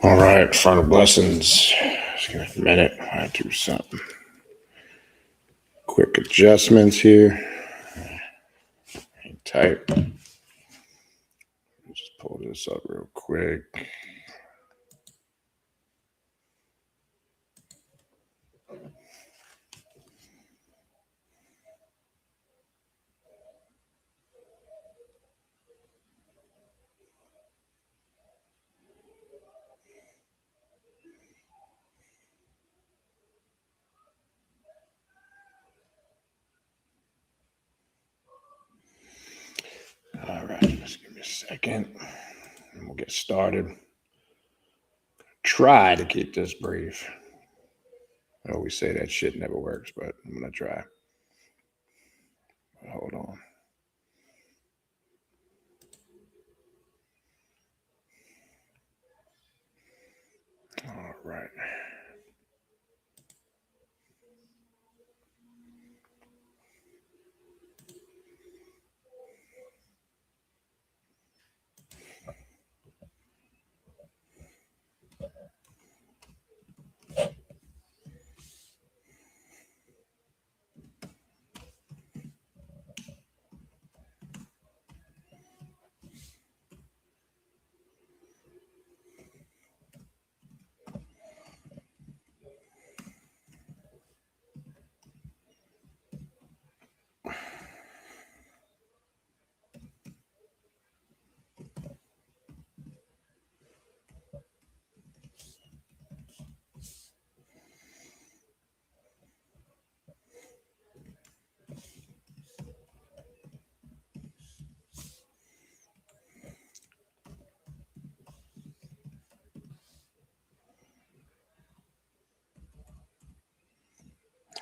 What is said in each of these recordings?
All right, final blessings. Just give me a minute. I do something. Quick adjustments here. Hang tight. Just pull this up real quick. All right, just give me a second. And we'll get started. Try to keep this brief. I always say that shit never works, but I'm going to try. Hold on. All right.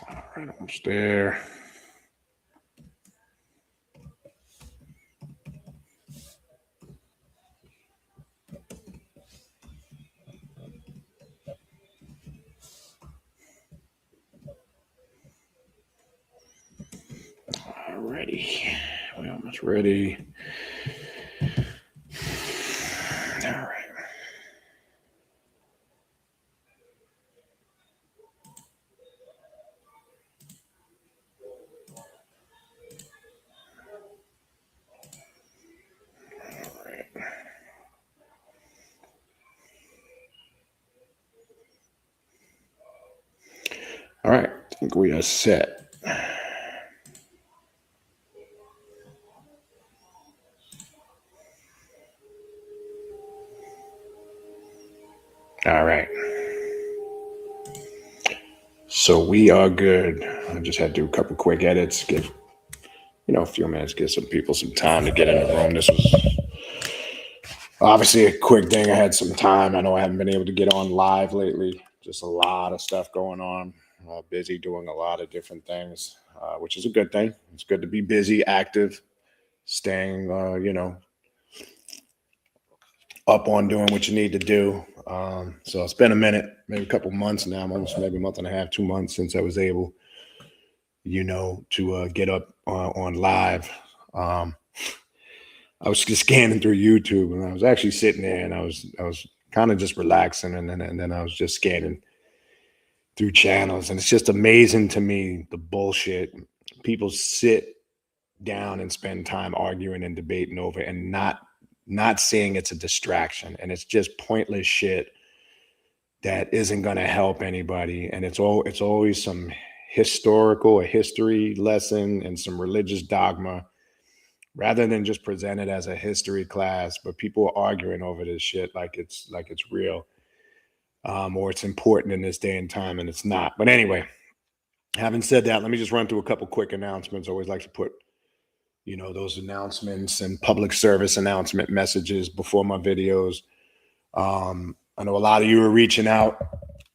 All right, almost there. Alrighty, we're almost ready. All right. All right, I think we are set. All right. So we are good. I just had to do a couple quick edits, give a few minutes, give some people some time to get in the room. This was obviously a quick thing. I had some time. I know I haven't been able to get on live lately. Just a lot of stuff going on. Busy doing a lot of different things, which is a good thing. It's good to be busy, active, staying, up on doing what you need to do. So it's been a minute, maybe a couple months now, almost maybe a month and a half, 2 months since I was able, to get up on live. I was just scanning through YouTube, and I was actually sitting there, and I was kind of just relaxing, and then I was just scanning through channels, and it's just amazing to me the bullshit people sit down and spend time arguing and debating over, and not seeing it's a distraction, and it's just pointless shit that isn't going to help anybody, and it's always some history lesson and some religious dogma, rather than just present it as a history class. But people are arguing over this shit like it's real, or it's important in this day and time, and it's not. But anyway, having said that, let me just run through a couple quick announcements. I always like to put those announcements and public service announcement messages before my videos. I know a lot of you are reaching out,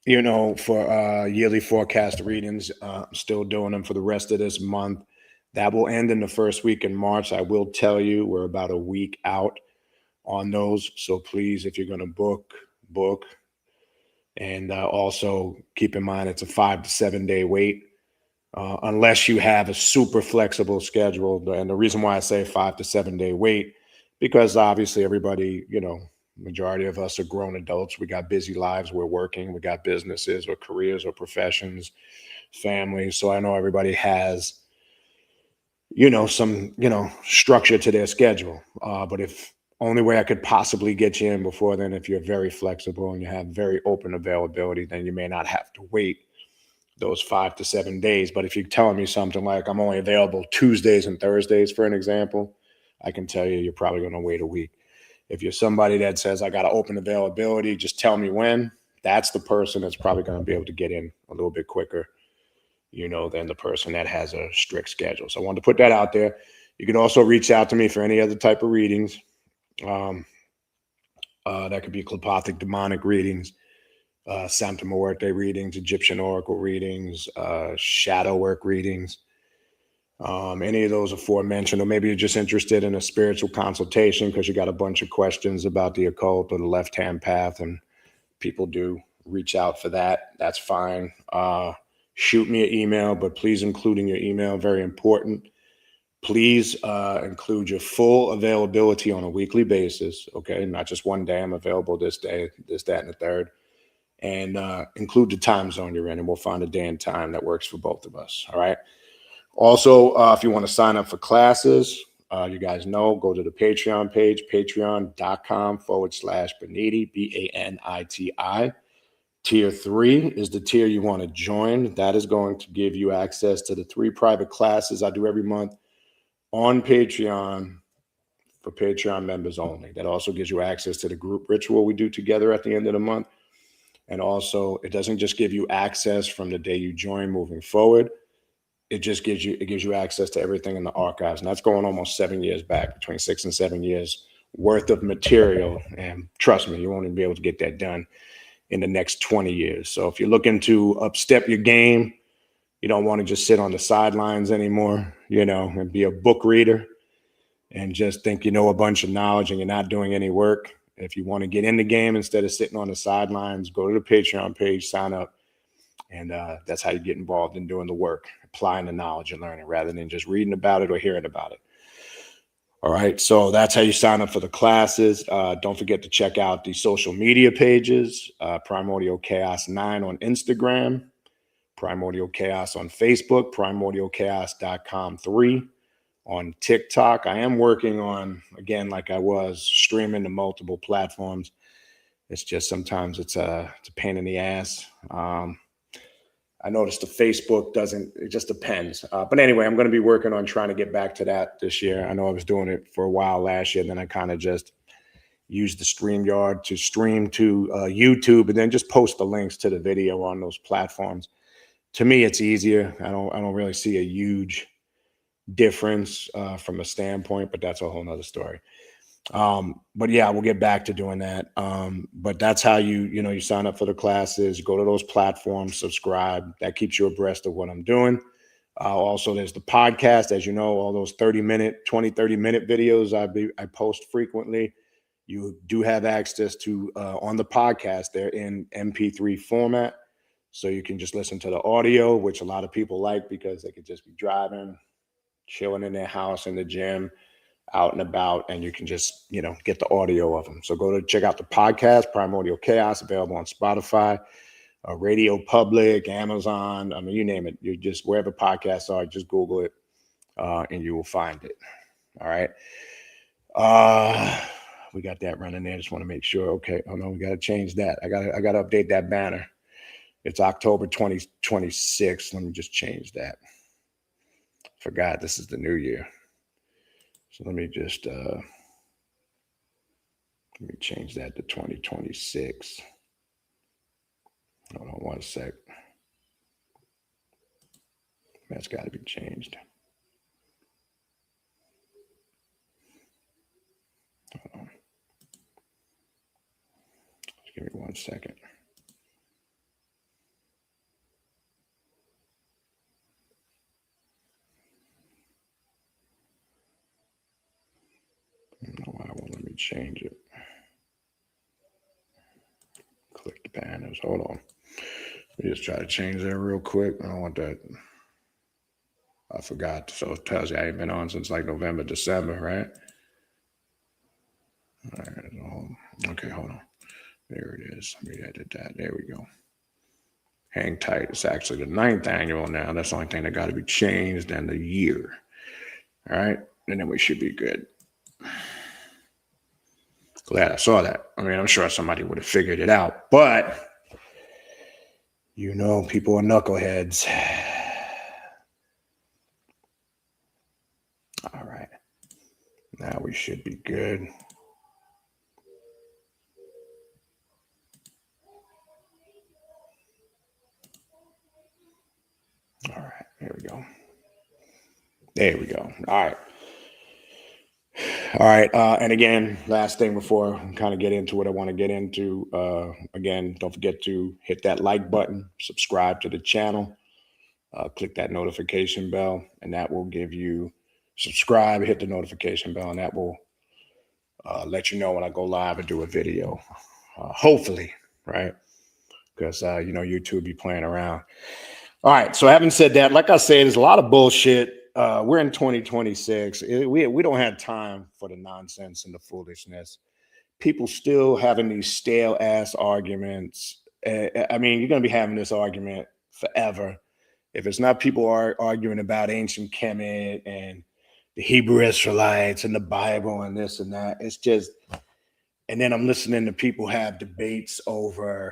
for yearly forecast readings. I'm still doing them for the rest of this month. That will end in the first week in March. I will tell you, we're about a week out on those. So please, if you're going to book. And also keep in mind, it's a 5 to 7 day wait. Unless you have a super flexible schedule. And the reason why I say 5 to 7 day wait, because obviously everybody, Majority of us are grown adults. We got busy lives. We're working. We got businesses or careers or professions, families. So I know everybody has, some, structure to their schedule. But if only way I could possibly get you in before then, if you're very flexible and you have very open availability, then you may not have to wait those 5 to 7 days. But if you're telling me something like I'm only available Tuesdays and Thursdays, for an example, I can tell you you're probably going to wait a week. If you're somebody that says I got to open availability, just tell me when, that's the person that's probably going to be able to get in a little bit quicker, than the person that has a strict schedule. So I wanted to put that out there. You can also reach out to me for any other type of readings. That could be clepothic demonic readings, Santa Muerte readings, Egyptian oracle readings, shadow work readings, any of those aforementioned, or maybe you're just interested in a spiritual consultation because you got a bunch of questions about the occult or the left-hand path, and people do reach out for that. That's fine. Shoot me an email, but please include in your email, very important, please include your full availability on a weekly basis, okay? Not just one day, I'm available this day, this, that, and the third. And include the time zone you're in, and we'll find a day and time that works for both of us, all right? Also, if you want to sign up for classes, you guys know, go to the Patreon page, patreon.com/Baniti, Baniti. Tier 3 is the tier you want to join. That is going to give you access to the 3 private classes I do every month on Patreon for Patreon members only. That also gives you access to the group ritual we do together at the end of the month. And also, it doesn't just give you access from the day you join moving forward. It just gives you access to everything in the archives. And that's going almost 7 years back, between 6 and 7 years worth of material. And trust me, you won't even be able to get that done in the next 20 years. So if you're looking to upstep your game, you don't want to just sit on the sidelines anymore, and be a book reader and just think you know a bunch of knowledge and you're not doing any work. If you want to get in the game instead of sitting on the sidelines, go to the Patreon page, sign up. And that's how you get involved in doing the work, applying the knowledge and learning rather than just reading about it or hearing about it. All right. So that's how you sign up for the classes. Don't forget to check out the social media pages, Primordial Chaos 9 on Instagram, Primordial Chaos on Facebook, primordialchaos.com 3 on TikTok. I am working on, again, like I was, streaming to multiple platforms. It's just sometimes it's a pain in the ass. I noticed the Facebook doesn't, it just depends. But anyway, I'm going to be working on trying to get back to that this year. I know I was doing it for a while last year, and then I kind of just used the StreamYard to stream to YouTube and then just post the links to the video on those platforms. To me, it's easier. I don't really see a huge difference from a standpoint, but that's a whole nother story. But yeah, we'll get back to doing that. But that's how you sign up for the classes, go to those platforms, subscribe. That keeps you abreast of what I'm doing. Also, there's the podcast, as you know, all those 30-minute videos I post frequently. You do have access to on the podcast. They're in MP3 format. So you can just listen to the audio, which a lot of people like because they could just be driving, chilling in their house, in the gym, out and about, and you can just, get the audio of them. So go to check out the podcast, Primordial Chaos, available on Spotify, Radio Public, Amazon. I mean, you name it. You just, wherever podcasts are, just Google it, and you will find it. All right. We got that running there. Just want to make sure. Okay. Oh no, we got to change that. I got to update that banner. It's October 2026. Let me just change that. Forgot this is the new year. So let me just change that to 2026. Hold on one sec. That's got to be changed. Hold on. Just give me 1 second. I don't know why it won't let me change it. Click the banners. Hold on. Let me just try to change that real quick. I don't want that. I forgot. So it tells you I ain't been on since like November, December, right? All right. Okay, hold on. There it is. Let me edit that. There we go. Hang tight. It's actually the 9th annual now. That's the only thing that got to be changed, and the year. All right, and then we should be good. Glad I saw that. I mean, I'm sure somebody would have figured it out, but you know, people are knuckleheads. All right, now we should be good. All right, here we go. There we go. All right. All right. And again, last thing before I kind of get into what I want to get into. Again, don't forget to hit that like button, subscribe to the channel, click that notification bell, and that will give you subscribe, hit the notification bell, and that will let you know when I go live and do a video. Hopefully, right? Because, you know, YouTube be playing around. All right. So having said that, like I said, there's a lot of bullshit. We're in 2026. We don't have time for the nonsense and the foolishness. People still having these stale ass arguments. I mean, you're going to be having this argument forever. If it's not people arguing about ancient Kemet and the Hebrew Israelites and the Bible and this and that, it's just, and then I'm listening to people have debates over,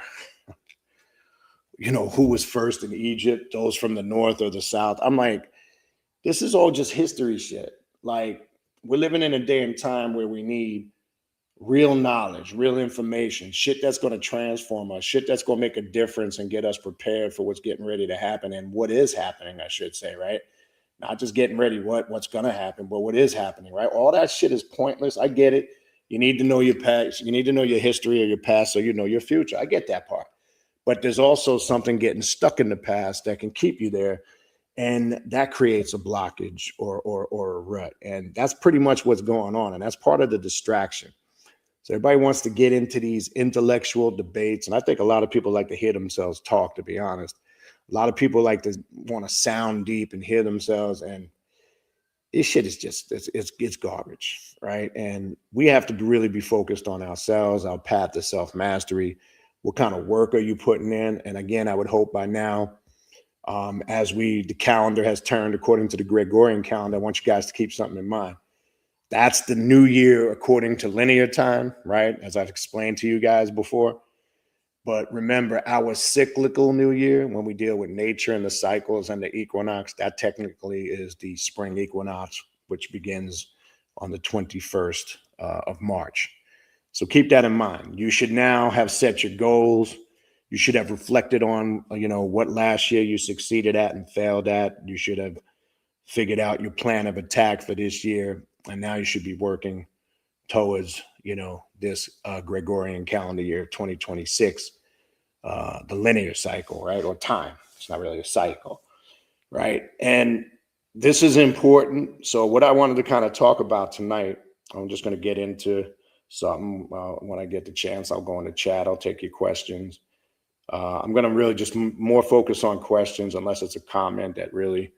you know, who was first in Egypt, those from the north or the south. I'm like, this is all just history shit. Like, we're living in a day and time where we need real knowledge, real information, shit that's going to transform us, shit that's going to make a difference and get us prepared for what's getting ready to happen and what is happening, I should say, right? Not just getting ready what's going to happen, but what is happening, right? All that shit is pointless. I get it. You need to know your past. You need to know your history or your past so you know your future. I get that part. But there's also something getting stuck in the past that can keep you there. And that creates a blockage or a rut. And that's pretty much what's going on. And that's part of the distraction. So everybody wants to get into these intellectual debates. And I think a lot of people like to hear themselves talk, to be honest. A lot of people like to want to sound deep and hear themselves. And this shit is just, it's garbage, right? And we have to really be focused on ourselves, our path to self-mastery. What kind of work are you putting in? And again, I would hope by now, as the calendar has turned according to the Gregorian calendar, I want you guys to keep something in mind. That's the new year according to linear time, right? As I've explained to you guys before. But remember, our cyclical new year, when we deal with nature and the cycles and the equinox, that technically is the spring equinox, which begins on the 21st of March. So keep that in mind. You should now have set your goals. You should have reflected on, you know, what last year you succeeded at and failed at. You should have figured out your plan of attack for this year. And now you should be working towards, you know, this Gregorian calendar year, 2026, the linear cycle, right? Or time. It's not really a cycle, right? And this is important. So what I wanted to kind of talk about tonight, I'm just going to get into something. When I get the chance, I'll go in the chat. I'll take your questions. I'm going to really just more focus on questions unless it's a comment that really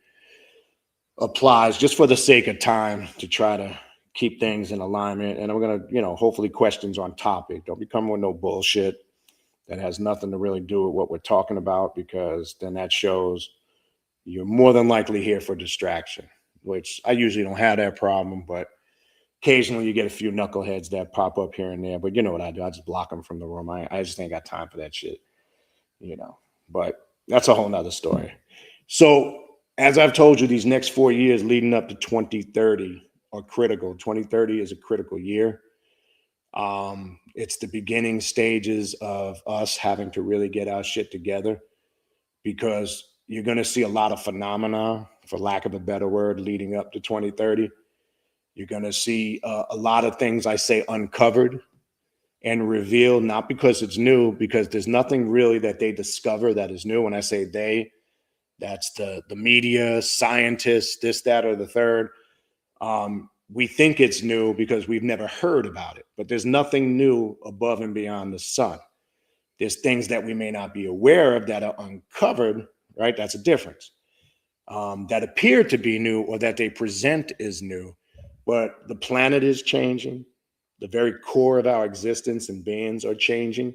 applies, just for the sake of time, to try to keep things in alignment. And I'm going to, you know, hopefully questions on topic. Don't be coming with no bullshit that has nothing to really do with what we're talking about, because then that shows you're more than likely here for distraction, which I usually don't have that problem, but occasionally you get a few knuckleheads that pop up here and there. But you know what I do? I just block them from the room. I just ain't got time for that shit, you know. But that's a whole nother story. So as I've told you, these next 4 years leading up to 2030 are critical. 2030 is a critical year. It's the beginning stages of us having to really get our shit together, because you're going to see a lot of phenomena, for lack of a better word, leading up to 2030. You're going to see a lot of things, I say, uncovered and revealed, not because it's new, because there's nothing really that they discover that is new. When I say they, that's the media, scientists, this, that, or the third. We think it's new because we've never heard about it, but there's nothing new above and beyond the sun. There's things that we may not be aware of that are uncovered, right? That's a difference. That appear to be new, or that they present as new, but the planet is changing. The very core of our existence and beings are changing.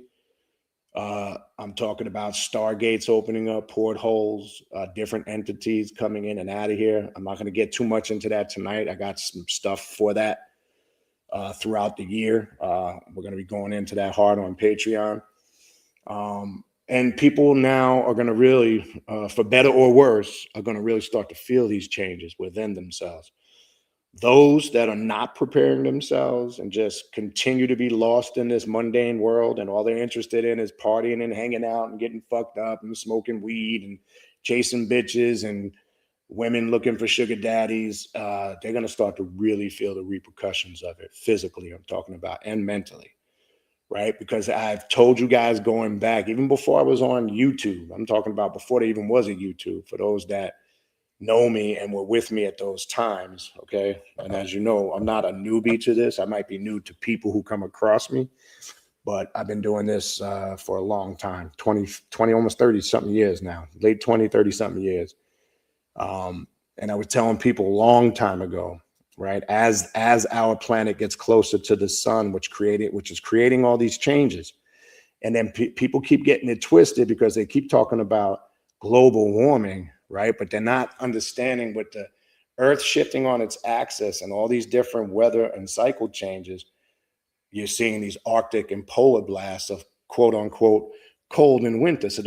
I'm talking about stargates opening up, portholes, different entities coming in and out of here. I'm not going to get too much into that tonight. I got some stuff for that throughout the year. We're going to be going into that hard on Patreon. And people now are going to really, for better or worse, are going to really start to feel these changes within themselves. Those that are not preparing themselves and just continue to be lost in this mundane world, and all they're interested in is partying and hanging out and getting fucked up and smoking weed and chasing bitches and women looking for sugar daddies, they're going to start to really feel the repercussions of it physically, I'm talking about, and mentally, right? Because I've told you guys going back, even before I was on YouTube, I'm talking about before there even was a YouTube, for those that know me and were with me at those times, okay? And as you know, I'm not a newbie to this. I might be new to people who come across me, but I've been doing this for a long time, 20, almost 30 something years now, late 20, 30 something years. And I was telling people a long time ago, right? As our planet gets closer to the sun, which is creating all these changes. And then people keep getting it twisted because they keep talking about global warming, right? But they're not understanding with the earth shifting on its axis and all these different weather and cycle changes. You're seeing these Arctic and polar blasts of quote unquote cold in winter. So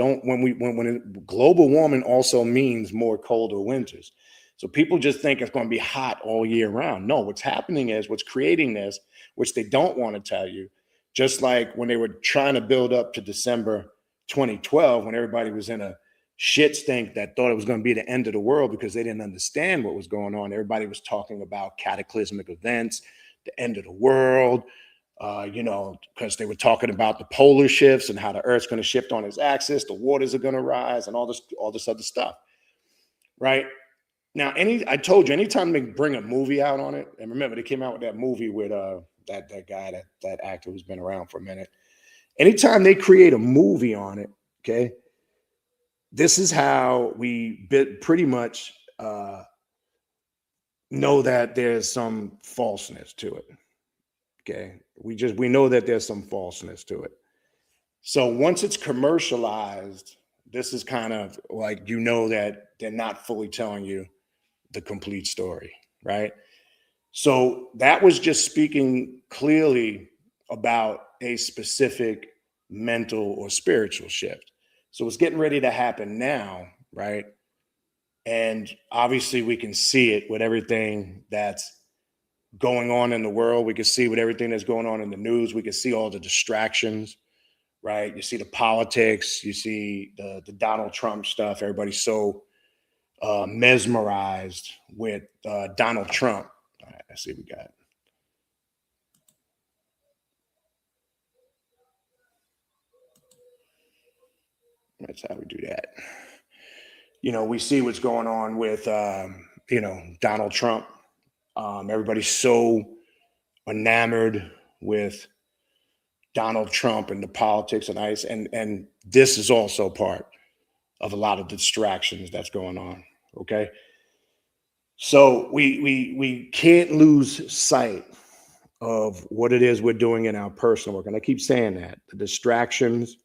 global warming also means more colder winters. So people just think it's going to be hot all year round. No, what's happening is what's creating this, which they don't want to tell you, just like when they were trying to build up to December 2012, when everybody was in a shit stink that thought it was going to be the end of the world because they didn't understand what was going on. Everybody was talking about cataclysmic events, the end of the world, because they were talking about the polar shifts and how the Earth's going to shift on its axis, the waters are going to rise, and all this other stuff, right? Now, I told you, anytime they bring a movie out on it, and remember, they came out with that movie with that guy, that actor who's been around for a minute. Anytime they create a movie on it, okay, this is how we pretty much know that there's some falseness to it. Okay, we know that there's some falseness to it. So once it's commercialized, this is kind of like, that they're not fully telling you the complete story, right? So that was just speaking clearly about a specific mental or spiritual shift. So it's getting ready to happen now, right? And obviously we can see it with everything that's going on in the world. We can see with everything that's going on in the news. We can see all the distractions, right? You see the politics, you see the Donald Trump stuff. Everybody's so mesmerized with Donald Trump. All right, let's see what we got. That's how we do that. We see what's going on with, Donald Trump. Everybody's so enamored with Donald Trump and the politics and ICE. And this is also part of a lot of distractions that's going on. Okay. So we can't lose sight of what it is we're doing in our personal work. And I keep saying that the distractions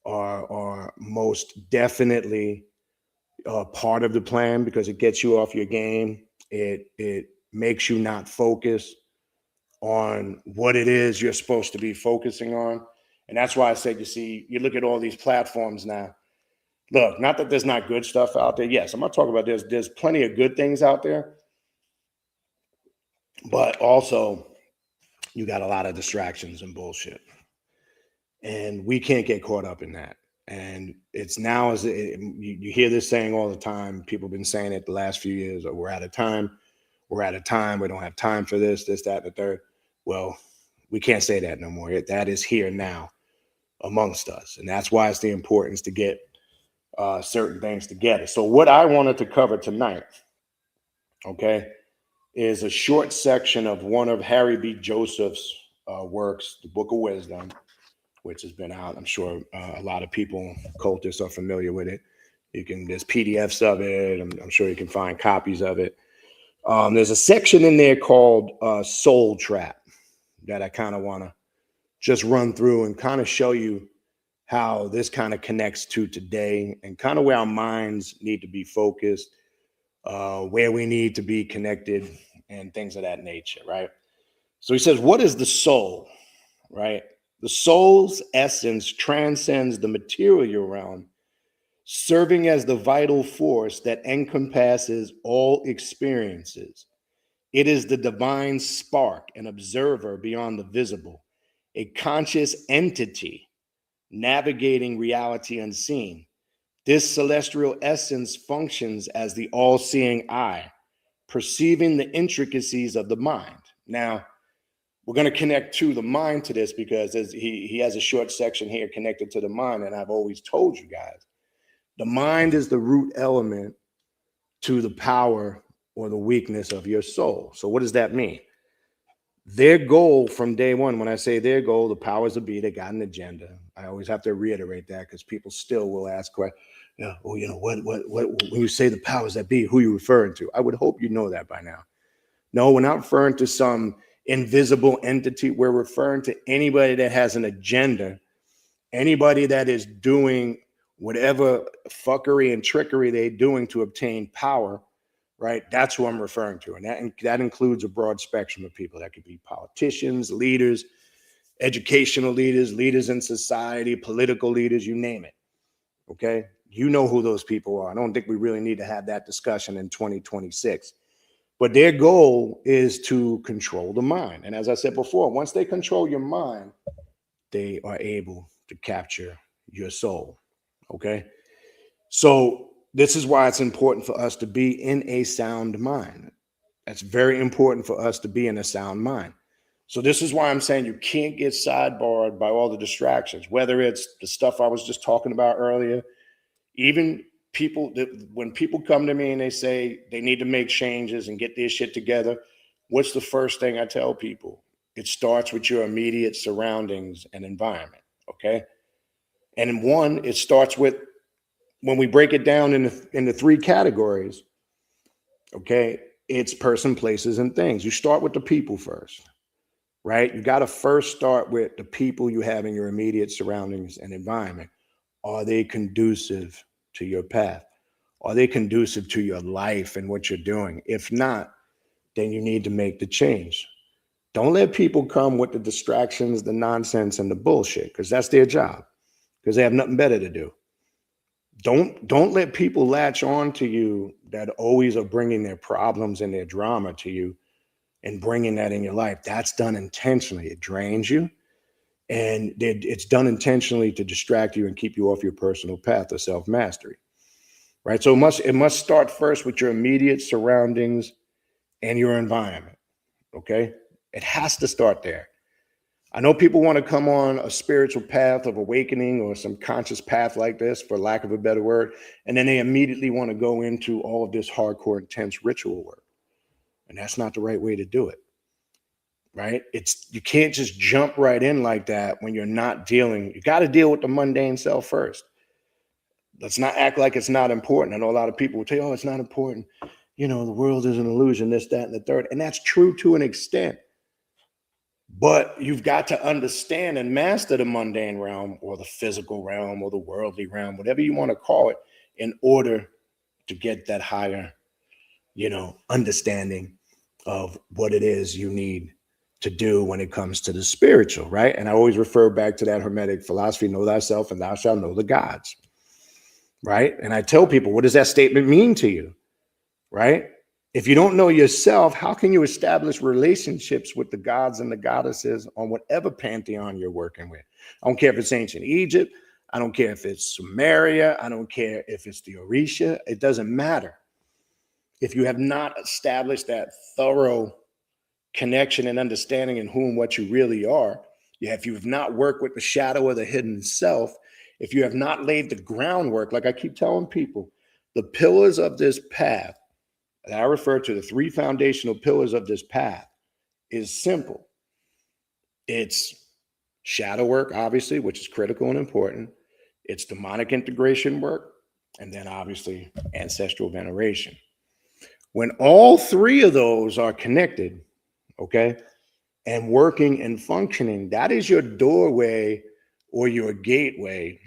are most definitely part of the plan, because it gets you off your game. It makes you not focus on what it is you're supposed to be focusing on. And that's why I said, you look at all these platforms now. Look, not that there's not good stuff out there. Yes, I'm not talking about there's plenty of good things out there, but also you got a lot of distractions and bullshit. And we can't get caught up in that. And it's now, you hear this saying all the time. People have been saying it the last few years, we're out of time. We're out of time. We don't have time for this, that, and the third. Well, we can't say that no more. That is here now amongst us. And that's why it's the importance to get certain things together. So what I wanted to cover tonight, okay, is a short section of one of Harry B. Joseph's works, the Book of Wisdom, which has been out. I'm sure a lot of people, cultists, are familiar with it. There's PDFs of it. I'm sure you can find copies of it. There's a section in there called Soul Trap. that I kind of want to just run through and kind of show you how this kind of connects to today and kind of where our minds need to be focused, where we need to be connected, and things of that nature, right? So he says, what is the soul, right? The soul's essence transcends the material realm, serving as the vital force that encompasses all experiences. It is the divine spark, an observer beyond the visible, a conscious entity navigating reality unseen. This celestial essence functions as the all-seeing eye, perceiving the intricacies of the mind. Now, we're going to connect to the mind to this because he has a short section here connected to the mind, and I've always told you guys, the mind is the root element to the power or the weakness of your soul. So what does that mean? Their goal from day one, when I say their goal, the powers that be, they got an agenda. I always have to reiterate that because people still will ask questions. Well, what, when you say the powers that be, who are you referring to? I would hope you know that by now. No, we're not referring to some invisible entity. We're referring to anybody that has an agenda, anybody that is doing whatever fuckery and trickery they're doing to obtain power, right? That's who I'm referring to. And that includes a broad spectrum of people. That could be politicians, leaders, educational leaders, leaders in society, political leaders, you name it. Okay? You know who those people are. I don't think we really need to have that discussion in 2026. But their goal is to control the mind. And as I said before, once they control your mind, they are able to capture your soul. Okay? So this is why it's important for us to be in a sound mind. That's very important for us to be in a sound mind. So this is why I'm saying you can't get sidebarred by all the distractions, whether it's the stuff I was just talking about earlier, even people when people come to me and they say they need to make changes and get their shit together, what's the first thing I tell people? It starts with your immediate surroundings and environment, okay? And one, it starts with, when we break it down into three categories, okay, it's person, places, and things. You start with the people first, right? You got to first start with the people you have in your immediate surroundings and environment. Are they conducive to your path? Are they conducive to your life and what you're doing? If not, then you need to make the change. Don't let people come with the distractions, the nonsense, and the bullshit, because that's their job, because they have nothing better to do. Don't let people latch on to you that always are bringing their problems and their drama to you and bringing that in your life. That's done intentionally. It drains you, and it's done intentionally to distract you and keep you off your personal path of self-mastery, right? So it must start first with your immediate surroundings and your environment, okay? It has to start there. I know people want to come on a spiritual path of awakening or some conscious path like this, for lack of a better word, and then they immediately want to go into all of this hardcore, intense ritual work. And that's not the right way to do it, right? You can't just jump right in like that when you're not dealing. You got to deal with the mundane self first. Let's not act like it's not important. I know a lot of people will tell you, oh, it's not important. The world is an illusion, this, that, and the third. And that's true to an extent. But you've got to understand and master the mundane realm or the physical realm or the worldly realm, whatever you want to call it, in order to get that higher, understanding of what it is you need to do when it comes to the spiritual, right? And I always refer back to that Hermetic philosophy, know thyself and thou shalt know the gods, right? And I tell people, what does that statement mean to you, right? If you don't know yourself, how can you establish relationships with the gods and the goddesses on whatever pantheon you're working with? I don't care if it's ancient Egypt. I don't care if it's Sumeria. I don't care if it's the Orisha. It doesn't matter. If you have not established that thorough connection and understanding in who and what you really are, if you have not worked with the shadow of the hidden self, if you have not laid the groundwork, like I keep telling people, the pillars of this path, and I refer to the three foundational pillars of this path, is simple. It's shadow work, obviously, which is critical and important. It's demonic integration work, and then obviously ancestral veneration. When all three of those are connected, okay, and working and functioning, that is your doorway or your gateway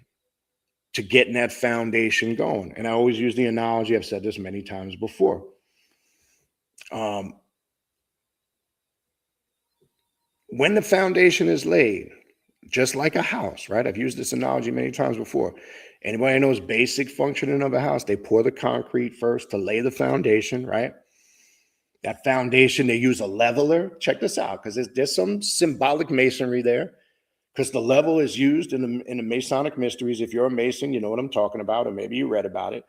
to getting that foundation going. And I always use the analogy, I've said this many times before. When the foundation is laid, just like a house, right? I've used this analogy many times before. Anybody knows basic functioning of a house? They pour the concrete first to lay the foundation, right? That foundation, they use a leveler. Check this out, because there's some symbolic masonry there, because the level is used in the Masonic mysteries. If you're a Mason, you know what I'm talking about, or maybe you read about it.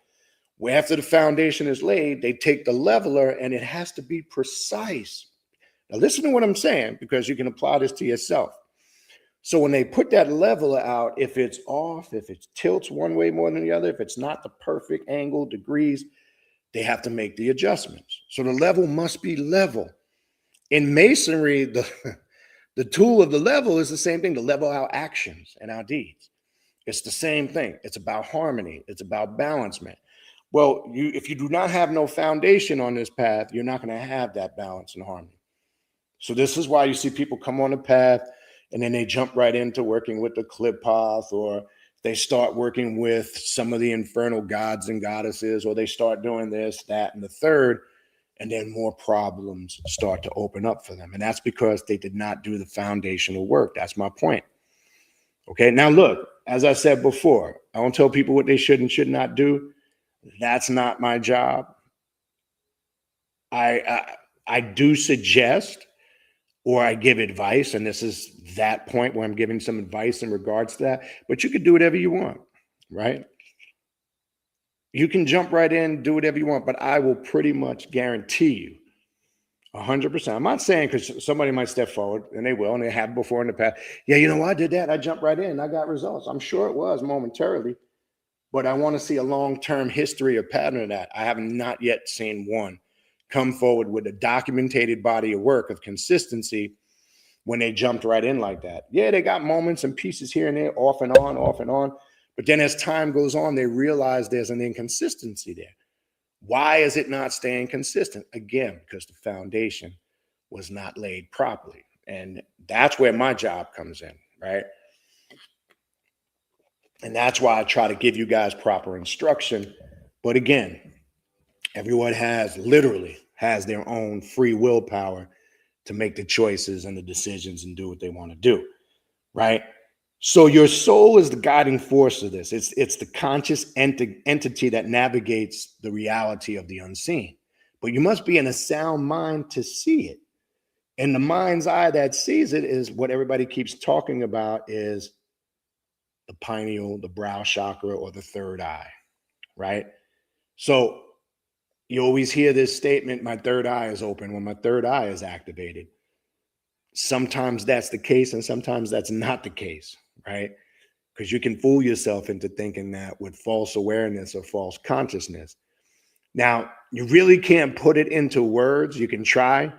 Where after the foundation is laid, they take the leveler, and it has to be precise. Now, listen to what I'm saying, because you can apply this to yourself. So when they put that leveler out, if it's off, if it tilts one way more than the other, if it's not the perfect angle, degrees, they have to make the adjustments. So the level must be level. In masonry, the tool of the level is the same thing, to level our actions and our deeds. It's the same thing. It's about harmony. It's about balancement. Well, if you do not have no foundation on this path, you're not going to have that balance and harmony. So this is why you see people come on the path and then they jump right into working with the Klippoth, or they start working with some of the infernal gods and goddesses, or they start doing this, that, and the third, and then more problems start to open up for them. And that's because they did not do the foundational work. That's my point. Okay, now look, as I said before, I don't tell people what they should and should not do. That's not my job. I do suggest, or I give advice, and this is that point where I'm giving some advice in regards to that, but you could do whatever you want, right? You can jump right in, do whatever you want, but I will pretty much guarantee you 100%. I'm not saying, because somebody might step forward, and they will, and they have before in the past. Yeah, you know what? I did that. I jumped right in. I got results. I'm sure it was momentarily, but I want to see a long-term history or pattern of that. I have not yet seen one come forward with a documented body of work of consistency when they jumped right in like that. Yeah, they got moments and pieces here and there, off and on, off and on. But then as time goes on, they realize there's an inconsistency there. Why is it not staying consistent? Again, because the foundation was not laid properly. And that's where my job comes in, right? And that's why I try to give you guys proper instruction. But again, everyone literally has their own free willpower to make the choices and the decisions and do what they want to do, right? So your soul is the guiding force of this. It's the conscious entity that navigates the reality of the unseen. But you must be in a sound mind to see it. And the mind's eye that sees it is what everybody keeps talking about, is the pineal, the brow chakra, or the third eye, right? So you always hear this statement, my third eye is open, when my third eye is activated. Sometimes that's the case, and sometimes that's not the case, right? Because you can fool yourself into thinking that with false awareness or false consciousness. Now, you really can't put it into words. You can try.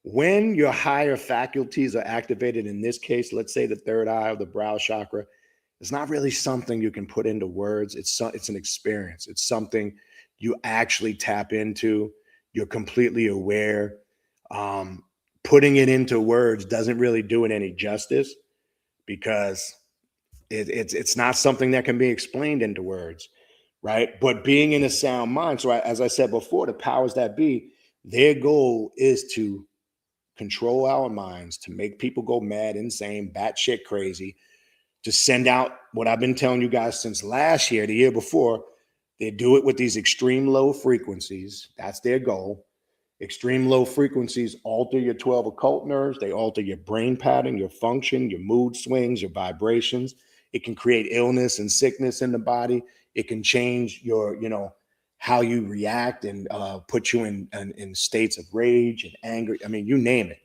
When your higher faculties are activated, in this case, let's say the third eye or the brow chakra, it's not really something you can put into words. It's an experience. It's something you actually tap into. You're completely aware. Putting it into words doesn't really do it any justice, because it's not something that can be explained into words, right? But being in a sound mind, so as I said before, the powers that be, their goal is to control our minds, to make people go mad, insane, batshit crazy, to send out what I've been telling you guys since last year, the year before. They do it with these extreme low frequencies. That's their goal. Extreme low frequencies alter your 12 occult nerves. They alter your brain pattern, your function, your mood swings, your vibrations. It can create illness and sickness in the body. It can change your, how you react, and put you in states of rage and anger. I mean, you name it.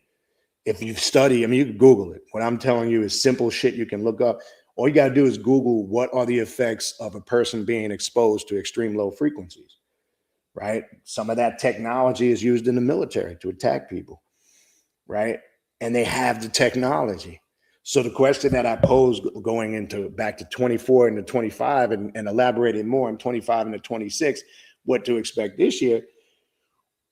If you study, you can Google it. What I'm telling you is simple shit you can look up. All you got to do is Google, what are the effects of a person being exposed to extreme low frequencies, right? Some of that technology is used in the military to attack people, right? And they have the technology. So the question that I posed going into back to 24 and to 25, and elaborated more on 25 and to 26, what to expect this year.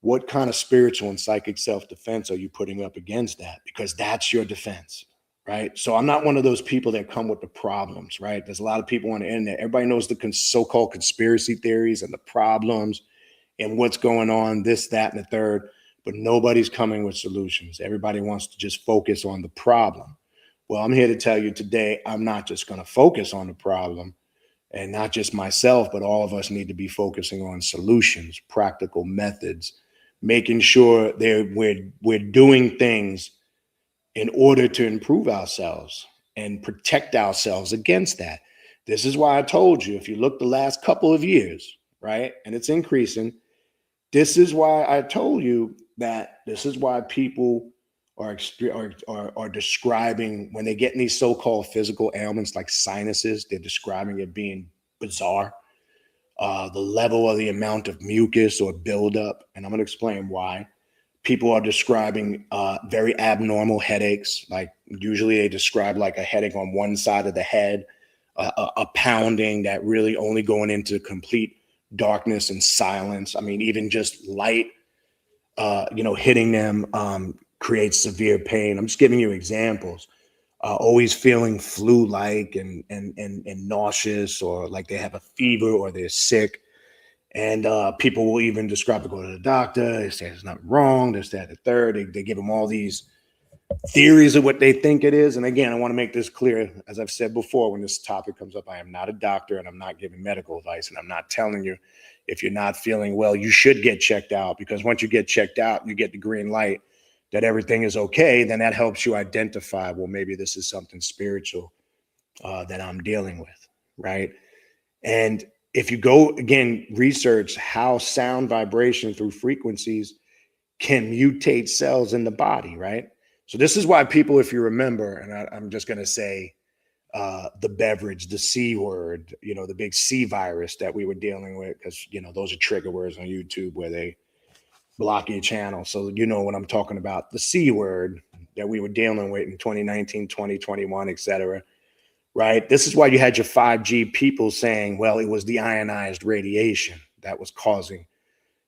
what kind of spiritual and psychic self-defense are you putting up against that? Because that's your defense, right? So I'm not one of those people that come with the problems, right? There's a lot of people on the internet. Everybody knows the so-called conspiracy theories and the problems and what's going on, this, that, and the third, but nobody's coming with solutions. Everybody wants to just focus on the problem. Well, I'm here to tell you today, I'm not just going to focus on the problem, and not just myself, but all of us need to be focusing on solutions, practical methods, making sure we're doing things in order to improve ourselves and protect ourselves against that. This is why I told you, if you look the last couple of years, right, and it's increasing, this is why I told you that this is why people are describing, when they get in these so-called physical ailments like sinuses, they're describing it being bizarre. The level of the amount of mucus or buildup, and I'm going to explain why. People are describing very abnormal headaches. Like usually they describe like a headache on one side of the head, a pounding that really only going into complete darkness and silence. I mean, even just light, hitting them creates severe pain. I'm just giving you examples. Always feeling flu-like and nauseous, or like they have a fever or they're sick. And people will even describe to go to the doctor. They say there's nothing wrong. There's that, the third. They give them all these theories of what they think it is. And again, I want to make this clear. As I've said before, when this topic comes up, I am not a doctor and I'm not giving medical advice. And I'm not telling you if you're not feeling well, you should get checked out, because once you get checked out, you get the green light that everything is okay. Then that helps you identify, well, maybe this is something spiritual that I'm dealing with, right? And if you go, again, research how sound vibration through frequencies can mutate cells in the body, right? So this is why people, if you remember, and I'm just going to say the beverage, the C word, the big C virus that we were dealing with, because, those are trigger words on YouTube where they block your channel. So you know what I'm talking about, the C word that we were dealing with in 2019, 2021, et cetera. Right? This is why you had your 5G people saying, well, it was the ionized radiation that was causing,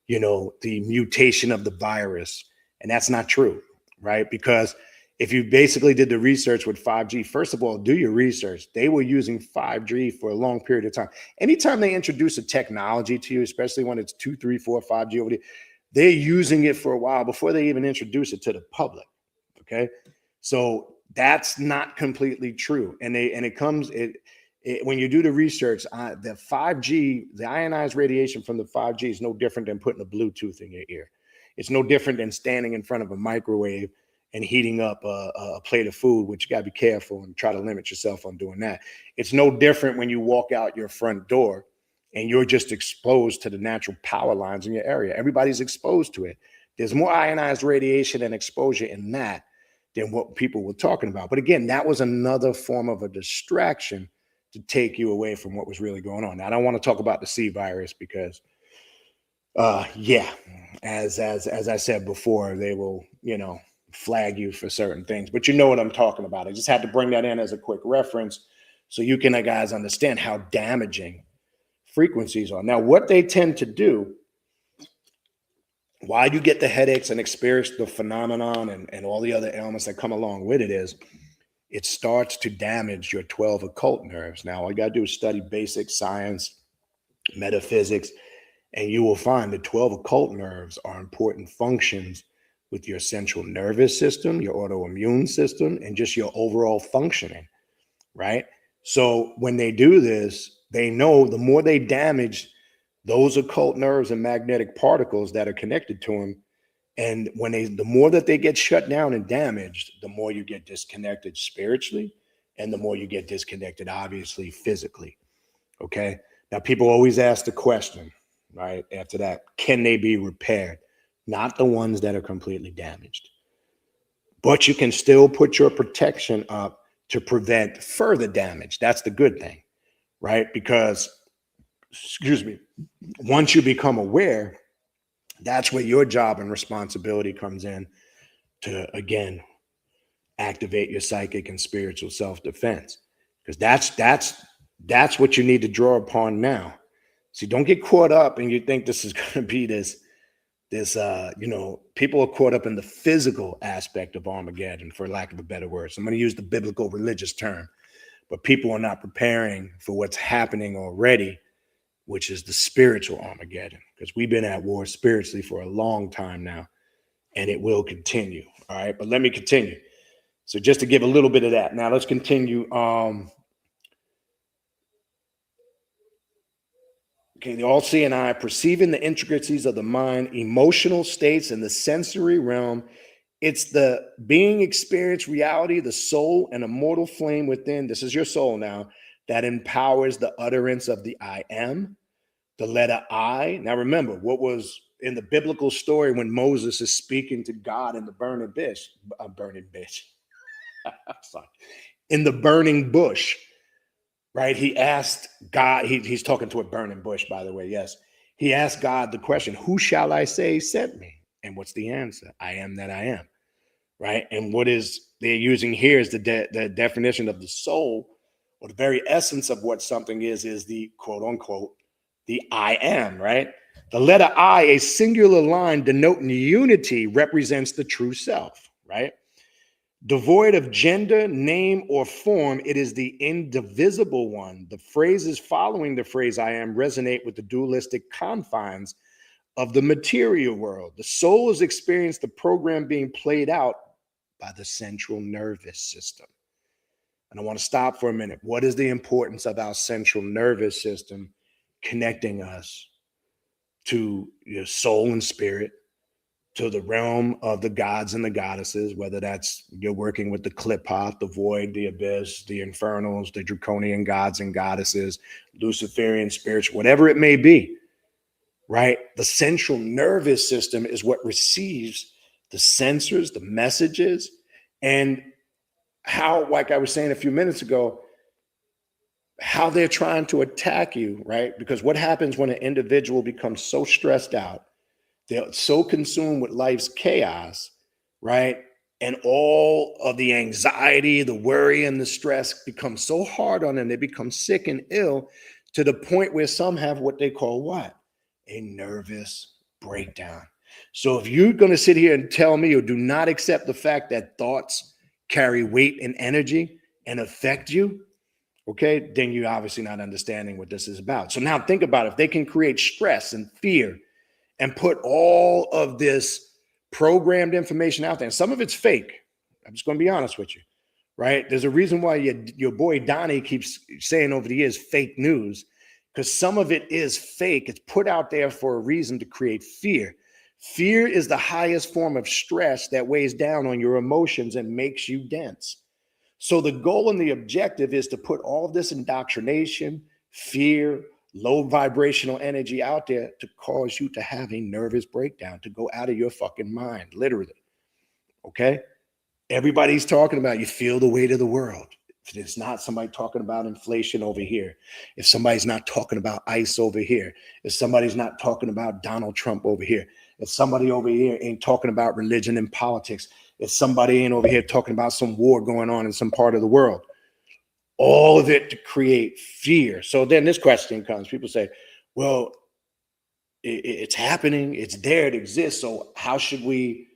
the mutation of the virus. And that's not true, right? Because if you basically did the research with 5G, first of all, do your research. They were using 5G for a long period of time. Anytime they introduce a technology to you, especially when it's 2, 3, 4, 5G over there, they're using it for a while before they even introduce it to the public. Okay. So that's not completely true. And when you do the research, the 5G, the ionized radiation from the 5G is no different than putting a Bluetooth in your ear. It's no different than standing in front of a microwave and heating up a plate of food, which you got to be careful and try to limit yourself on doing that. It's no different when you walk out your front door and you're just exposed to the natural power lines in your area. Everybody's exposed to it. There's more ionized radiation and exposure in that than what people were talking about. But again, that was another form of a distraction to take you away from what was really going on. Now, I don't want to talk about the C virus because, as I said before, they will, flag you for certain things. But you know what I'm talking about. I just had to bring that in as a quick reference so you can, guys, understand how damaging frequencies are. Now, what they tend to do, why you get the headaches and experience the phenomenon and all the other ailments that come along with it, is it starts to damage your 12 occult nerves. Now, all you got to do is study basic science, metaphysics, and you will find the 12 occult nerves are important functions with your central nervous system, your autoimmune system, and just your overall functioning, right? So when they do this, they know the more they damage those occult nerves and magnetic particles that are connected to them, and the more that they get shut down and damaged, the more you get disconnected spiritually, and the more you get disconnected, obviously, physically. Okay. Now, people always ask the question, right, after that, can they be repaired? Not the ones that are completely damaged. But you can still put your protection up to prevent further damage. That's the good thing, right? Because, once you become aware, that's where your job and responsibility comes in to, again, activate your psychic and spiritual self-defense. Because that's what you need to draw upon now. See, don't get caught up and you think this is going to be this this, people are caught up in the physical aspect of Armageddon, for lack of a better word. So I'm going to use the biblical religious term, but people are not preparing for what's happening already, which is the spiritual Armageddon, because we've been at war spiritually for a long time now, and it will continue. All right, but let me continue. So just to give a little bit of that. Now let's continue. Okay, the all-seeing eye, perceiving the intricacies of the mind, emotional states, and the sensory realm. It's the being experienced reality, the soul, and immortal flame within. This is your soul now, that empowers the utterance of the I am, the letter I. Now remember, what was in the biblical story when Moses is speaking to God in the burning bush, sorry, in the burning bush, right? He asked God, he's talking to a burning bush, by the way, yes. He asked God the question, who shall I say sent me? And what's the answer? I am that I am, right? And what is they're using here is the definition of the soul, or the very essence of what something is the quote unquote, the I am, right? The letter I, a singular line denoting unity, represents the true self, right? Devoid of gender, name, or form, it is the indivisible one. The phrases following the phrase I am resonate with the dualistic confines of the material world. The soul has experienced the program being played out by the central nervous system. And I want to stop for a minute. What is the importance of our central nervous system connecting us to your soul and spirit, to the realm of the gods and the goddesses, whether that's you're working with the Klipot, the void, the abyss, the infernals, the draconian gods and goddesses, Luciferian spirits, whatever it may be, right? The central nervous system is what receives the sensors, the messages, and how, like I was saying a few minutes ago, how they're trying to attack you, right? Because what happens when an individual becomes so stressed out, they're so consumed with life's chaos, right? And all of the anxiety, the worry, and the stress becomes so hard on them, they become sick and ill to the point where some have what they call what? A nervous breakdown. So if you're going to sit here and tell me or do not accept the fact that thoughts carry weight and energy and affect you, okay, then you're obviously not understanding what this is about. So now think about it. If they can create stress and fear and put all of this programmed information out there, and some of it's fake. I'm just going to be honest with you, right? There's a reason why your boy Donnie keeps saying over the years fake news, because some of it is fake. It's put out there for a reason to create fear. Fear is the highest form of stress that weighs down on your emotions and makes you dense. So the goal and the objective is to put all of this indoctrination, fear, low vibrational energy out there to cause you to have a nervous breakdown, to go out of your fucking mind, literally. Okay? Everybody's talking about you feel the weight of the world. If it's not somebody talking about inflation over here, if somebody's not talking about ICE over here, if somebody's not talking about Donald Trump over here, if somebody over here ain't talking about religion and politics, if somebody ain't over here talking about some war going on in some part of the world, all of it to create fear. So then this question comes, people say, well, it's happening, it's there, it exists. So how should we,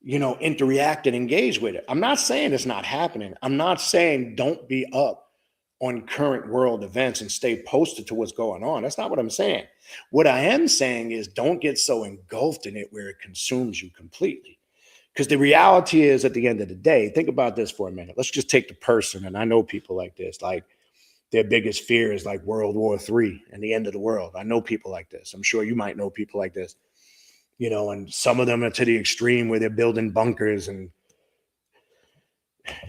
interact and engage with it? I'm not saying it's not happening. I'm not saying don't be up on current world events and stay posted to what's going on. That's not what I'm saying. What I am saying is don't get so engulfed in it where it consumes you completely. Because the reality is, at the end of the day, think about this for a minute. Let's just take the person, and I know people like this, like their biggest fear is like World War III and the end of the world. I know people like this. I'm sure you might know people like this, and some of them are to the extreme where they're building bunkers, and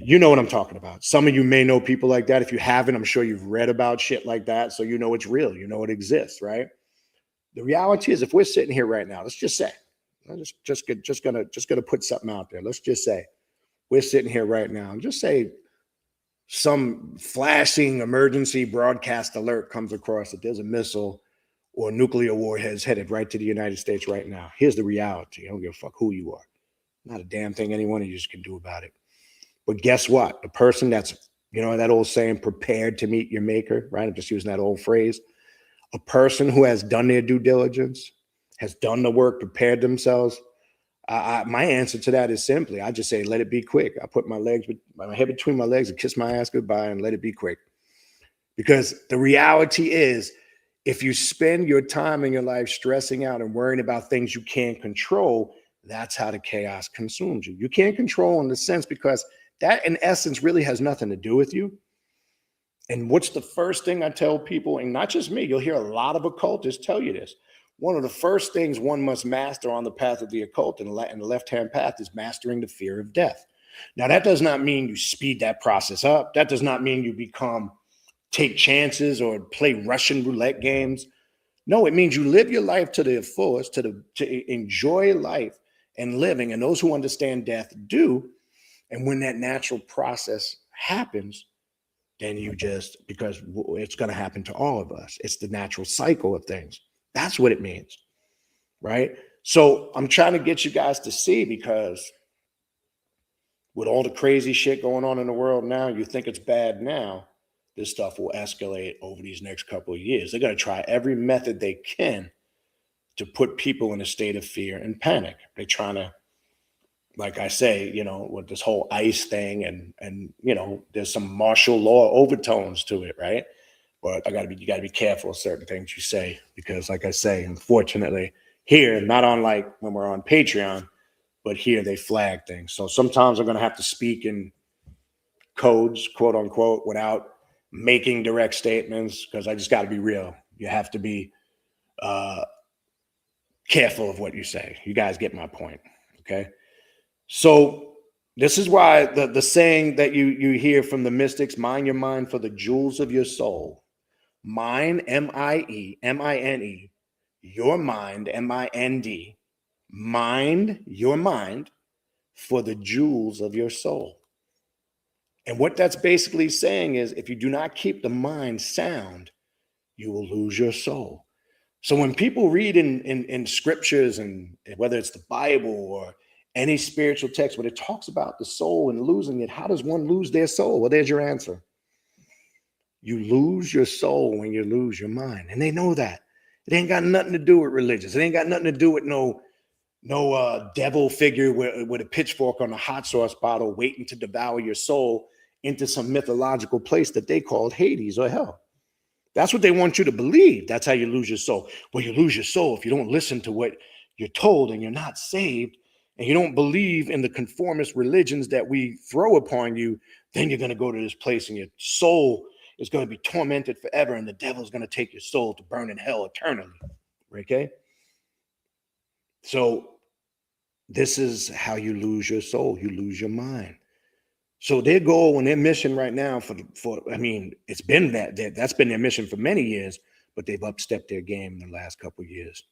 you know what I'm talking about. Some of you may know people like that. If you haven't, I'm sure you've read about shit like that. So you know it's real. You know it exists, right? The reality is, if we're sitting here right now, let's just say, I'm just gonna put something out there. Let's just say we're sitting here right now, and just say some flashing emergency broadcast alert comes across that there's a missile or nuclear warheads headed right to the United States right now. Here's the reality. I don't give a fuck who you are. Not a damn thing any one of you can do about it. But guess what? The person that's, that old saying, prepared to meet your maker, right? I'm just using that old phrase. A person who has done their due diligence has done the work, prepared themselves, my answer to that is simply, I just say, let it be quick. I put my head between my legs and kiss my ass goodbye and let it be quick. Because the reality is, if you spend your time in your life stressing out and worrying about things you can't control, that's how the chaos consumes you. You can't control in the sense because that in essence really has nothing to do with you. And what's the first thing I tell people, and not just me, you'll hear a lot of occultists tell you this. One of the first things one must master on the path of the occult and the left-hand path is mastering the fear of death. Now, that does not mean you speed that process up. That does not mean you take chances or play Russian roulette games. No, it means you live your life to the fullest, to enjoy life and living. And those who understand death do. And when that natural process happens, then because it's going to happen to all of us. It's the natural cycle of things. That's what it means, right? So I'm trying to get you guys to see, because with all the crazy shit going on in the world now, you think it's bad now, this stuff will escalate over these next couple of years. They're going to try every method they can to put people in a state of fear and panic. They're trying to, like I say, with this whole ICE thing and there's some martial law overtones to it, right? But you gotta be careful of certain things you say, because like I say, unfortunately, here, not on like when we're on Patreon, but here they flag things. So sometimes I'm gonna have to speak in codes, quote unquote, without making direct statements, because I just gotta be real. You have to be careful of what you say. You guys get my point, okay? So this is why the saying that you hear from the mystics, mind your mind for the jewels of your soul. Mine, M-I-E, your mind, M-I-N-D. Mind your mind for the jewels of your soul. And what that's basically saying is, if you do not keep the mind sound, you will lose your soul. So when people read in scriptures, and whether it's the Bible or any spiritual text, when it talks about the soul and losing it, how does one lose their soul? Well, there's your answer. You lose your soul when you lose your mind. And they know that. It ain't got nothing to do with religious. It ain't got nothing to do with no devil figure with a pitchfork on a hot sauce bottle waiting to devour your soul into some mythological place that they called Hades or hell. That's what they want you to believe. That's how you lose your soul. Well, you lose your soul if you don't listen to what you're told and you're not saved and you don't believe in the conformist religions that we throw upon you. Then you're going to go to this place and your soul is going to be tormented forever, and the devil's going to take your soul to burn in hell eternally. Okay? So this is how you lose your soul. You lose your mind. So their goal and their mission right now it's been that's been their mission for many years, but they've upstepped their game in the last couple of years.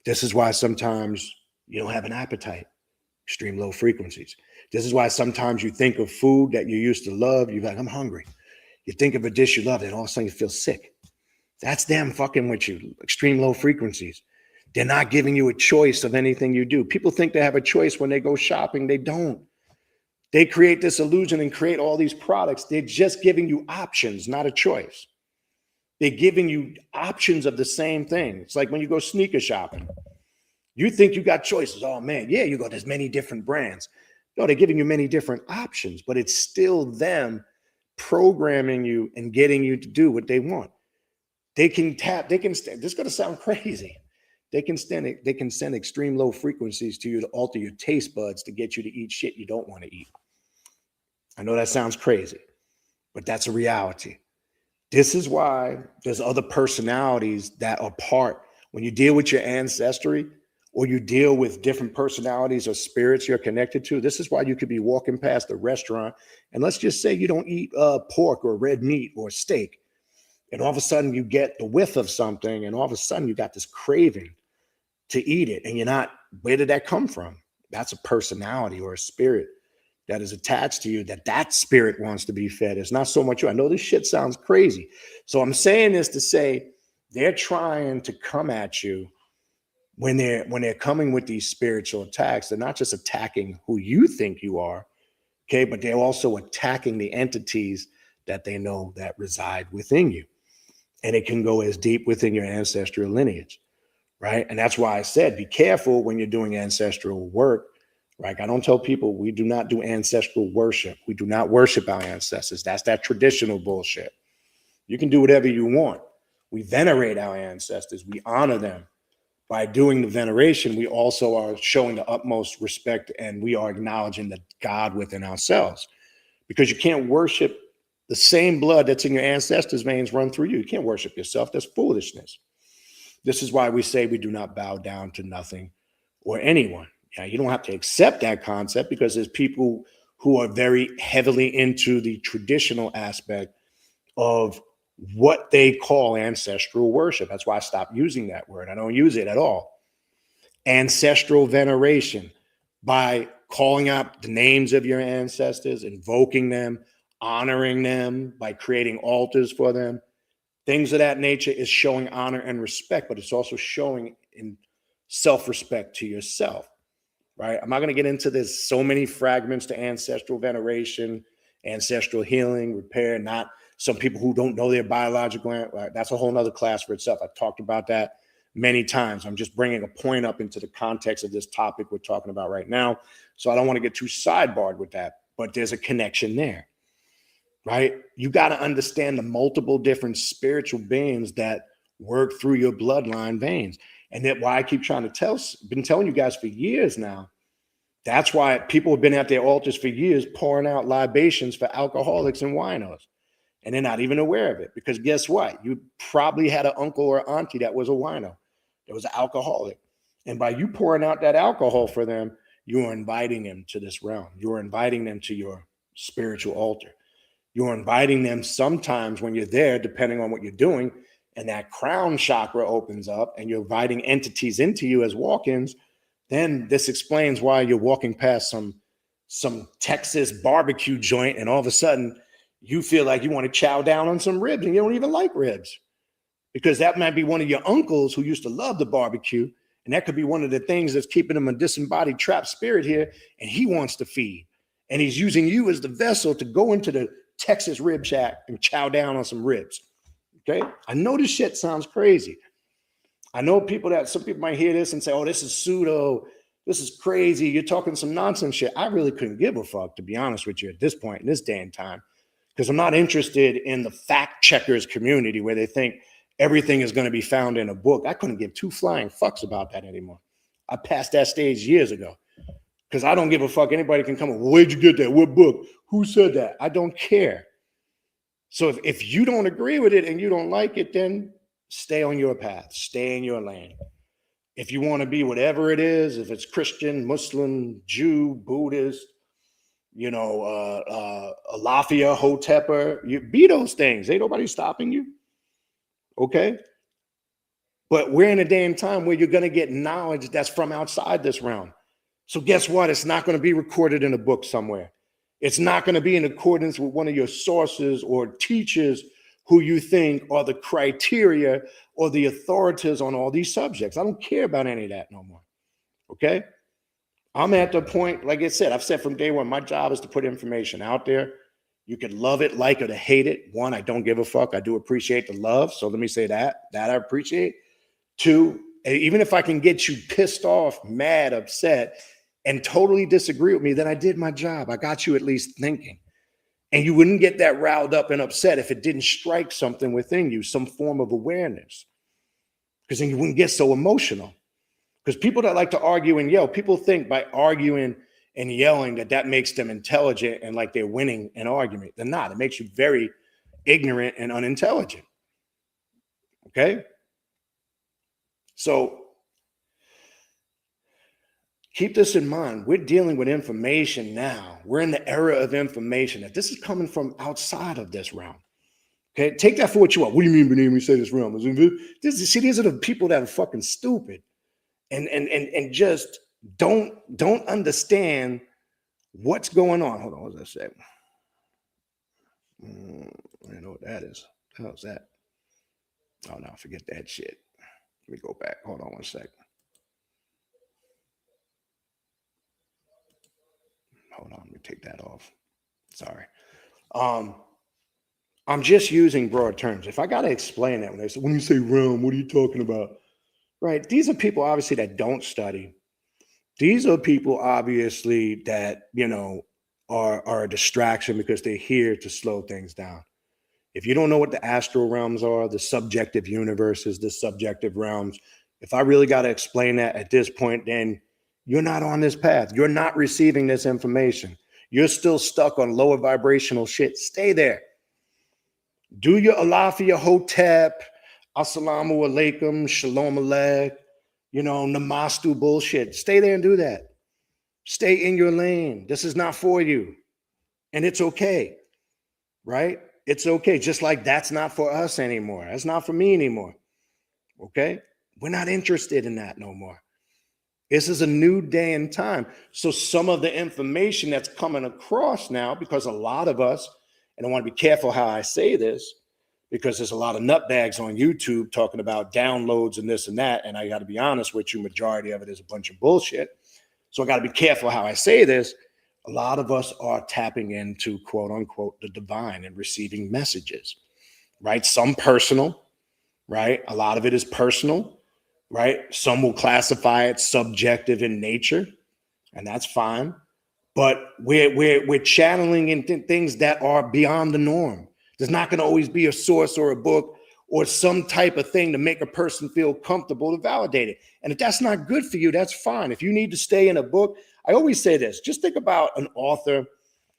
This is why sometimes you don't have an appetite, extreme low frequencies. This is why sometimes you think of food that you used to love, you're like, I'm hungry. You think of a dish you love, and all of a sudden you feel sick. That's them fucking with you, extreme low frequencies. They're not giving you a choice of anything you do. People think they have a choice when they go shopping. They don't. They create this illusion and create all these products. They're just giving you options, not a choice. They're giving you options of the same thing. It's like when you go sneaker shopping. You think you got choices. Oh, man, yeah, you got there's many different brands. No, they're giving you many different options, but it's still them programming you and getting you to do what they want. This is going to sound crazy. They can send extreme low frequencies to you to alter your taste buds to get you to eat shit you don't want to eat. I know that sounds crazy, but that's a reality. This is why there's other personalities that are part. When you deal with your ancestry or you deal with different personalities or spirits you're connected to, this is why you could be walking past a restaurant and let's just say you don't eat pork or red meat or steak. And all of a sudden you get the whiff of something and all of a sudden you got this craving to eat it. And you're not, where did that come from? That's a personality or a spirit that is attached to you, that spirit wants to be fed. It's not so much you. I know this shit sounds crazy. So I'm saying this to say they're trying to come at you when they're coming with these spiritual attacks. They're not just attacking who you think you are, okay, but they're also attacking the entities that they know that reside within you. And it can go as deep within your ancestral lineage. right? And that's why I said, be careful when you're doing ancestral work. Like I don't tell people we do not do ancestral worship. We do not worship our ancestors. That's that traditional bullshit. You can do whatever you want. We venerate our ancestors. We honor them. By doing the veneration, we also are showing the utmost respect and we are acknowledging the God within ourselves. Because you can't worship the same blood that's in your ancestors' veins run through you. You can't worship yourself. That's foolishness. This is why we say we do not bow down to nothing or anyone. Yeah, you don't have to accept that concept because there's people who are very heavily into the traditional aspect of what they call ancestral worship. That's why I stopped using that word. I don't use it at all. Ancestral veneration, by calling out the names of your ancestors, invoking them, honoring them, by creating altars for them. Things of that nature is showing honor and respect, but it's also showing in self-respect to yourself, right? I'm not going to get into this. So many fragments to ancestral veneration, ancestral healing, repair, not some people who don't know their biological, right? That's a whole nother class for itself. I've talked about that many times. I'm just bringing a point up into the context of this topic we're talking about right now. So I don't want to get too sidebarred with that, but there's a connection there. Right? You got to understand the multiple different spiritual beings that work through your bloodline veins. And that's why I keep trying to been telling you guys for years now. That's why people have been at their altars for years pouring out libations for alcoholics and winos. And they're not even aware of it. Because guess what? You probably had an uncle or auntie that was a wino, that was an alcoholic. And by you pouring out that alcohol for them, you are inviting them to this realm. You are inviting them to your spiritual altar. You're inviting them sometimes when you're there, depending on what you're doing, and that crown chakra opens up and you're inviting entities into you as walk-ins, then this explains why you're walking past some Texas barbecue joint and all of a sudden you feel like you want to chow down on some ribs and you don't even like ribs. Because that might be one of your uncles who used to love the barbecue, and that could be one of the things that's keeping him a disembodied trapped spirit here, and he wants to feed. And he's using you as the vessel to go into the Texas rib shack and chow down on some ribs. Okay. I know this shit sounds crazy. I know some people might hear this and say, oh, this is pseudo. This is crazy. You're talking some nonsense shit. I really couldn't give a fuck, to be honest with you, at this point in this day and time, because I'm not interested in the fact checkers community where they think everything is going to be found in a book. I couldn't give two flying fucks about that anymore. I passed that stage years ago. Because I don't give a fuck. Anybody can come up. Well, where'd you get that? What book? Who said that? I don't care. So if you don't agree with it and you don't like it, then stay on your path. Stay in your lane. If you want to be whatever it is, if it's Christian, Muslim, Jew, Buddhist, Alafia, Hoteper, you be those things. Ain't nobody stopping you. Okay? But we're in a day and time where you're going to get knowledge that's from outside this realm. So guess what? It's not going to be recorded in a book somewhere. It's not going to be in accordance with one of your sources or teachers who you think are the criteria or the authorities on all these subjects. I don't care about any of that no more. Okay? I'm at the point, like I said, I've said from day one, my job is to put information out there. You can love it, like it, or hate it. One, I don't give a fuck. I do appreciate the love. So let me say that I appreciate. Two, even if I can get you pissed off, mad, upset, and totally disagree with me, then I did my job. I got you at least thinking. And you wouldn't get that riled up and upset if it didn't strike something within you, some form of awareness. Because then you wouldn't get so emotional. Because people that like to argue and yell, people think by arguing and yelling that makes them intelligent and like they're winning an argument. They're not. It makes you very ignorant and unintelligent. Okay? So keep this in mind. We're dealing with information now. We're in the era of information. That this is coming from outside of this realm. Okay, take that for what you want. What do you mean, Benini, when you say this realm? These are the people that are fucking stupid and just don't understand what's going on. Hold on, what does that say? I know what that is. How's that? Oh no, forget that shit. Let me go back. Hold on one second. Hold on, let me take that off. Sorry. I'm just using broad terms. If I got to explain that when you say realm, what are you talking about? right? These are people obviously that don't study. These are people obviously that, are a distraction because they're here to slow things down. If you don't know what the astral realms are, the subjective universes, the subjective realms, if I really got to explain that at this point, then you're not on this path. You're not receiving this information. You're still stuck on lower vibrational shit. Stay there. Do your Alafia Hotep, Assalamu alaikum, Shalom Alek, Namastu bullshit. Stay there and do that. Stay in your lane. This is not for you. And it's okay, right? It's okay. Just like that's not for us anymore. That's not for me anymore. Okay? We're not interested in that no more. This is a new day and time. So some of the information that's coming across now, because a lot of us, and I want to be careful how I say this, because there's a lot of nutbags on YouTube talking about downloads and this and that. And I got to be honest with you, majority of it is a bunch of bullshit. So I got to be careful how I say this. A lot of us are tapping into, quote unquote, the divine and receiving messages, right? Some personal, right? A lot of it is personal, right? Some will classify it subjective in nature, and that's fine. But we're channeling into things that are beyond the norm. There's not going to always be a source or a book or some type of thing to make a person feel comfortable to validate it. And if that's not good for you, that's fine. If you need to stay in a book, I always say this, just think about an author,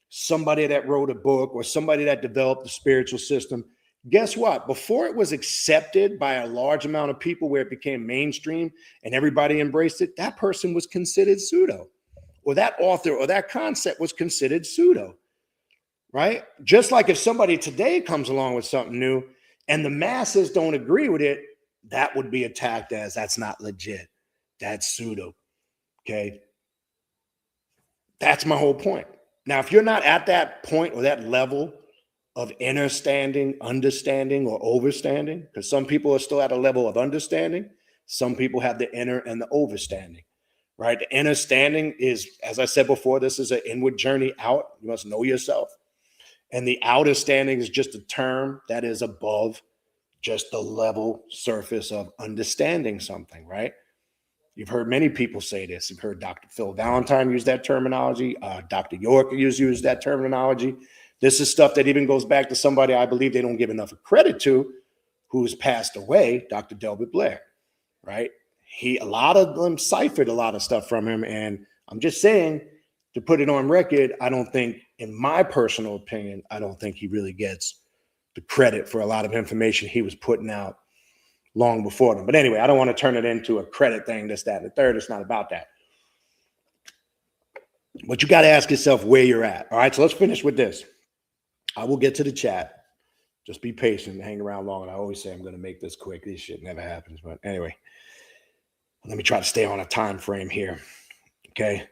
somebody that wrote a book or somebody that developed the spiritual system. Guess what? Before it was accepted by a large amount of people where it became mainstream and everybody embraced it, that person was considered pseudo, or that author or that concept was considered pseudo, right? Just like if somebody today comes along with something new and the masses don't agree with it, that would be attacked as that's not legit. That's pseudo, okay? That's my whole point. Now, if you're not at that point or that level of understanding, or overstanding, because some people are still at a level of understanding, some people have the inner and the overstanding, right? The understanding is, as I said before, this is an inward journey out. You must know yourself. And the outer standing is just a term that is above just the level surface of understanding something, right? You've heard many people say this. You've heard Dr. Phil Valentine use that terminology. Dr. York used that terminology. This is stuff that even goes back to somebody I believe they don't give enough credit to, who's passed away, Dr. Delbert Blair, right? A lot of them ciphered a lot of stuff from him. And I'm just saying, to put it on record, I don't think, in my personal opinion, I don't think he really gets the credit for a lot of information he was putting out long before them. But anyway, I don't want to turn it into a credit thing, this, that, and the third. It's not about that. But you got to ask yourself where you're at. All right, so let's finish with this. I will get to the chat. Just be patient and hang around long. And I always say I'm going to make this quick. This shit never happens. But anyway, let me try to stay on a time frame here. Okay.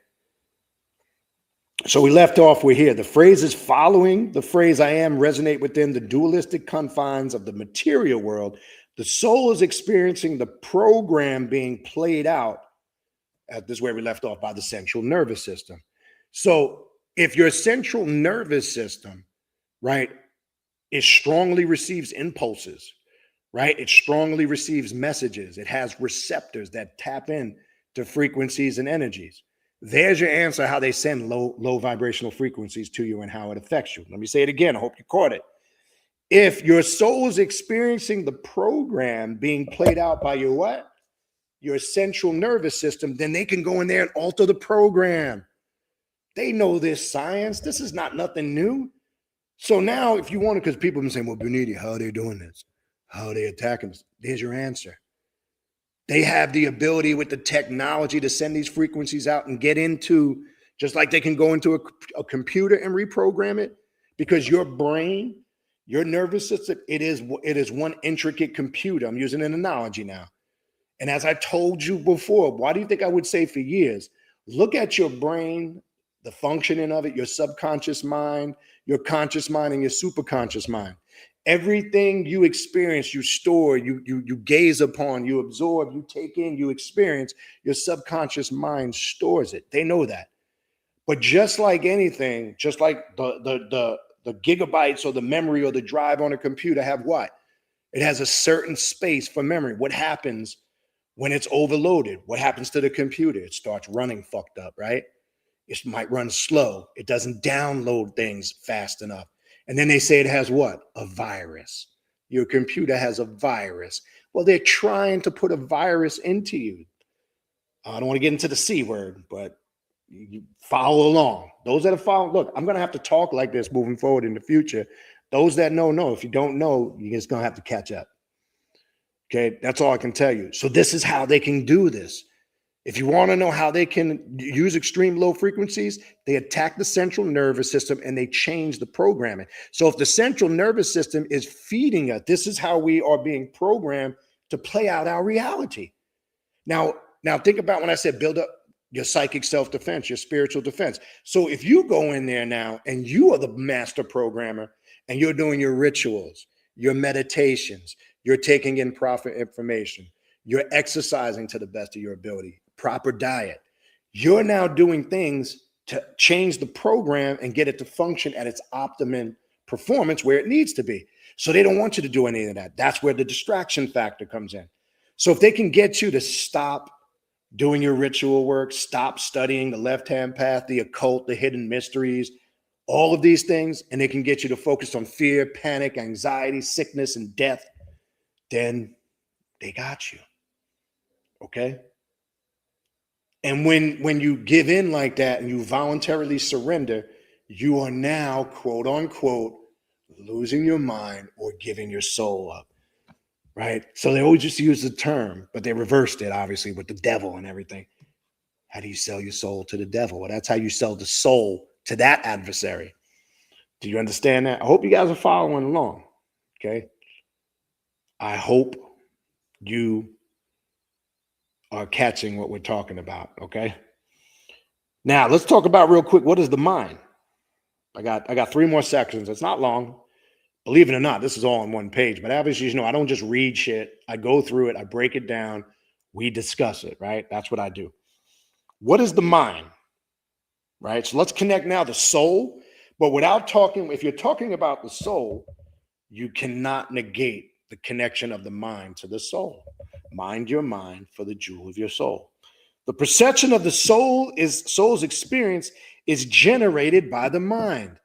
So we left off, we're here. The phrases following the phrase I am resonate within the dualistic confines of the material world. The soul is experiencing the program being played out. This is where we left off, by the central nervous system. So if your central nervous system, right, it strongly receives impulses, right? It strongly receives messages. It has receptors that tap in to frequencies and energies. There's your answer, how they send low vibrational frequencies to you and how it affects you. Let me say it again. I hope you caught it. If your soul is experiencing the program being played out by your what? Your central nervous system, then they can go in there and alter the program. They know this science. This is not nothing new. So now if you want to, because people have been saying, well, Baniti, how are they doing this? How are they attacking us? There's your answer. They have the ability with the technology to send these frequencies out and get into, just like they can go into a computer and reprogram it, because your brain, your nervous system, it is one intricate computer. I'm using an analogy now. And as I told you before, why do you think I would say for years, look at your brain, the functioning of it, your subconscious mind, your conscious mind, and your superconscious mind. Everything you experience, you store, you gaze upon, you absorb, you take in, you experience, your subconscious mind stores it. They know that. But just like anything, just like the gigabytes or the memory or the drive on a computer have what? It has a certain space for memory. What happens When it's overloaded, what happens to the computer? It starts running fucked up, right? It might run slow. It doesn't download things fast enough. And then they say it has what? A virus. Your computer has a virus. Well, they're trying to put a virus into you. I don't want to get into the C word, but you follow along. Those that are following, look, I'm going to have to talk like this moving forward in the future. Those that know. If you don't know, you're just going to have to catch up. Okay, that's all I can tell you. So this is how they can do this. If you want to know how they can use extreme low frequencies, they attack the central nervous system and they change the programming. So if the central nervous system is feeding us, this is how we are being programmed to play out our reality. Now think about when I said build up your psychic self-defense, your spiritual defense. So if you go in there now and you are the master programmer and you're doing your rituals, your meditations, you're taking in proper information, you're exercising to the best of your ability, proper diet, you're now doing things to change the program and get it to function at its optimum performance where it needs to be. So they don't want you to do any of that. That's where the distraction factor comes in. So if they can get you to stop doing your ritual work, stop studying the left-hand path, the occult, the hidden mysteries, all of these things, and they can get you to focus on fear, panic, anxiety, sickness, and death, then they got you. Okay? And when you give in like that and you voluntarily surrender, you are now, quote unquote, losing your mind or giving your soul up. Right? So they always just use the term, but they reversed it, obviously, with the devil and everything. How do you sell your soul to the devil? Well, that's how you sell the soul to that adversary. Do you understand that? I hope you guys are following along. Okay? I hope you are catching what we're talking about. Okay? Now, let's talk about real quick, what is the mind? I got 3 more sections. It's not long. Believe it or not, this is all on one page, but obviously, I don't just read shit. I go through it, I break it down, we discuss it, right? That's what I do. What is the mind, right? So let's connect now the soul, but without talking, if you're talking about the soul, you cannot negate the connection of the mind to the soul. Mind your mind for the jewel of your soul. The perception of the soul's experience is generated by the mind.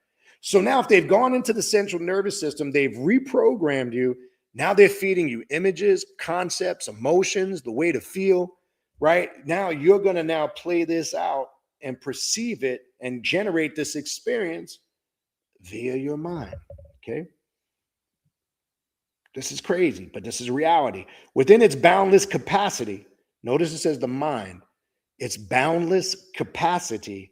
So now if they've gone into the central nervous system, they've reprogrammed you. Now they're feeding you images, concepts, emotions, the way to feel, right? Now you're going to now play this out and perceive it and generate this experience via your mind, okay? This is crazy, but this is reality. Within its boundless capacity, notice it says the mind, its boundless capacity,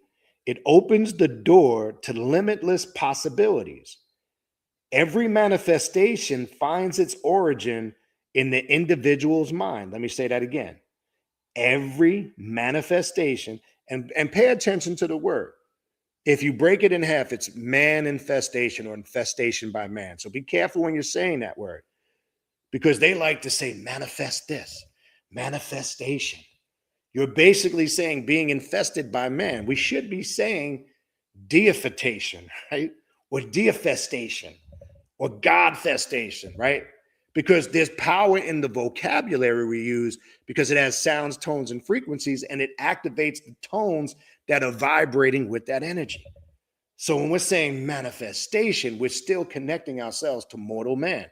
it opens the door to limitless possibilities. Every manifestation finds its origin in the individual's mind. Let me say that again. Every manifestation, and pay attention to the word. If you break it in half, it's man infestation or infestation by man. So be careful when you're saying that word, because they like to say manifest this, manifestation. You're basically saying being infested by man. We should be saying deification, right? Or deifestation or godfestation, right? Because there's power in the vocabulary we use because it has sounds, tones, and frequencies, and it activates the tones that are vibrating with that energy. So when we're saying manifestation, we're still connecting ourselves to mortal man.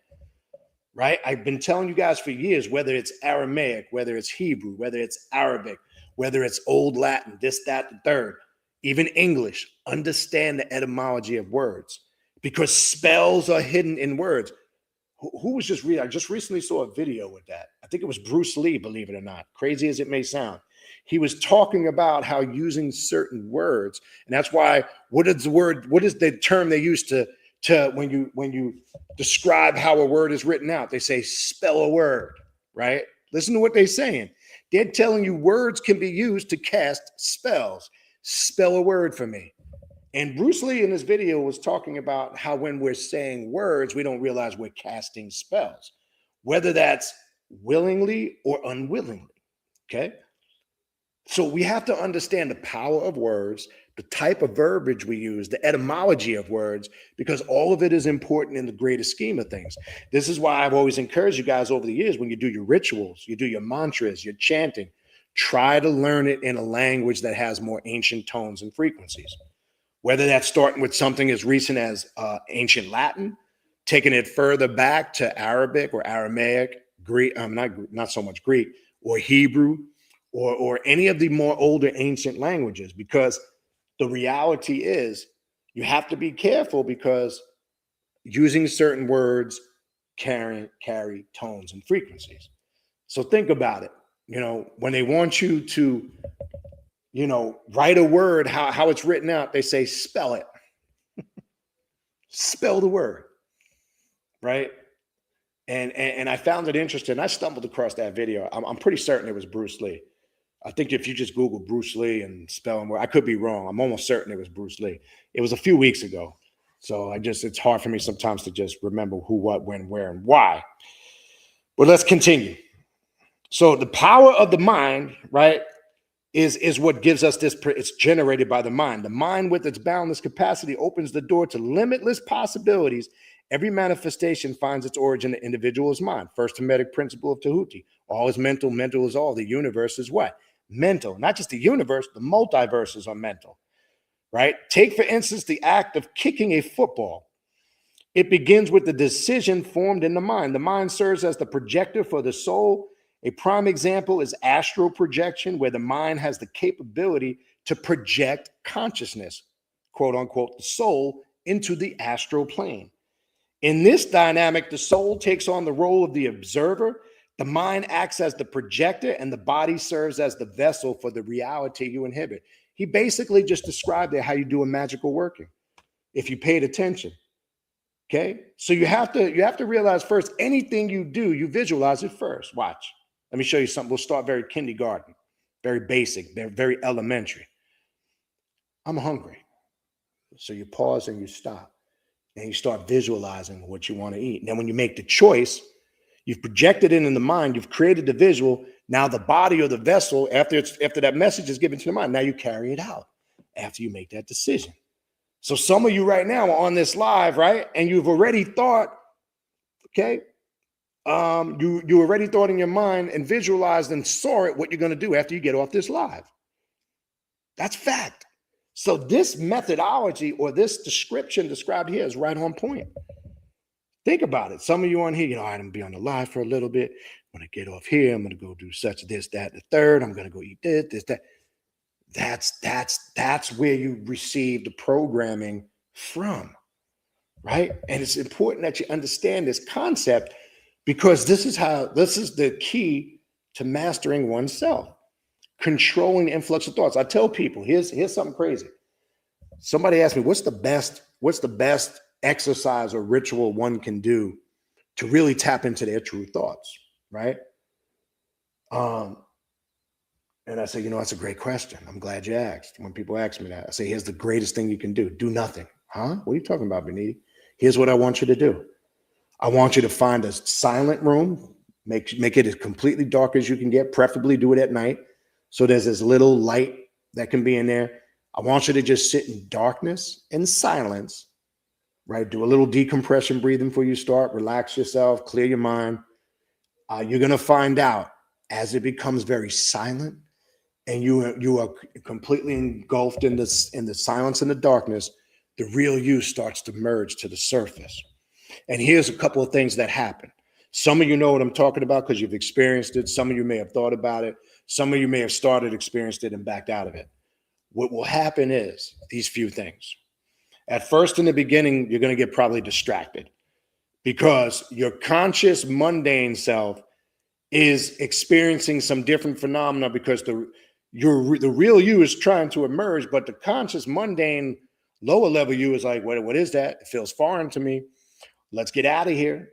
Right? I've been telling you guys for years, whether it's Aramaic, whether it's Hebrew, whether it's Arabic, whether it's Old Latin, this, that, the third, even English, understand the etymology of words because spells are hidden in words. Who was just reading? I just recently saw a video with that. I think it was Bruce Lee, believe it or not, crazy as it may sound. He was talking about how using certain words, and that's why, what is the term they use to when you describe how a word is written out? They say spell a word, right? Listen to what they're saying. They're telling you words can be used to cast spells. Spell a word for me. And Bruce Lee in this video was talking about how when we're saying words, we don't realize we're casting spells, whether that's willingly or unwillingly, okay? So we have to understand the power of words, the type of verbiage we use, the etymology of words, because all of it is important in the greater scheme of things. This is why I've always encouraged you guys over the years, when you do your rituals, you do your mantras, your chanting, try to learn it in a language that has more ancient tones and frequencies. Whether that's starting with something as recent as ancient Latin, taking it further back to Arabic or Aramaic, Greek, not so much Greek, or Hebrew, or any of the more older ancient languages, because the reality is you have to be careful, because using certain words carry tones and frequencies. So think about it. When they want you to, write a word, how it's written out, they say, spell it. Spell the word, right? And I found it interesting. I stumbled across that video. I'm pretty certain it was Bruce Lee. I think if you just Google Bruce Lee and spelling word, I could be wrong. I'm almost certain it was Bruce Lee. It was a few weeks ago. So it's hard for me sometimes to just remember who, what, when, where, and why. But let's continue. So the power of the mind, right, is what gives us this. It's generated by the mind. The mind, with its boundless capacity, opens the door to limitless possibilities. Every manifestation finds its origin in the individual's mind. First Hermetic principle of Tahuti. All is mental. Mental is all. The universe is what? Mental. Not just the universe, the multiverses are mental, right? Take, for instance, the act of kicking a football. It begins with the decision formed in the mind. The mind serves as the projector for the soul. A prime example is astral projection, where the mind has the capability to project consciousness, quote unquote, the soul, into the astral plane. In this dynamic, the soul takes on the role of the observer. The mind acts as the projector, and the body serves as the vessel for the reality you inhibit. He basically just described it, how you do a magical working, if you paid attention. Okay, so you have to realize first, anything you do, you visualize it first. Watch. Let me show you something. We'll start very kindergarten, very basic, very elementary. I'm hungry. So you pause and you stop, and you start visualizing what you want to eat. And then when you make the choice, you've projected it in the mind, you've created the visual. Now the body or the vessel, after that message is given to the mind, now you carry it out after you make that decision. So some of you right now are on this live, right? And you've already thought, okay, you already thought in your mind and visualized and saw it, what you're going to do after you get off this live. That's fact. So this methodology, or this description described here, is right on point. Think about it. Some of you on here, I'm going to be on the live for a little bit. When I get off here, I'm going to go do such, this, that, the third. I'm going to go eat this, that. That's where you receive the programming from, right? And it's important that you understand this concept, because this is the key to mastering oneself, controlling the influx of thoughts. I tell people, here's something crazy. Somebody asked me, what's the best exercise or ritual one can do to really tap into their true thoughts, right? And I say, that's a great question. I'm glad you asked. When people ask me that, I say, here's the greatest thing you can do. Do nothing. Huh? What are you talking about, Baniti? Here's what I want you to do. I want you to find a silent room. Make it as completely dark as you can get. Preferably do it at night, so there's as little light that can be in there. I want you to just sit in darkness and silence, right? Do a little decompression breathing before you start. Relax yourself. Clear your mind. You're going to find out, as it becomes very silent, and you are completely engulfed in the silence and the darkness, the real you starts to merge to the surface. And here's a couple of things that happen. Some of you know what I'm talking about because you've experienced it. Some of you may have thought about it. Some of you may have started, experienced it, and backed out of it. What will happen is these few things. At first, in the beginning, you're going to get probably distracted, because your conscious, mundane self is experiencing some different phenomena, because the real you is trying to emerge, but the conscious, mundane, lower level you is like, what is that? It feels foreign to me. Let's get out of here.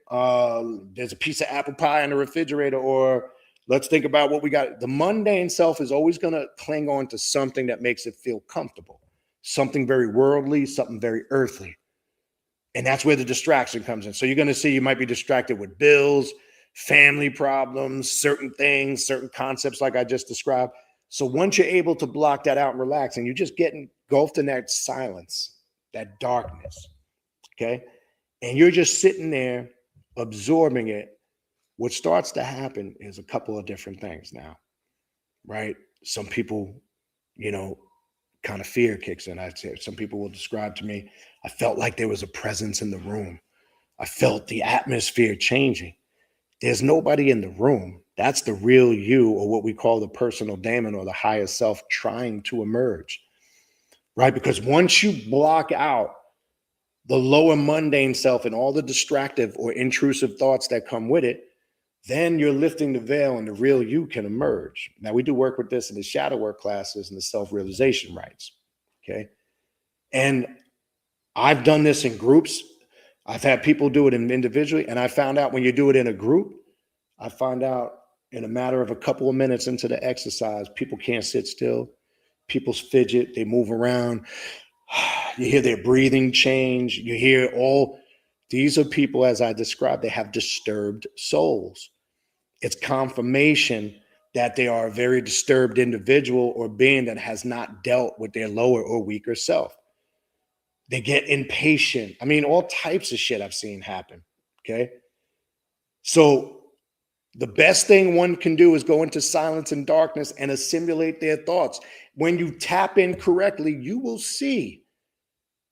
There's a piece of apple pie in the refrigerator, or let's think about what we got. The mundane self is always going to cling on to something that makes it feel comfortable, something very worldly, something very earthly. And that's where the distraction comes in. So you're going to see you might be distracted with bills, family problems, certain things, certain concepts like I just described. So once you're able to block that out and relax, and you're just getting engulfed in that silence, that darkness, okay? And you're just sitting there absorbing it. What starts to happen is a couple of different things now, right? Some people, you know, kind of fear kicks in. I'd say some people will describe to me, I felt like there was a presence in the room. I felt the atmosphere changing. There's nobody in the room. That's the real you, or what we call the personal daemon, or the higher self trying to emerge, right? Because once you block out the lower mundane self and all the distractive or intrusive thoughts that come with it, then you're lifting the veil and the real you can emerge. Now, we do work with this in the shadow work classes and the self-realization rites, okay? And I've done this in groups. I've had people do it individually, and I found out when you do it in a group, I find out in a matter of a couple of minutes into the exercise, people can't sit still. People fidget, they move around. You hear their breathing change. You hear all, these are people, as I described, they have disturbed souls. It's confirmation that they are a very disturbed individual or being that has not dealt with their lower or weaker self. They get impatient. I mean, all types of shit I've seen happen, okay? So the best thing one can do is go into silence and darkness and assimilate their thoughts. When you tap in correctly, you will see,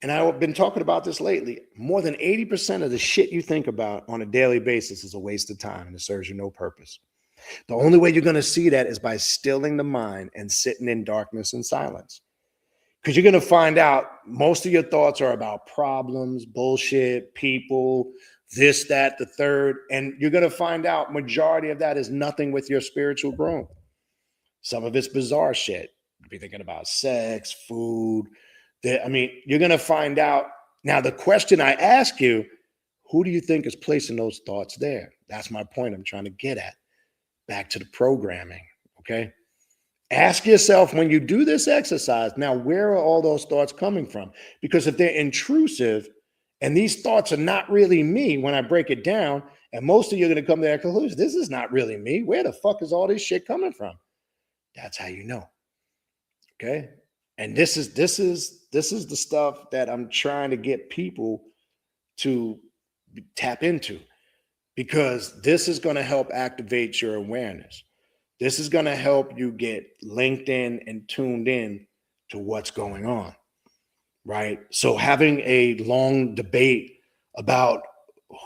and I've been talking about this lately, more than 80% of the shit you think about on a daily basis is a waste of time and it serves you no purpose. The only way you're going to see that is by stilling the mind and sitting in darkness and silence. Because you're going to find out most of your thoughts are about problems, bullshit, people, this, that, the third. And you're going to find out majority of that is nothing with your spiritual growth. Some of it's bizarre shit. You'll be thinking about sex, food. I mean, you're going to find out. Now, the question I ask you, who do you think is placing those thoughts there? That's my point I'm trying to get at. Back to the programming, okay? Ask yourself when you do this exercise, now, where are all those thoughts coming from? Because if they're intrusive and these thoughts are not really me when I break it down, and most of you are going to come to that conclusion, this is not really me. Where the fuck is all this shit coming from? That's how you know. Okay? And this is the stuff that I'm trying to get people to tap into, because this is going to help activate your awareness. This is going to help you get linked in and tuned in to what's going on, right? So having a long debate about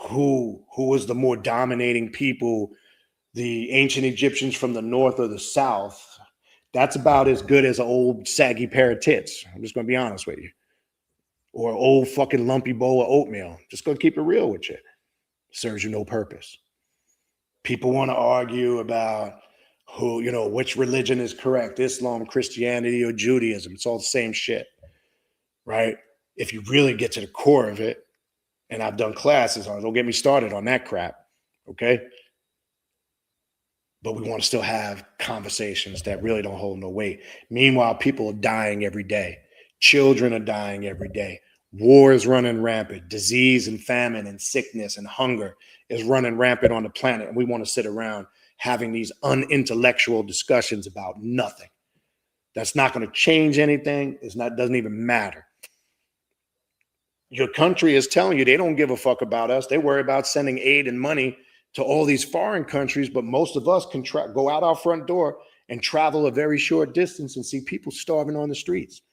who was the more dominating people, the ancient Egyptians from the north or the south, that's about as good as an old saggy pair of tits. I'm just going to be honest with you. Or an old fucking lumpy bowl of oatmeal. Just going to keep it real with you. Serves you no purpose. People want to argue about who, you know, which religion is correct, Islam, Christianity, or Judaism. It's all the same shit, right? If you really get to the core of it, and I've done classes on it, don't get me started on that crap, okay? But we want to still have conversations that really don't hold no weight. Meanwhile, people are dying every day. Children are dying every day. War is running rampant. Disease and famine and sickness and hunger is running rampant on the planet. And we want to sit around having these unintellectual discussions about nothing. That's not going to change anything. Doesn't even matter. Your country is telling you they don't give a fuck about us. They worry about sending aid and money to all these foreign countries, but most of us can go out our front door and travel a very short distance and see people starving on the streets,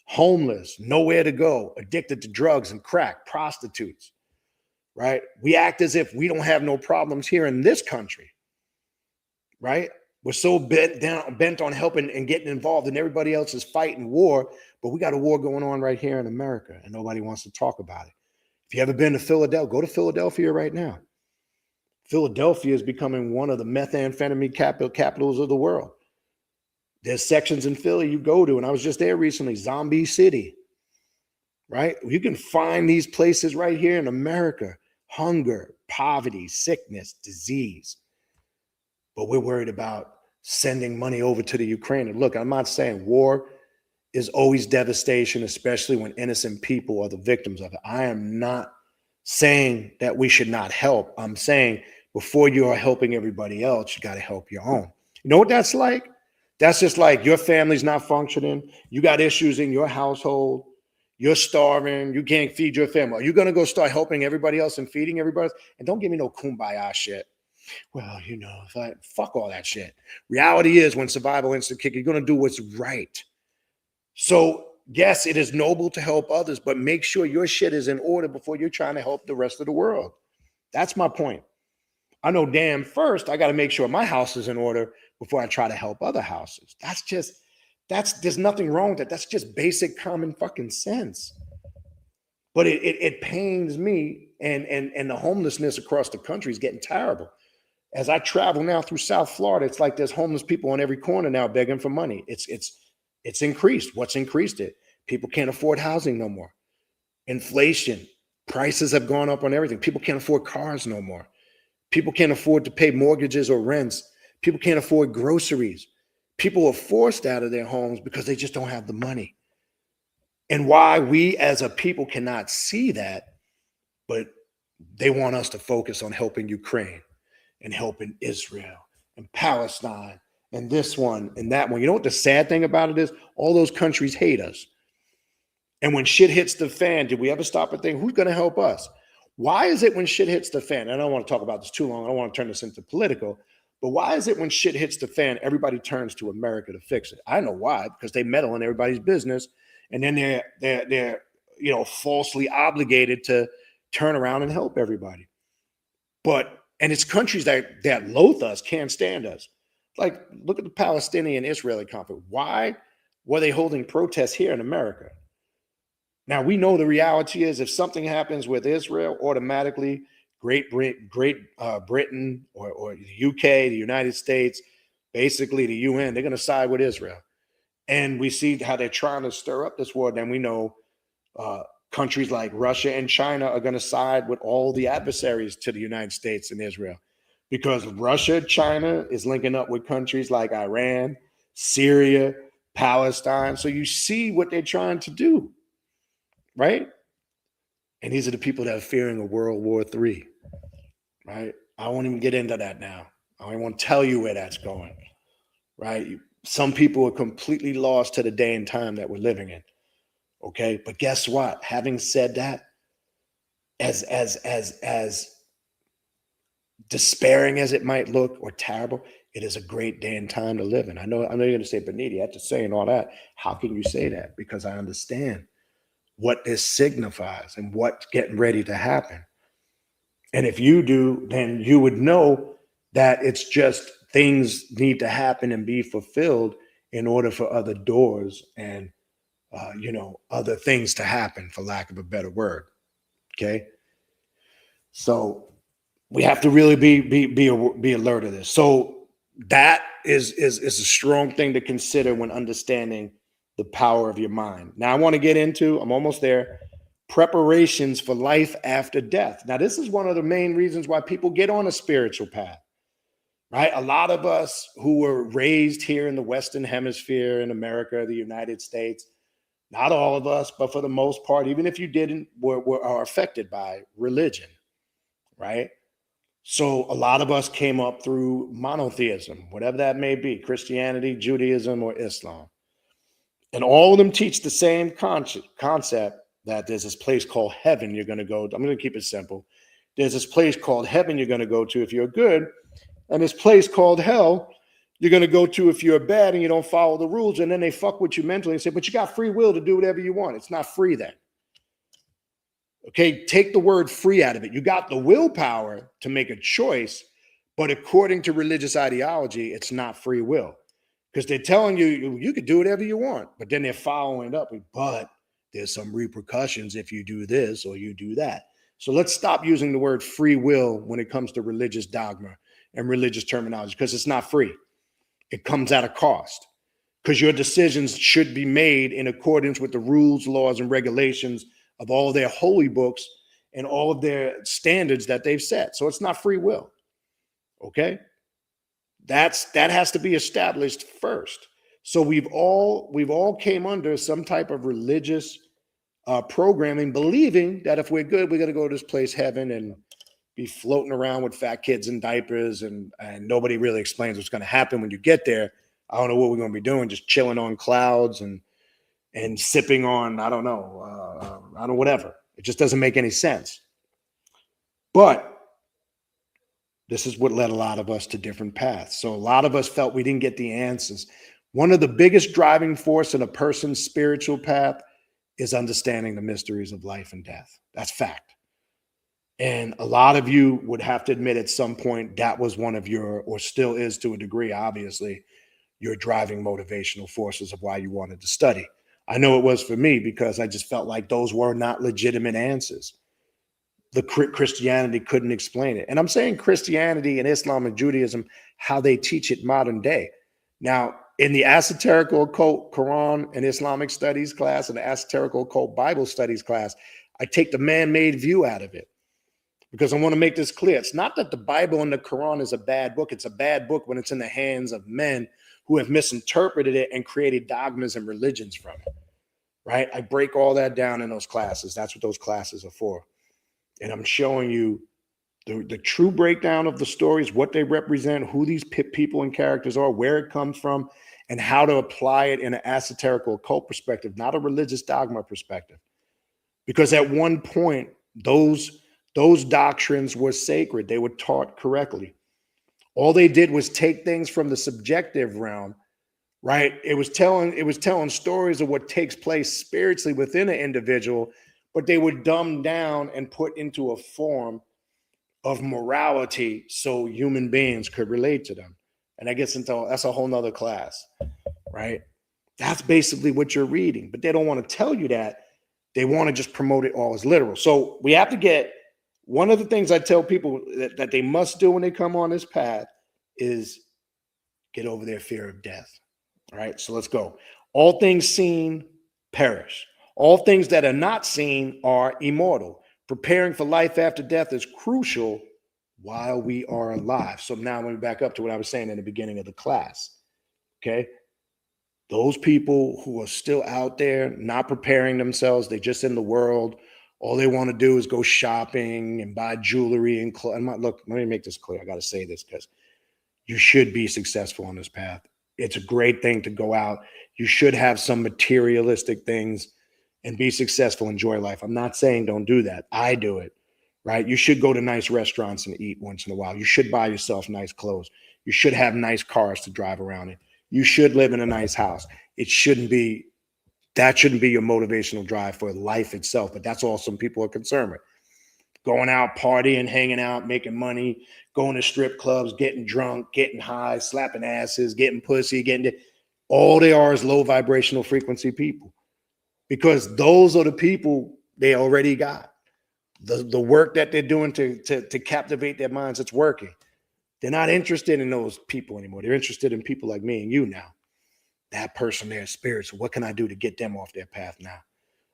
homeless, nowhere to go, addicted to drugs and crack, prostitutes, right? We act as if we don't have no problems here in this country, right? We're so bent on helping and getting involved, and everybody else is fighting war, but we got a war going on right here in America, and nobody wants to talk about it. If you ever been to Philadelphia, go to Philadelphia right now. Philadelphia is becoming one of the methamphetamine capitals of the world. There's sections in Philly you go to, and I was just there recently, Zombie City, right? You can find these places right here in America. Hunger, poverty, sickness, disease. But we're worried about sending money over to the Ukraine. And look, I'm not saying war is always devastation, especially when innocent people are the victims of it. I am not saying that we should not help. I'm saying before you are helping everybody else, you got to help your own. You know what that's like? That's just like your family's not functioning. You got issues in your household. You're starving. You can't feed your family. Are you going to go start helping everybody else and feeding everybody else? And don't give me no kumbaya shit. Well, you know, fuck all that shit. Reality is when survival instinct kick, you're going to do what's right. So, yes, it is noble to help others, but make sure your shit is in order before you're trying to help the rest of the world. That's my point. I know damn first I got to make sure my house is in order before I try to help other houses. There's nothing wrong with that. That's just basic common fucking sense. But it pains me, and the homelessness across the country is getting terrible. As I travel now through South Florida, it's like there's homeless people on every corner now begging for money. It's increased. What's increased it? People can't afford housing no more. Inflation, prices have gone up on everything. People can't afford cars no more. People can't afford to pay mortgages or rents. People can't afford groceries. People are forced out of their homes because they just don't have the money. And why we as a people cannot see that, but they want us to focus on helping Ukraine and helping Israel and Palestine and this one and that one. You know what the sad thing about it is? All those countries hate us. And when shit hits the fan, did we ever stop and think, who's going to help us? Why is it when shit hits the fan? I don't want to talk about this too long. I don't want to turn this into political. But why is it when shit hits the fan, everybody turns to America to fix it? I know why, because they meddle in everybody's business. And then they're falsely obligated to turn around and help everybody. And it's countries that loathe us, can't stand us. Like, look at the Palestinian-Israeli conflict. Why were they holding protests here in America? Now, we know the reality is if something happens with Israel, automatically Great Britain or the UK, the United States, basically the UN, they're going to side with Israel. And we see how they're trying to stir up this war. Then we know countries like Russia and China are going to side with all the adversaries to the United States and Israel, because Russia, China is linking up with countries like Iran, Syria, Palestine. So you see what they're trying to do, right? And these are the people that are fearing a World War III, right? I won't even get into that now. I don't even want to tell you where that's going, right? Some people are completely lost to the day and time that we're living in. Okay, but guess what? Having said that, as despairing as it might look or terrible, it is a great day and time to live in. I know you're going to say, Baniti, after saying all that, how can you say that? Because I understand what this signifies and what's getting ready to happen. And if you do, then you would know that it's just things need to happen and be fulfilled in order for other doors and other things to happen, for lack of a better word. Okay. So we have to really be alert of this. So that is a strong thing to consider when understanding the power of your mind. Now I want to get into, I'm almost there, preparations for life after death. Now, this is one of the main reasons why people get on a spiritual path, right? A lot of us who were raised here in the Western Hemisphere, in America, the United States, not all of us, but for the most part, even if you didn't, are affected by religion, right? So a lot of us came up through monotheism, whatever that may be, Christianity, Judaism, or Islam. And all of them teach the same concept that there's this place called heaven you're going to go to. I'm going to keep it simple. There's this place called heaven you're going to go to if you're good, and this place called hell you're going to go to if you're bad and you don't follow the rules. And then they fuck with you mentally and say, but you got free will to do whatever you want. It's not free then. Okay, take the word free out of it. You got the willpower to make a choice, but according to religious ideology, it's not free will. Because they're telling you could do whatever you want, but then they're following it up with, but there's some repercussions if you do this or you do that. So let's stop using the word free will when it comes to religious dogma and religious terminology, because it's not free. It comes at a cost, because your decisions should be made in accordance with the rules, laws, and regulations of all their holy books and all of their standards that they've set. So it's not free will. Okay? That has to be established first. So we've all came under some type of religious programming, believing that if we're good, we're going to go to this place, heaven, and be floating around with fat kids in diapers, and nobody really explains what's going to happen when you get there I don't know what we're going to be doing, just chilling on clouds and sipping on, I don't know, whatever. It just doesn't make any sense. But this is what led a lot of us to different paths. So a lot of us felt we didn't get the answers. One of the biggest driving force in a person's spiritual path is understanding the mysteries of life and death. That's fact. And a lot of you would have to admit at some point that was one of your, or still is to a degree, obviously, your driving motivational forces of why you wanted to study. I know it was for me because I just felt like those were not legitimate answers. The Christianity couldn't explain it. And I'm saying Christianity and Islam and Judaism, how they teach it modern day. Now, in the esoterical occult Quran and Islamic studies class and the esoterical occult Bible studies class, I take the man-made view out of it because I want to make this clear. It's not that the Bible and the Quran is a bad book. It's a bad book when it's in the hands of men who have misinterpreted it and created dogmas and religions from it, right? I break all that down in those classes. That's what those classes are for. And I'm showing you the true breakdown of the stories, what they represent, who these people and characters are, where it comes from, and how to apply it in an esoterical occult perspective, not a religious dogma perspective. Because at one point, those doctrines were sacred. They were taught correctly. All they did was take things from the subjective realm, right? It was telling stories of what takes place spiritually within an individual, but they were dumbed down and put into a form of morality so human beings could relate to them. And I guess that's a whole nother class, right? That's basically what you're reading, but they don't want to tell you that. They want to just promote it all as literal. So we have to get, one of the things I tell people that they must do when they come on this path is get over their fear of death. All right, so let's go. All things seen perish. All things that are not seen are immortal. Preparing for life after death is crucial while we are alive. So now let me back up to what I was saying in the beginning of the class. Okay. Those people who are still out there, not preparing themselves, they're just in the world. All they want to do is go shopping and buy jewelry and clothes. Look, let me make this clear. I got to say this because you should be successful on this path. It's a great thing to go out. You should have some materialistic things and be successful, enjoy life. I'm not saying don't do that. I do it, right? You should go to nice restaurants and eat once in a while. You should buy yourself nice clothes. You should have nice cars to drive around in. You should live in a nice house. That shouldn't be your motivational drive for life itself, but that's all some people are concerned with. Going out, partying, hanging out, making money, going to strip clubs, getting drunk, getting high, slapping asses, getting pussy, all they are is low vibrational frequency people. Because those are the people they already got. The work that they're doing to captivate their minds, it's working. They're not interested in those people anymore. They're interested in people like me and you now. That person there is spiritual. What can I do to get them off their path now?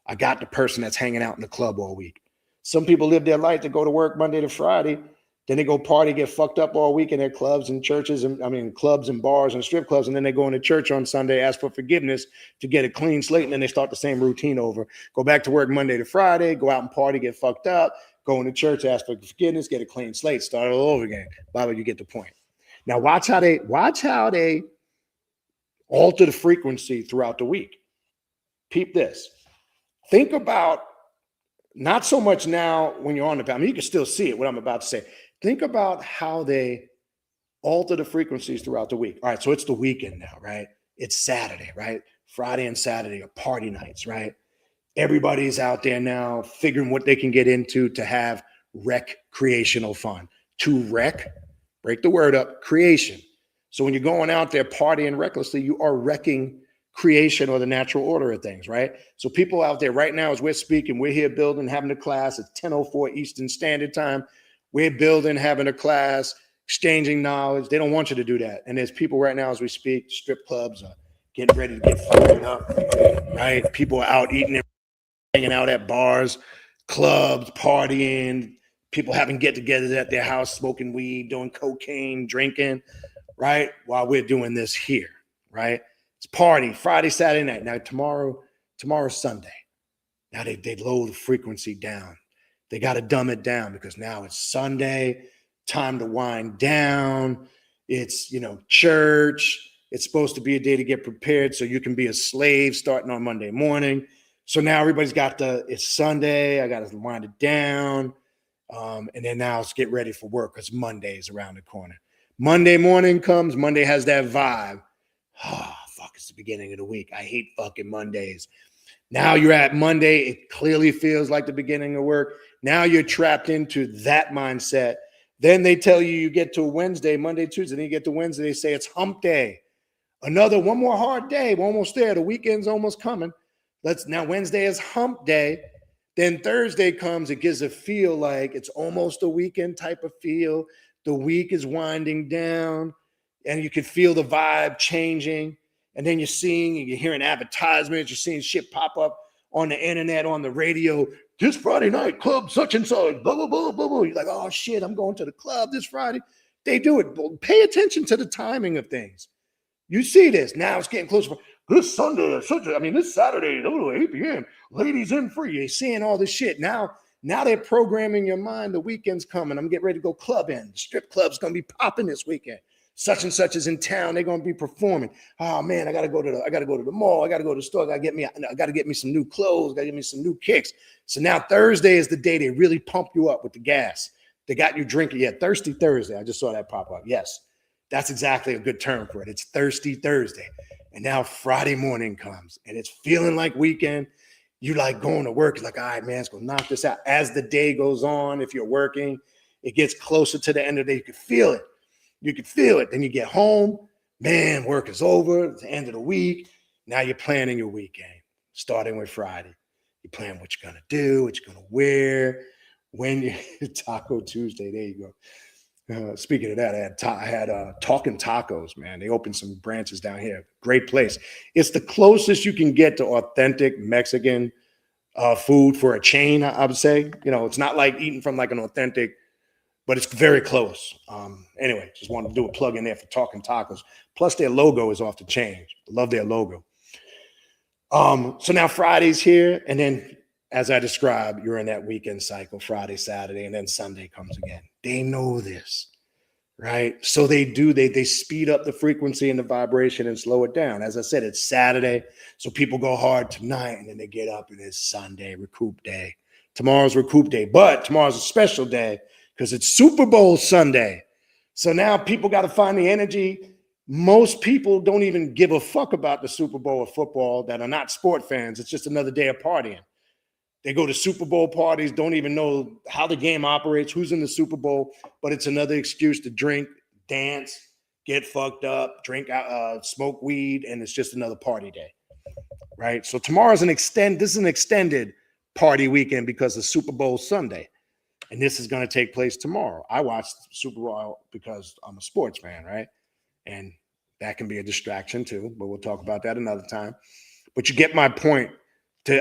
I got the person that's hanging out in the club all week. Some people live their life to go to work Monday to Friday. Then they go party, get fucked up all week in their clubs and churches, clubs and bars and strip clubs. And then they go into church on Sunday, ask for forgiveness to get a clean slate. And then they start the same routine over. Go back to work Monday to Friday, go out and party, get fucked up, go into church, ask for forgiveness, get a clean slate, start all over again. Bobby, you get the point. Now watch how they alter the frequency throughout the week. Peep this. Think about, not so much now when you're on the path. You can still see it, what I'm about to say. Think about how they alter the frequencies throughout the week. All right, so it's the weekend now, right? It's Saturday, right? Friday and Saturday are party nights, right? Everybody's out there now figuring what they can get into to have recreational fun. To break the word up, creation. So when you're going out there partying recklessly, you are wrecking creation or the natural order of things, right? So people out there right now, as we're speaking, we're here building, having a class at 10:04 Eastern Standard Time. We're building, having a class, exchanging knowledge. They don't want you to do that. And there's people right now as we speak, strip clubs are getting ready to get fucked up, right? People are out eating, hanging out at bars, clubs, partying, people having get-togethers at their house, smoking weed, doing cocaine, drinking, right? While we're doing this here, right? It's party, Friday, Saturday night. Now tomorrow's Sunday. Now they lower the frequency down. They got to dumb it down because now it's Sunday, time to wind down. It's, church. It's supposed to be a day to get prepared so you can be a slave starting on Monday morning. So now everybody's got it's Sunday. I got to wind it down. And then now let's get ready for work because Monday is around the corner. Monday morning comes. Monday has that vibe. Oh, fuck, it's the beginning of the week. I hate fucking Mondays. Now you're at Monday. It clearly feels like the beginning of work. Now you're trapped into that mindset. Then they tell you get to Wednesday, Monday, Tuesday. Then you get to Wednesday. They say it's hump day. One more hard day. We're almost there. The weekend's almost coming. Now Wednesday is hump day. Then Thursday comes. It gives a feel like it's almost a weekend type of feel. The week is winding down, and you can feel the vibe changing. And then you're hearing advertisements. You're seeing shit pop up on the internet, on the radio. This Friday night, club such and such, blah, blah, blah, blah, blah. You're like, oh, shit, I'm going to the club this Friday. They do it. Pay attention to the timing of things. You see this. Now it's getting closer. This Sunday, this Saturday, 8 p.m., ladies in free. You're seeing all this shit. Now they're programming your mind. The weekend's coming. I'm getting ready to go clubbing. The strip club's going to be popping this weekend. Such and such is in town. They're going to be performing. Oh man, I got to go to the mall. I got to go to the store. I got to get me some new clothes. Got to get me some new kicks. So now Thursday is the day they really pump you up with the gas. They got you drinking. Yeah, Thirsty Thursday. I just saw that pop up. Yes, that's exactly a good term for it. It's Thirsty Thursday. And now Friday morning comes and it's feeling like weekend. You like going to work. It's like, all right, man, it's going to knock this out. As the day goes on, if you're working, it gets closer to the end of the day. You can feel it. You can feel it. Then you get home. Man, work is over. It's the end of the week. Now you're planning your weekend, starting with Friday. You're planning what you're going to do, what you're going to wear. When you Taco Tuesday, there you go. Speaking of that, I had Talking Tacos, man. They opened some branches down here. Great place. It's the closest you can get to authentic Mexican food for a chain, I would say. It's not like eating from like an authentic, but it's very close. Anyway, just wanted to do a plug in there for Talking Tacos. Plus, their logo is off the chain. Love their logo. So now Friday's here, and then as I described, you're in that weekend cycle, Friday, Saturday, and then Sunday comes again. They know this, right? So they speed up the frequency and the vibration and slow it down. As I said, it's Saturday, so people go hard tonight, and then they get up, and it's Sunday, recoup day. Tomorrow's recoup day, but tomorrow's a special day because it's Super Bowl Sunday. So now people got to find the energy. Most people don't even give a fuck about the Super Bowl or football that are not sport fans. It's just another day of partying. They go to Super Bowl parties, don't even know how the game operates, who's in the Super Bowl, but it's another excuse to drink, dance, get fucked up, drink, smoke weed, and it's just another party day, right? So tomorrow's this is an extended party weekend because of Super Bowl Sunday, and this is going to take place tomorrow. I watched Super Bowl because I'm a sports fan, right? And that can be a distraction too, but we'll talk about that another time. But you get my point.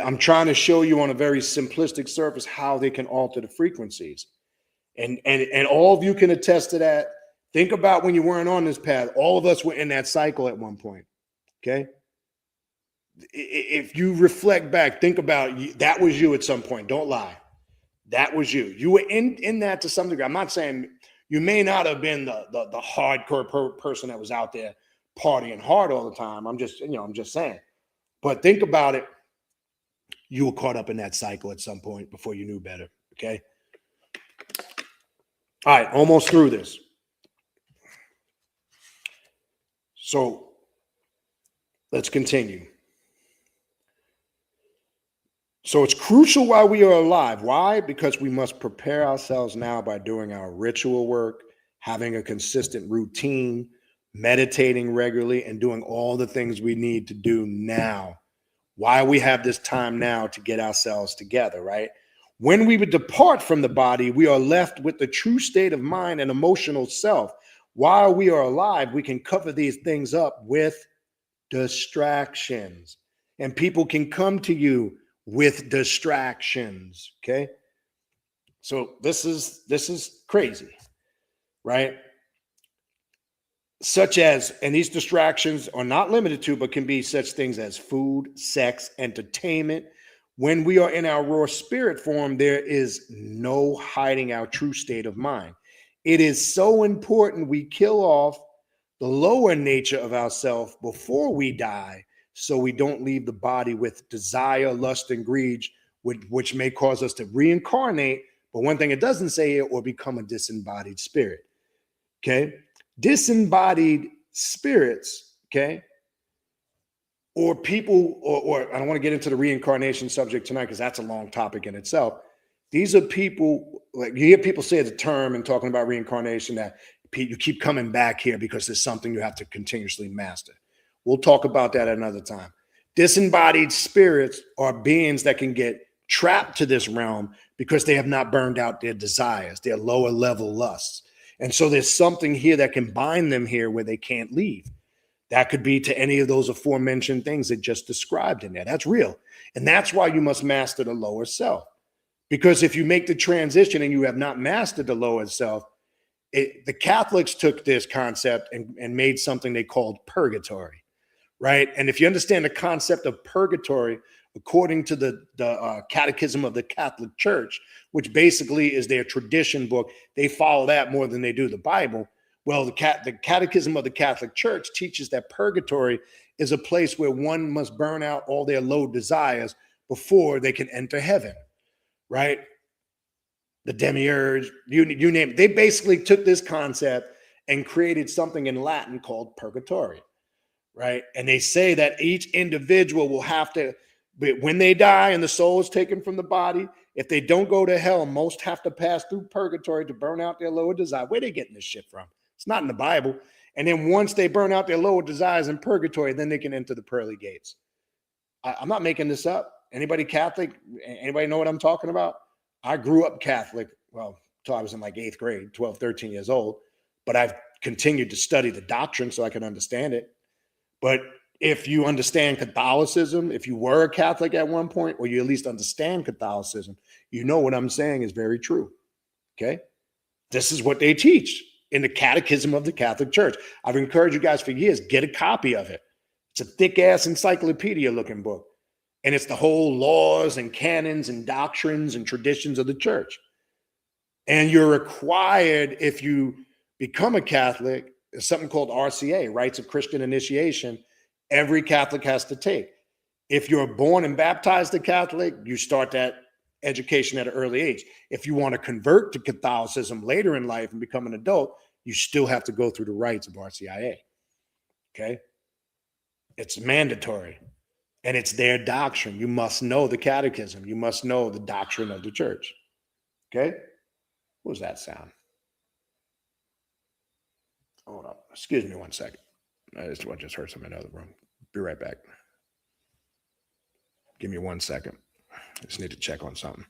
I'm trying to show you on a very simplistic surface how they can alter the frequencies. And all of you can attest to that. Think about when you weren't on this path. All of us were in that cycle at one point, okay? If you reflect back, think about that was you at some point. Don't lie. That was you. You were in that to some degree. I'm not saying you may not have been the hardcore person that was out there partying hard all the time. I'm just saying. But think about it. You were caught up in that cycle at some point before you knew better, okay? All right, almost through this. So let's continue. So it's crucial while we are alive. Why? Because we must prepare ourselves now by doing our ritual work, having a consistent routine, meditating regularly, and doing all the things we need to do now. Why we have this time now to get ourselves together, right? When we would depart from the body, we are left with the true state of mind and emotional self. While we are alive, we can cover these things up with distractions. And people can come to you with distractions, okay? So this is crazy, right? Such as, and these distractions are not limited to, but can be such things as food, sex, entertainment. When we are in our raw spirit form, there is no hiding our true state of mind. It is so important we kill off the lower nature of ourself before we die, so we don't leave the body with desire, lust, and greed, which may cause us to reincarnate. But one thing it doesn't say here, or become a disembodied spirit. Okay? Disembodied spirits, okay? Or people, or I don't want to get into the reincarnation subject tonight because that's a long topic in itself. These are people, like you hear people say the term and talking about reincarnation that you keep coming back here because there's something you have to continuously master. We'll talk about that at another time. Disembodied spirits are beings that can get trapped to this realm because they have not burned out their desires, their lower level lusts. And so there's something here that can bind them here where they can't leave. That could be to any of those aforementioned things that just described in there. That's real. And that's why you must master the lower self. Because if you make the transition and you have not mastered the lower self, the Catholics took this concept and made something they called purgatory, right? And if you understand the concept of purgatory, according to the Catechism of the Catholic Church, which basically is their tradition book, they follow that more than they do the Bible. Well, the Catechism of the Catholic Church teaches that purgatory is a place where one must burn out all their low desires before they can enter heaven, right? The demiurge, you name it. They basically took this concept and created something in Latin called purgatory, right? And they say that each individual will have to, when they die and the soul is taken from the body, if they don't go to hell, most have to pass through purgatory to burn out their lower desire. Where are they getting this shit from? It's not in the Bible. And then once they burn out their lower desires in purgatory, then they can enter the pearly gates. I'm not making this up. Anybody Catholic? Anybody know what I'm talking about? I grew up Catholic, well, until I was in like 8th grade, 12, 13 years old. But I've continued to study the doctrine so I can understand it. But if you understand Catholicism, if you were a Catholic at one point, or you at least understand Catholicism, you know what I'm saying is very true. Okay? This is what they teach in the Catechism of the Catholic Church. I've encouraged you guys for years, get a copy of it. It's a thick-ass encyclopedia-looking book. And it's the whole laws and canons and doctrines and traditions of the church. And you're required, if you become a Catholic, there's something called RCA, Rites of Christian Initiation, every Catholic has to take. If you're born and baptized a Catholic, you start that education at an early age. If you want to convert to Catholicism later in life and become an adult, you still have to go through the rites of RCIA. Okay? It's mandatory. And it's their doctrine. You must know the catechism. You must know the doctrine of the church. Okay? What was that sound? Hold up. Excuse me one second. I just heard something in the other room. Be right back. Give me 1 second. I just need to check on something.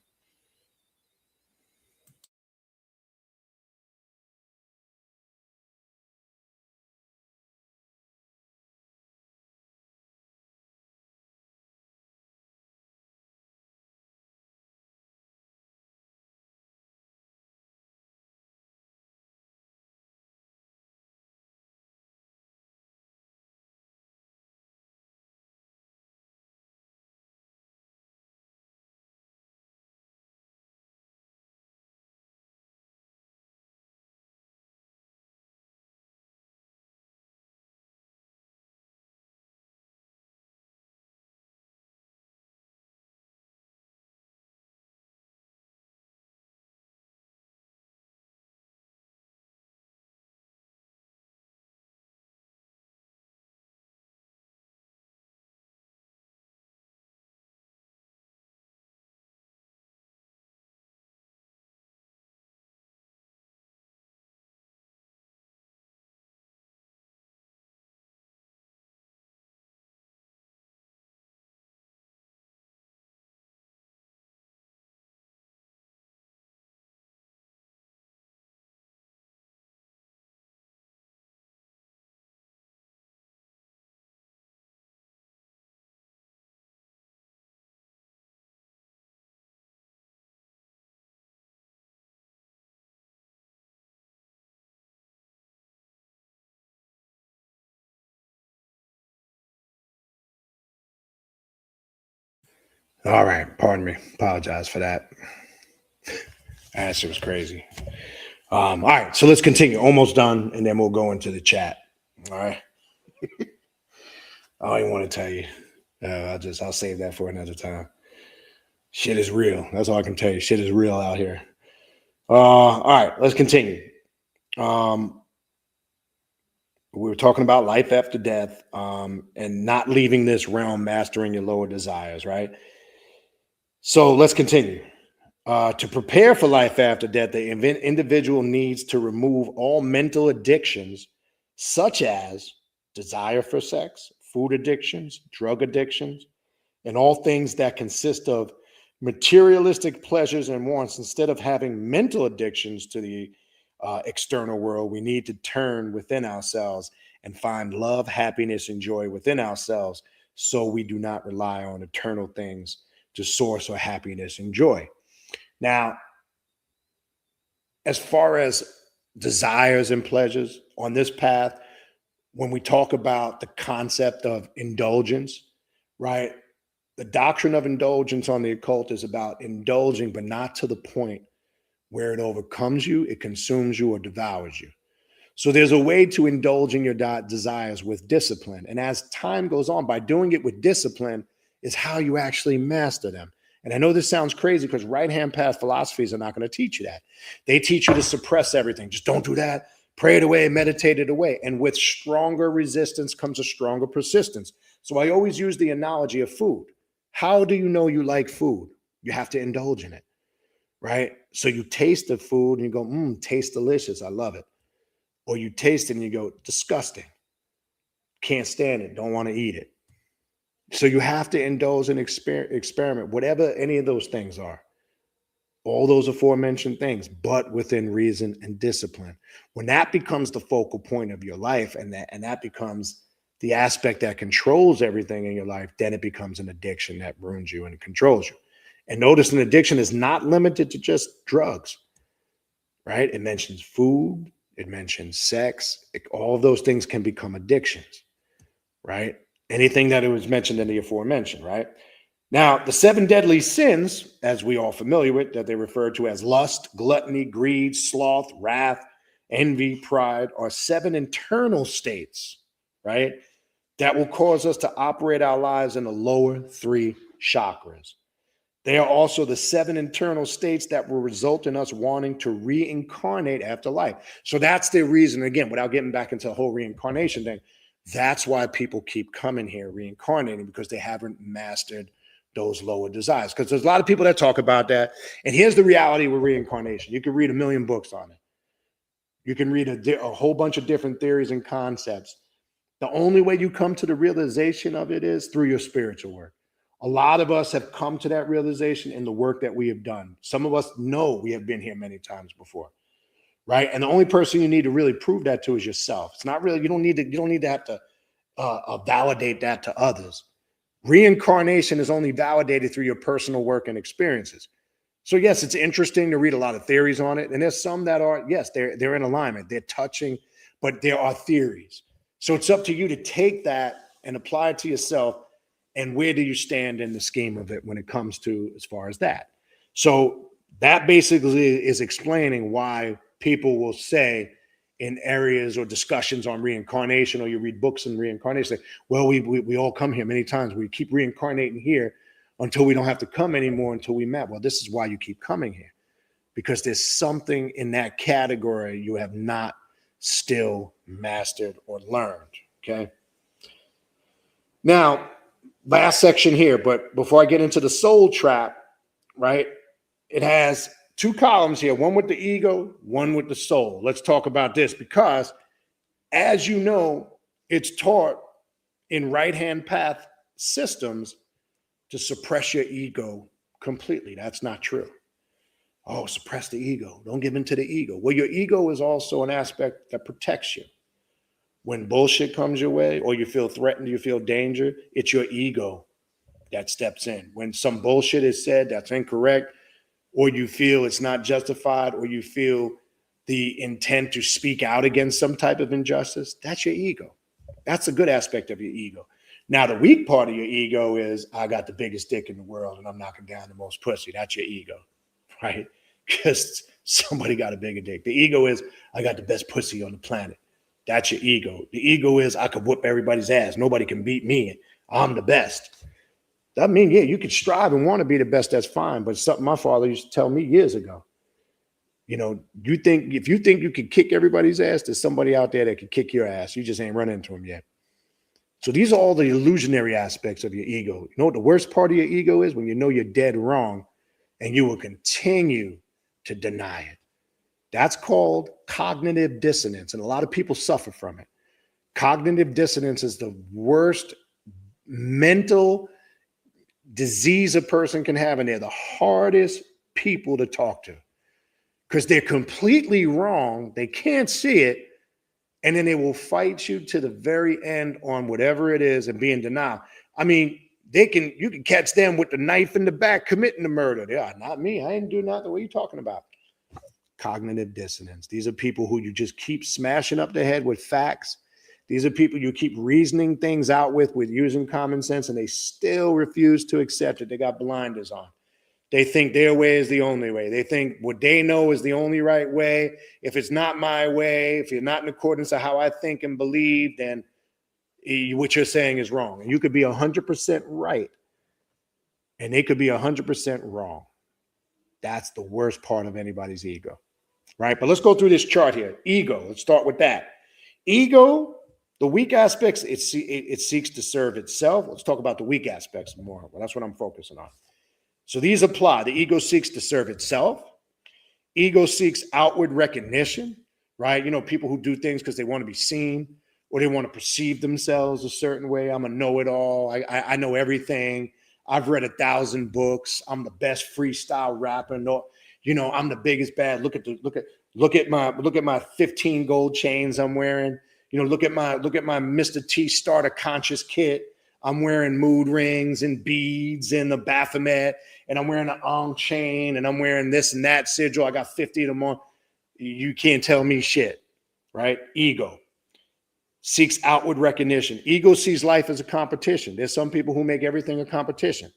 All right. Pardon me. Apologize for that. That shit was crazy. All right. So let's continue. Almost done. And then we'll go into the chat. All right. I don't even want to tell you. I'll save that for another time. Shit is real. That's all I can tell you. Shit is real out here. All right, let's continue. Um, we were talking about life after death, and not leaving this realm, mastering your lower desires, right? So let's continue. To prepare for life after death, the individual needs to remove all mental addictions, such as desire for sex, food addictions, drug addictions, and all things that consist of materialistic pleasures and wants. Instead of having mental addictions to the external world, we need to turn within ourselves and find love, happiness, and joy within ourselves, so we do not rely on eternal things to source our happiness and joy. Now, as far as desires and pleasures on this path, when we talk about the concept of indulgence, right? The doctrine of indulgence on the occult is about indulging, but not to the point where it overcomes you, it consumes you, or devours you. So there's a way to indulge in your desires with discipline. And as time goes on, by doing it with discipline is how you actually master them. And I know this sounds crazy because right-hand path philosophies are not going to teach you that. They teach you to suppress everything. Just don't do that. Pray it away, meditate it away. And with stronger resistance comes a stronger persistence. So I always use the analogy of food. How do you know you like food? You have to indulge in it, right? So you taste the food and you go, tastes delicious. I love it. Or you taste it and you go, disgusting. Can't stand it. Don't want to eat it. So you have to indulge and experiment, whatever any of those things are. All those aforementioned things, but within reason and discipline. When that becomes the focal point of your life, and that becomes the aspect that controls everything in your life, then it becomes an addiction that ruins you and controls you. And notice an addiction is not limited to just drugs, right? It mentions food, it mentions sex. All of those things can become addictions, right? Anything that was mentioned in the aforementioned, right? Now, the 7 deadly sins, as we all familiar with, that they refer to as lust, gluttony, greed, sloth, wrath, envy, pride, are 7 internal states, right? That will cause us to operate our lives in the lower 3 chakras. They are also the 7 internal states that will result in us wanting to reincarnate after life. So that's the reason, again, without getting back into the whole reincarnation thing, that's why people keep coming here reincarnating, because they haven't mastered those lower desires. Because there's a lot of people that talk about that. And here's the reality with reincarnation. You can read a million books on it. You can read a whole bunch of different theories and concepts. The only way you come to the realization of it is through your spiritual work. A lot of us have come to that realization in the work that we have done. Some of us know we have been here many times before, right? And the only person you need to really prove that to is yourself. It's not really, you don't need to have to validate that to others. Reincarnation is only validated through your personal work and experiences. So yes, it's interesting to read a lot of theories on it. And there's some that are, yes, they're in alignment. They're touching, but there are theories. So it's up to you to take that and apply it to yourself. And where do you stand in the scheme of it when it comes to as far as that? So that basically is explaining why people will say in areas or discussions on reincarnation, or you read books on reincarnation, well, we all come here many times. We keep reincarnating here until we don't have to come anymore, until we met. Well, this is why you keep coming here, because there's something in that category you have not still mastered or learned, okay? Now, last section here, but before I get into the soul trap, right, it has 2 columns here, one with the ego, one with the soul. Let's talk about this, because as you know, it's taught in right-hand path systems to suppress your ego completely. That's not true. Oh, suppress the ego. Don't give in to the ego. Well, your ego is also an aspect that protects you. When bullshit comes your way, or you feel threatened, you feel danger, it's your ego that steps in. When some bullshit is said that's incorrect, or you feel it's not justified, or you feel the intent to speak out against some type of injustice, that's your ego. That's a good aspect of your ego. Now, the weak part of your ego is, I got the biggest dick in the world and I'm knocking down the most pussy. That's your ego, right? Because somebody got a bigger dick. The ego is, I got the best pussy on the planet. That's your ego. The ego is I could whoop everybody's ass. Nobody can beat me. I'm the best. That means, yeah, you could strive and want to be the best. That's fine. But something my father used to tell me years ago. You know, if you think you could kick everybody's ass, there's somebody out there that could kick your ass. You just ain't run into them yet. So these are all the illusionary aspects of your ego. You know what the worst part of your ego is? When you know you're dead wrong and you will continue to deny it. That's called cognitive dissonance. And a lot of people suffer from it. Cognitive dissonance is the worst mental disease a person can have. And they're the hardest people to talk to because they're completely wrong. They can't see it. And then they will fight you to the very end on whatever it is and be in denial. I mean, you can catch them with the knife in the back committing the murder. They are not me. I didn't do nothing. What are you talking about? Cognitive dissonance. These are people who you just keep smashing up the head with facts. These are people you keep reasoning things out with using common sense, and they still refuse to accept it. They got blinders on. They think their way is the only way. They think what they know is the only right way. If it's not my way, if you're not in accordance to how I think and believe, then what you're saying is wrong. And you could be 100% right, and they could be 100% wrong. That's the worst part of anybody's ego, right? But let's go through this chart here. Ego, let's start with that. Ego, the weak aspects, it seeks to serve itself. Let's talk about the weak aspects more. Well, that's what I'm focusing on. So these apply. The ego seeks to serve itself. Ego seeks outward recognition, right? You know, people who do things because they want to be seen or they want to perceive themselves a certain way. I'm a know-it-all. I know everything. I've read 1,000 books. I'm the best freestyle rapper. No, you know, I'm the biggest bad. Look at my 15 gold chains I'm wearing. You know, look at my Mr. T starter conscious kit. I'm wearing mood rings and beads and the Baphomet, and I'm wearing an on chain, and I'm wearing this and that sigil. I got 50 of them on. You can't tell me shit, right? Ego seeks outward recognition. Ego sees life as a competition. There's some people who make everything a competition.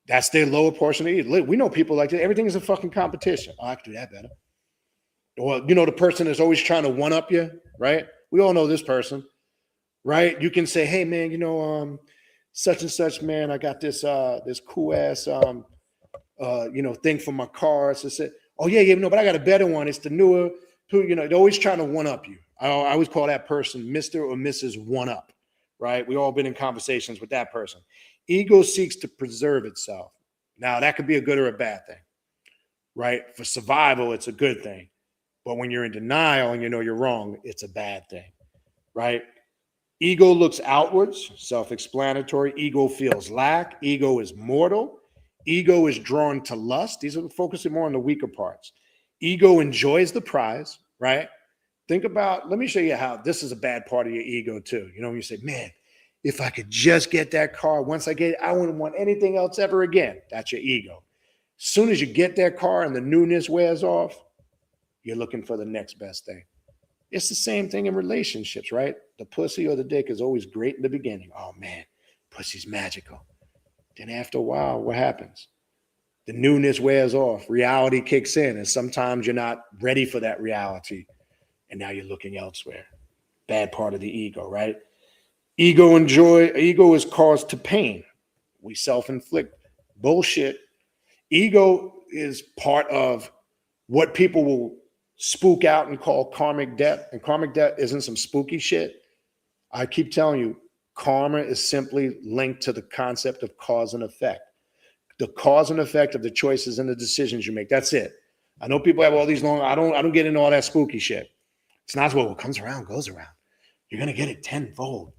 That's their lower portion of ego. We know people like that. Everything is a fucking competition. Oh, I can do that better. Or, you know, the person that's always trying to one up you, right? We all know this person. Right? You can say, hey man, you know, such and such, man, I got this cool ass thing for my car. So say, oh yeah, no, but I got a better one. It's the newer, you know, they're always trying to one up you. I always call that person Mr. or Mrs. One Up, right? We all been in conversations with that person. Ego seeks to preserve itself. Now that could be a good or a bad thing, right? For survival, it's a good thing. But when you're in denial and you know you're wrong, it's a bad thing, right? Ego looks outwards, self-explanatory. Ego feels lack. Ego is mortal. Ego is drawn to lust. These are focusing more on the weaker parts. Ego enjoys the prize, right? Think about, let me show you how this is a bad part of your ego too. You know, when you say, man, if I could just get that car, once I get it, I wouldn't want anything else ever again. That's your ego. As soon as you get that car and the newness wears off, you're looking for the next best thing. It's the same thing in relationships, right? The pussy or the dick is always great in the beginning. Oh man, pussy's magical. Then after a while, what happens? The newness wears off. Reality kicks in, and sometimes you're not ready for that reality, and now you're looking elsewhere. Bad part of the ego, right? Ego is caused to pain. We self-inflict bullshit. Ego is part of what people will spook out and call karmic debt. And karmic debt isn't some spooky shit. I keep telling you, karma is simply linked to the concept of cause and effect. The cause and effect of the choices and the decisions you make. That's it. I know people have all these long, I don't get into all that spooky shit. It's not what comes around goes around. You're going to get it tenfold.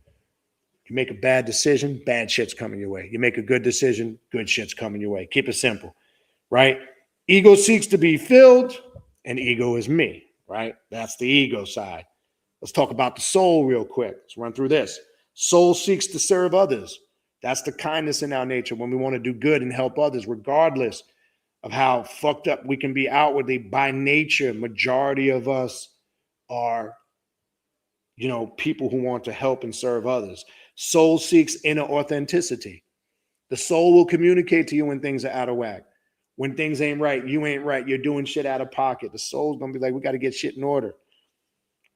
You make a bad decision, bad shit's coming your way. You make a good decision, good shit's coming your way. Keep it simple, right? Ego seeks to be filled, and ego is me, right? That's the ego side. Let's talk about the soul real quick. Let's run through this. Soul seeks to serve others. That's the kindness in our nature when we want to do good and help others, regardless of how fucked up we can be outwardly. By nature, majority of us are, you know, people who want to help and serve others. Soul seeks inner authenticity. The soul will communicate to you when things are out of whack. When things ain't right, you ain't right. You're doing shit out of pocket. The soul's going to be like, we got to get shit in order.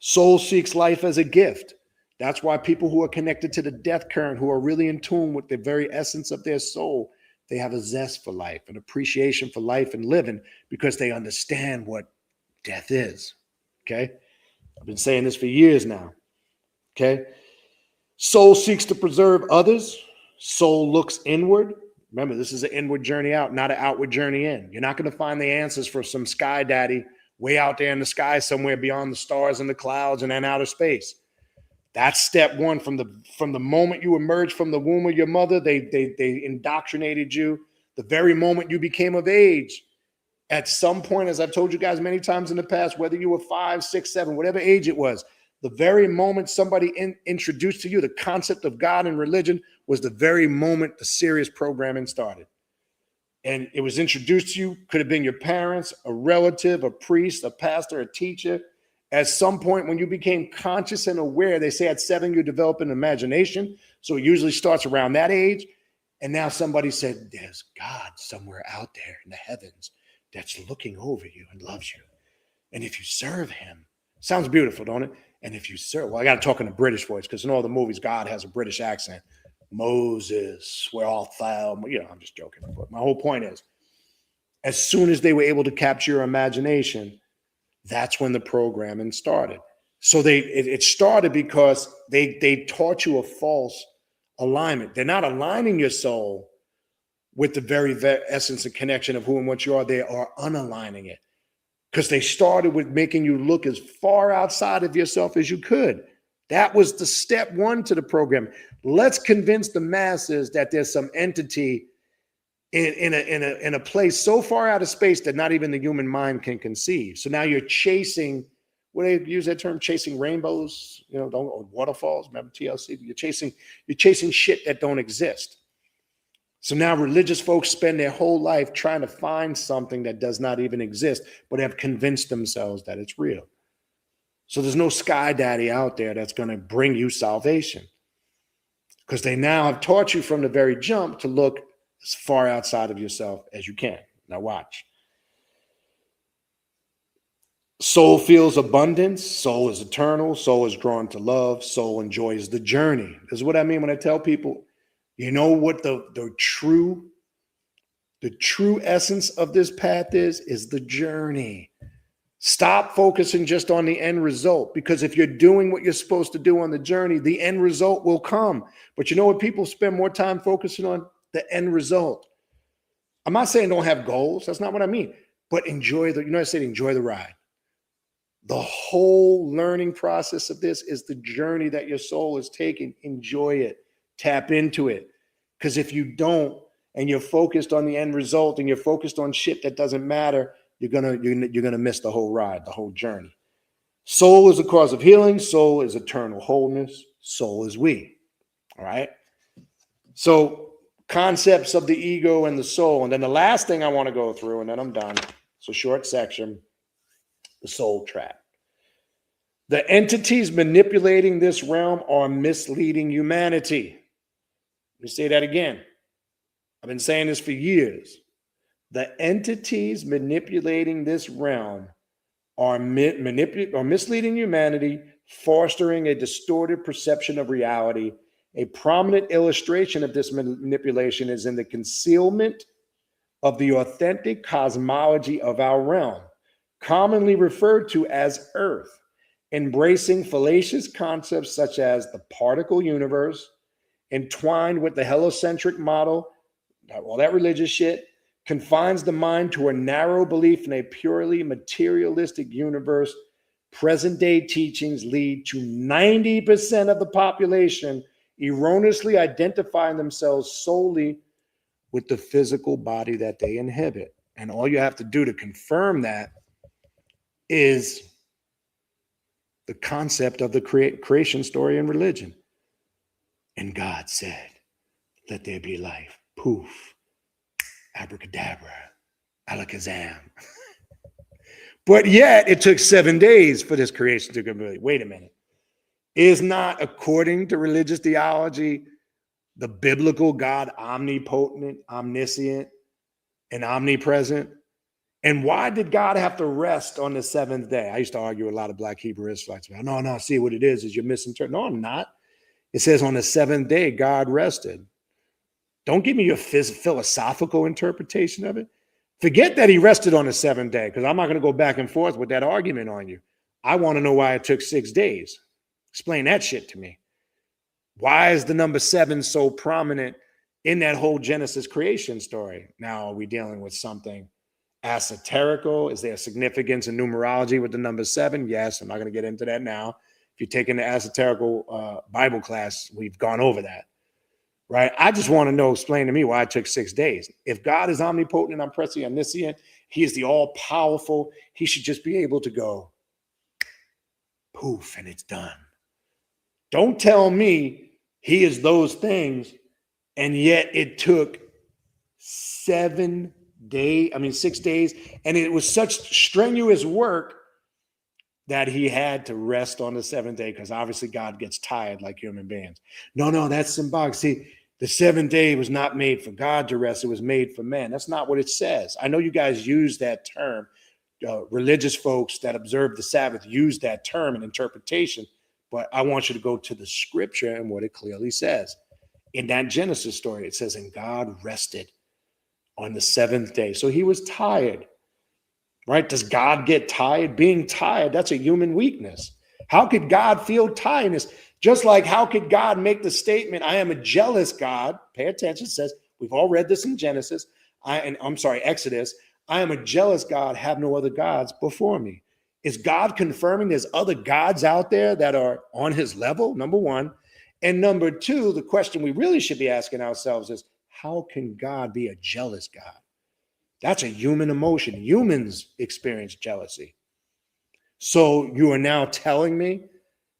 Soul seeks life as a gift. That's why people who are connected to the death current, who are really in tune with the very essence of their soul, they have a zest for life, an appreciation for life and living, because they understand what death is. Okay? I've been saying this for years now. Okay? Soul seeks to preserve others. Soul looks inward. Remember, this is an inward journey out, not an outward journey in. You're not going to find the answers for some sky daddy way out there in the sky somewhere beyond the stars and the clouds and in outer space. That's step one. From the moment you emerged from the womb of your mother, they indoctrinated you. The very moment you became of age, at some point, as I've told you guys many times in the past, whether you were 5, 6, 7, whatever age it was, the very moment somebody introduced to you the concept of God and religion was the very moment the serious programming started. And it was introduced to you, could have been your parents, a relative, a priest, a pastor, a teacher. At some point when you became conscious and aware, they say at 7 you develop an imagination. So it usually starts around that age. And now somebody said, there's God somewhere out there in the heavens that's looking over you and loves you. And if you serve him, sounds beautiful, don't it? And if you serve, well, I got to talk in a British voice because in all the movies, God has a British accent. Moses, we're all foul. I'm just joking. But my whole point is, as soon as they were able to capture your imagination, that's when the programming started. So it started because they taught you a false alignment. They're not aligning your soul with the very essence and connection of who and what you are. They are unaligning it because they started with making you look as far outside of yourself as you could. That was the step one to the program. Let's convince the masses that there's some entity in a place so far out of space that not even the human mind can conceive. So now you're chasing, what do they use that term? Chasing rainbows, or waterfalls. Remember TLC? You're chasing shit that don't exist. So now religious folks spend their whole life trying to find something that does not even exist, but have convinced themselves that it's real. So there's no sky daddy out there that's going to bring you salvation, because they now have taught you from the very jump to look as far outside of yourself as you can. Now watch. Soul feels abundance. Soul is eternal. Soul is drawn to love. Soul enjoys the journey. This is what I mean when I tell people, you know what the true essence of this path is the journey. Stop focusing just on the end result, because if you're doing what you're supposed to do on the journey, the end result will come. But you know what? People spend more time focusing on the end result. I'm not saying don't have goals. That's not what I mean. But enjoy I said enjoy the ride. The whole learning process of this is the journey that your soul is taking. Enjoy it. Tap into it. Because if you don't, and you're focused on the end result, and you're focused on shit that doesn't matter, you're gonna miss the whole ride, the whole journey. Soul is a cause of healing. Soul is eternal wholeness. Soul is we. All right. So concepts of the ego and the soul, and then the last thing I want to go through, and then I'm done. It's a short section. The soul trap. The entities manipulating this realm are misleading humanity. Let me say that again. I've been saying this for years. The entities manipulating this realm are misleading humanity, fostering a distorted perception of reality. A prominent illustration of this manipulation is in the concealment of the authentic cosmology of our realm, commonly referred to as Earth, embracing fallacious concepts such as the particle universe, entwined with the heliocentric model, all that religious shit, confines the mind to a narrow belief in a purely materialistic universe. Present-day teachings lead to 90% of the population erroneously identifying themselves solely with the physical body that they inhabit. And all you have to do to confirm that is the concept of the creation story in religion. And God said, let there be life. Poof. Abracadabra. Alakazam. But yet it took 7 days for this creation to complete. Wait a minute. Is not, according to religious theology, the biblical God omnipotent, omniscient, and omnipresent? And why did God have to rest on the seventh day? I used to argue with a lot of black Hebrew Israelites about, no, see what it is you're misinterpreting. No, I'm not. It says on the seventh day, God rested. Don't give me your philosophical interpretation of it. Forget that he rested on the seventh day, because I'm not going to go back and forth with that argument on you. I want to know why it took 6 days. Explain that shit to me. Why is the number 7 so prominent in that whole Genesis creation story? Now, are we dealing with something esoterical? Is there significance in numerology with the number 7? Yes, I'm not going to get into that now. If you're taking the esoterical Bible class, we've gone over that, right? I just want to know, explain to me why it took 6 days. If God is omnipotent and omnipresent, omniscient, he is the all-powerful, he should just be able to go poof and it's done. Don't tell me he is those things, and yet it took 6 days, and it was such strenuous work that he had to rest on the seventh day, because obviously God gets tired like human beings. No, that's symbolic. See, the seventh day was not made for God to rest. It was made for man. That's not what it says. I know you guys use that term. Religious folks that observe the Sabbath use that term in interpretation, but I want you to go to the scripture and what it clearly says. In that Genesis story, it says, and God rested on the seventh day. So he was tired, right? Does God get tired? Being tired, that's a human weakness. How could God feel tiredness? Just like how could God make the statement, I am a jealous God? Pay attention. It says, we've all read this in Exodus. I am a jealous God, have no other gods before me. Is God confirming there's other gods out there that are on his level? Number one. And number two, the question we really should be asking ourselves is, how can God be a jealous God? That's a human emotion. Humans experience jealousy. So you are now telling me,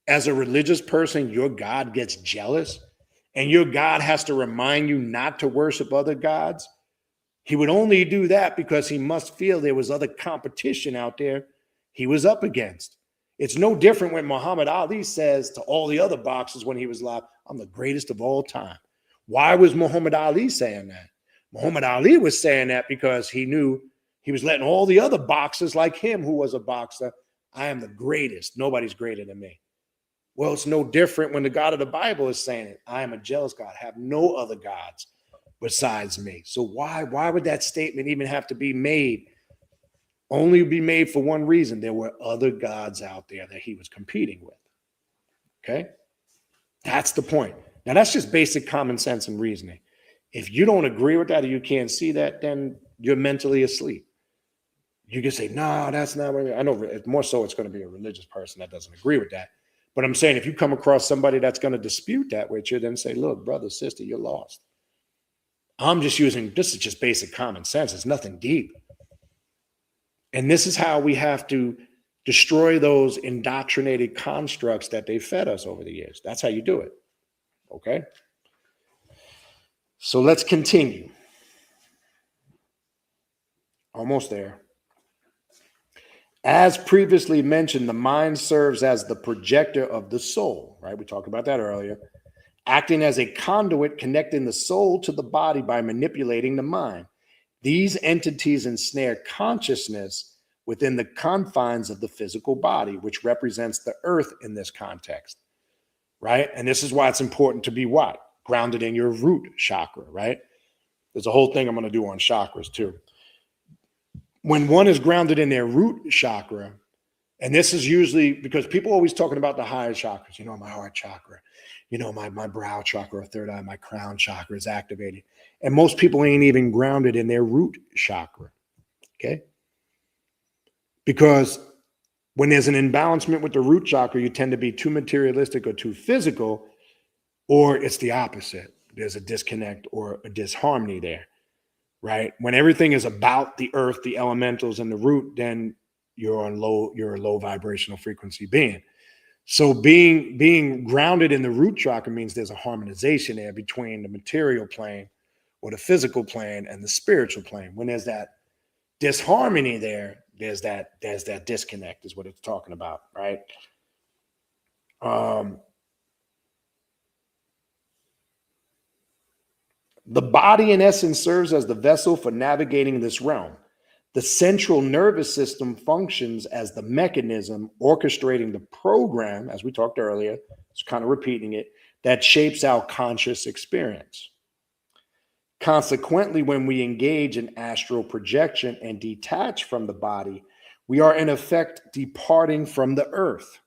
as a religious person, your God gets jealous and your God has to remind you not to worship other gods? He would only do that because he must feel there was other competition out there he was up against. It's no different when Muhammad Ali says to all the other boxers when he was alive, I'm the greatest of all time. Why was Muhammad Ali saying that? Muhammad Ali was saying that because he knew he was letting all the other boxers like him, who was a boxer, I am the greatest. Nobody's greater than me. Well, it's no different when the God of the Bible is saying it. I am a jealous God, have no other gods besides me. So why would that statement even have to be made? Only be made for one reason. There were other gods out there that he was competing with. Okay? That's the point. Now, that's just basic common sense and reasoning. If you don't agree with that or you can't see that, then you're mentally asleep. You can say, no, that's not what I know. More so it's going to be a religious person that doesn't agree with that. But I'm saying if you come across somebody that's going to dispute that with you, then say, look, brother, sister, you're lost. This is just basic common sense. It's nothing deep. And this is how we have to destroy those indoctrinated constructs that they fed us over the years. That's how you do it. Okay? So let's continue. Almost there. As previously mentioned, the mind serves as the projector of the soul, right? We talked about that earlier. Acting as a conduit connecting the soul to the body by manipulating the mind. These entities ensnare consciousness within the confines of the physical body, which represents the earth in this context, right? And this is why it's important to be what? Grounded in your root chakra, right? There's a whole thing I'm going to do on chakras too. When one is grounded in their root chakra, and this is usually because people are always talking about the higher chakras, my heart chakra, my brow chakra, or third eye, my crown chakra is activated. And most people ain't even grounded in their root chakra, okay? Because when there's an imbalancement with the root chakra, you tend to be too materialistic or too physical, or it's the opposite. There's a disconnect or a disharmony there, right? When everything is about the earth, the elementals, and the root, then you're a low vibrational frequency being. So being grounded in the root chakra means there's a harmonization there between the material plane or the physical plane and the spiritual plane. When there's that disharmony there, there's that disconnect is what it's talking about, right? The body in essence serves as the vessel for navigating this realm. The central nervous system functions as the mechanism orchestrating the program, as we talked earlier, it's kind of repeating it, that shapes our conscious experience. Consequently, when we engage in astral projection and detach from the body, we are in effect departing from the earth.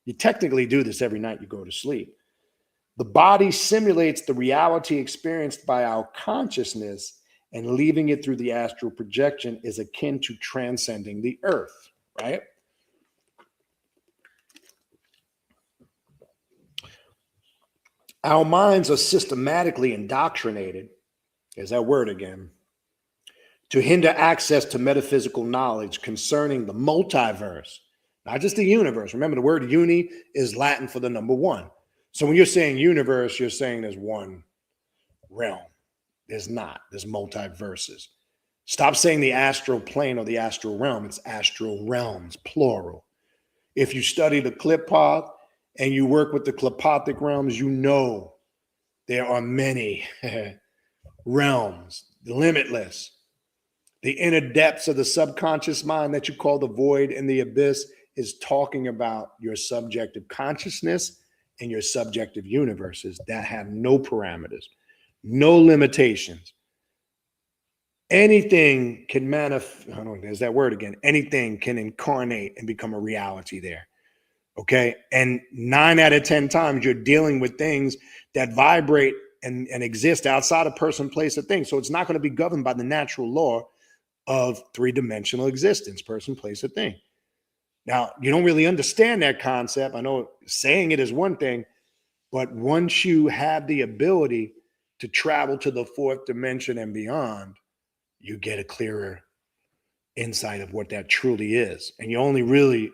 You technically do this every night you go to sleep. The body simulates the reality experienced by our consciousness, and leaving it through the astral projection is akin to transcending the earth, right? Our minds are systematically indoctrinated, there's that word again, to hinder access to metaphysical knowledge concerning the multiverse, not just the universe. Remember, the word uni is Latin for the number one. So when you're saying universe, you're saying there's one realm. There's not. There's multiverses. Stop saying the astral plane or the astral realm. It's astral realms, plural. If you study the Klipoth and you work with the Klipothic realms, you know there are many realms, limitless. The inner depths of the subconscious mind that you call the void and the abyss is talking about your subjective consciousness and your subjective universes that have no parameters, no limitations. Anything can manifest, there's that word again, anything can incarnate and become a reality there. Okay. And 9 out of 10 times you're dealing with things that vibrate and exist outside of person, place, or thing. So it's not going to be governed by the natural law of 3-dimensional existence, person, place, or thing. Now, you don't really understand that concept. I know saying it is one thing, but once you have the ability to travel to the 4th dimension and beyond, you get a clearer insight of what that truly is. And you only really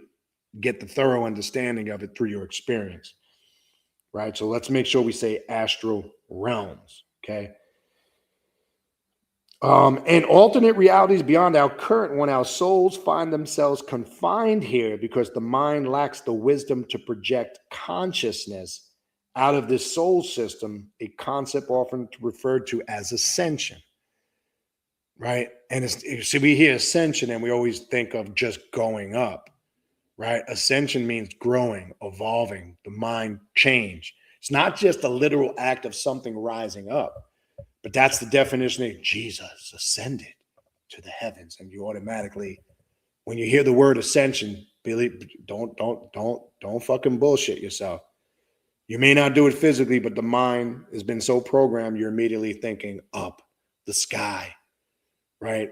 get the thorough understanding of it through your experience, right? So let's make sure we say astral realms, okay? And alternate realities beyond our current one, our souls find themselves confined here because the mind lacks the wisdom to project consciousness out of this soul system, a concept often referred to as ascension, right? And see, we hear ascension and we always think of just going up, right? Ascension means growing, evolving, the mind change. It's not just a literal act of something rising up. But that's the definition of Jesus ascended to the heavens. And you automatically, when you hear the word ascension, Billy, don't fucking bullshit yourself. You may not do it physically, but the mind has been so programmed, you're immediately thinking up, the sky, right?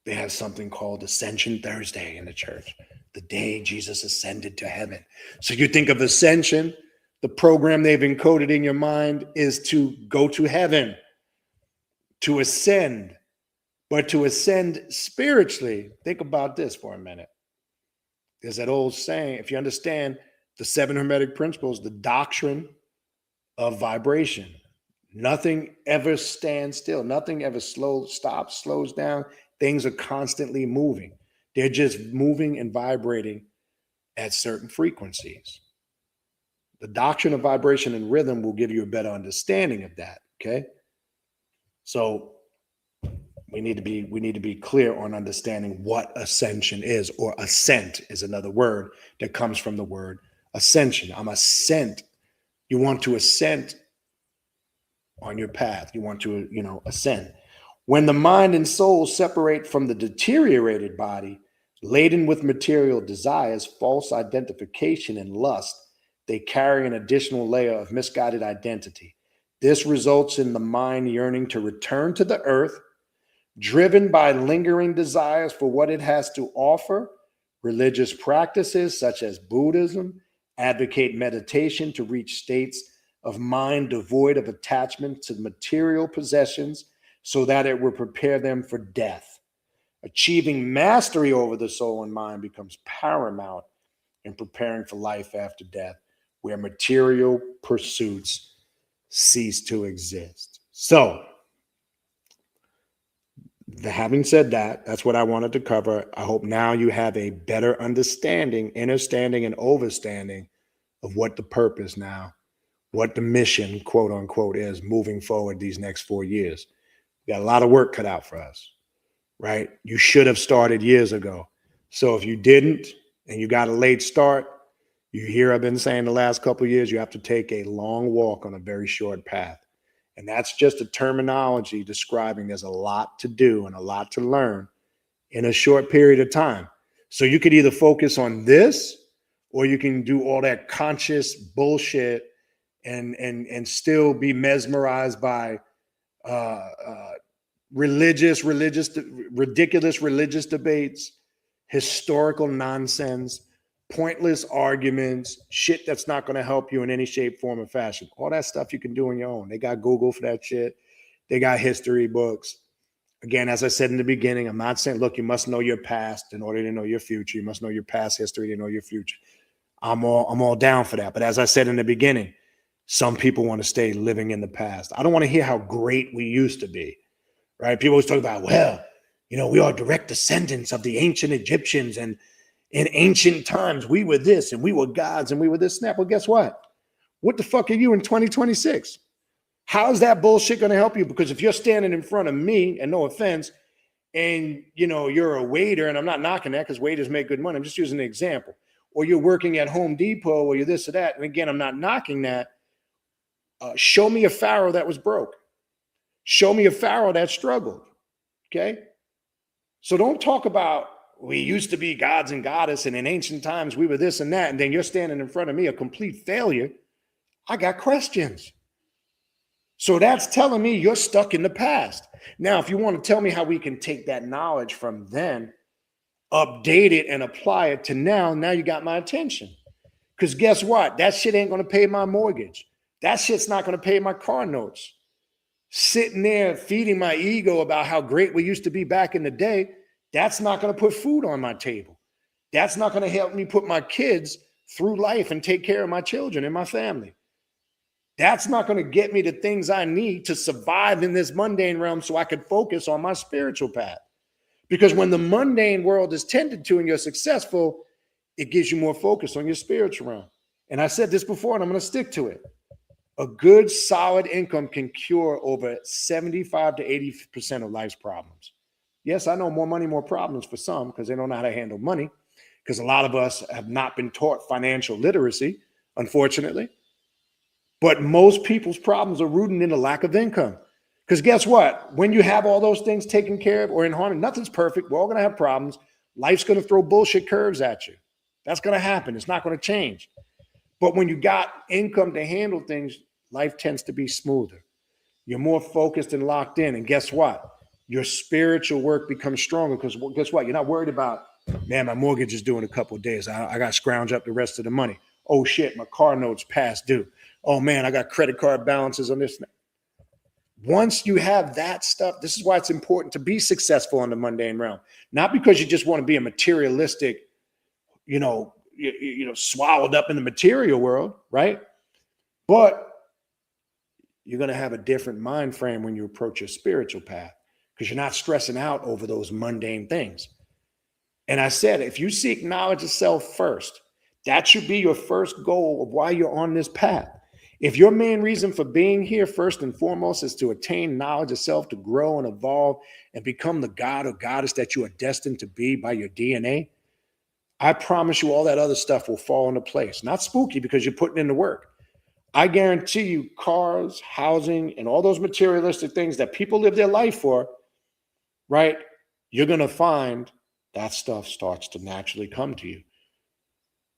They have something called Ascension Thursday in the church, the day Jesus ascended to heaven. So you think of ascension, the program they've encoded in your mind is to go to heaven, to ascend, but to ascend spiritually. Think about this for a minute. There's that old saying, if you understand the 7 Hermetic principles, the doctrine of vibration, nothing ever stands still. Nothing ever stops, slows down. Things are constantly moving. They're just moving and vibrating at certain frequencies. The doctrine of vibration and rhythm will give you a better understanding of that, okay? So we need to be clear on understanding what ascension is, or ascent is another word that comes from the word ascension. I'm ascent. You want to ascend on your path. You want to, ascend. When the mind and soul separate from the deteriorated body, laden with material desires, false identification, and lust, they carry an additional layer of misguided identity. This results in the mind yearning to return to the earth, driven by lingering desires for what it has to offer. Religious practices such as Buddhism advocate meditation to reach states of mind devoid of attachment to material possessions so that it will prepare them for death. Achieving mastery over the soul and mind becomes paramount in preparing for life after death, where material pursuits cease to exist. So, having said that, that's what I wanted to cover. I hope now you have a better understanding, understanding, and overstanding of what the purpose now, what the mission, quote unquote, is moving forward these next 4 years. We got a lot of work cut out for us. right? You should have started years ago. So if you didn't and you got a late start, you hear I've been saying the last couple of years, you have to take a long walk on a very short path. And that's just a terminology describing there's a lot to do and a lot to learn in a short period of time. So you could either focus on this or you can do all that conscious bullshit and still be mesmerized by ridiculous religious debates, historical nonsense, pointless arguments, shit that's not going to help you in any shape, form, or fashion. All that stuff you can do on your own. They got Google for that shit. They got history books. Again, as I said in the beginning, I'm not saying, look, you must know your past in order to know your future. You must know your past history to know your future. I'm all down for that. But as I said in the beginning, some people want to stay living in the past. I don't want to hear how great we used to be, right? People always talk about, well, we are direct descendants of the ancient Egyptians, and in ancient times, we were this, and we were gods, and we were this snap. Well, guess what? What the fuck are you in 2026? How's that bullshit going to help you? Because if you're standing in front of me, and no offense, and you're a waiter, and I'm not knocking that because waiters make good money. I'm just using an example. Or you're working at Home Depot, or you're this or that. And again, I'm not knocking that. Show me a pharaoh that was broke. Show me a pharaoh that struggled. Okay? So don't talk about we used to be gods and goddess, and in ancient times we were this and that, and then you're standing in front of me a complete failure. I got questions. So that's telling me you're stuck in the past. Now, if you want to tell me how we can take that knowledge from then, update it, and apply it to now you got my attention. Because guess what? That shit ain't going to pay my mortgage. That shit's not going to pay my car notes. Sitting there feeding my ego about how great we used to be back in the day, that's not going to put food on my table. That's not going to help me put my kids through life and take care of my children and my family. That's not going to get me the things I need to survive in this mundane realm so I could focus on my spiritual path. Because when the mundane world is tended to and you're successful, it gives you more focus on your spiritual realm. And I said this before, and I'm going to stick to it. A good, solid income can cure over 75 to 80% of life's problems. Yes, I know more money, more problems for some because they don't know how to handle money, because a lot of us have not been taught financial literacy, unfortunately. But most people's problems are rooted in a lack of income. Because guess what? When you have all those things taken care of or in harmony, nothing's perfect. We're all going to have problems. Life's going to throw bullshit curves at you. That's going to happen. It's not going to change. But when you got income to handle things, life tends to be smoother. You're more focused and locked in. And guess what? Your spiritual work becomes stronger because guess what? You're not worried about, man, my mortgage is due in a couple of days. I got to scrounge up the rest of the money. Oh, shit, my car note's past due. Oh, man, I got credit card balances on this. Once you have that stuff, this is why it's important to be successful in the mundane realm. Not because you just want to be a materialistic, swallowed up in the material world, right? But you're going to have a different mind frame when you approach your spiritual path because you're not stressing out over those mundane things. And I said, if you seek knowledge of self first, that should be your first goal of why you're on this path. If your main reason for being here, first and foremost, is to attain knowledge of self, to grow and evolve and become the god or goddess that you are destined to be by your DNA, I promise you all that other stuff will fall into place. Not spooky because you're putting in the work. I guarantee you cars, housing, and all those materialistic things that people live their life for, right? You're going to find that stuff starts to naturally come to you.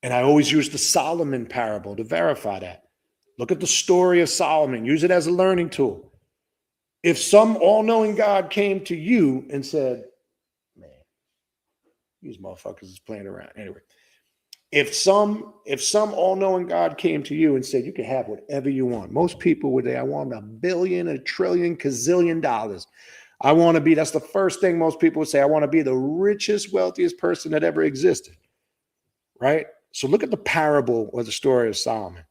And I always use the Solomon parable to verify that. Look at the story of Solomon. Use it as a learning tool. If some all-knowing God came to you and said, man, these motherfuckers is playing around. Anyway, if some all-knowing God came to you and said, you can have whatever you want. Most people would say, I want $1 billion, $1 trillion, gazillion dollars. I want to be, that's the first thing most people would say. I want to be the richest, wealthiest person that ever existed. Right? So look at the parable or the story of Solomon.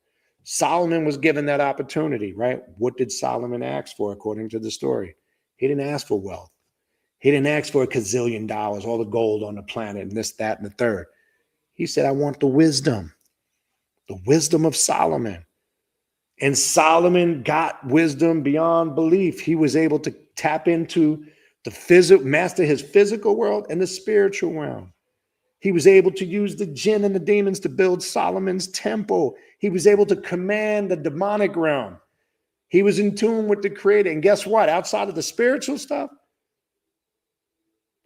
Solomon was given that opportunity, right? What did Solomon ask for according to the story? He didn't ask for wealth. He didn't ask for $1 gazillion, all the gold on the planet and this, that, and the third. He said, I want the wisdom of Solomon. And Solomon got wisdom beyond belief. He was able to tap into master his physical world and the spiritual realm. He was able to use the jinn and the demons to build Solomon's temple. He was able to command the demonic realm. He was in tune with the creator. And guess what? Outside of the spiritual stuff,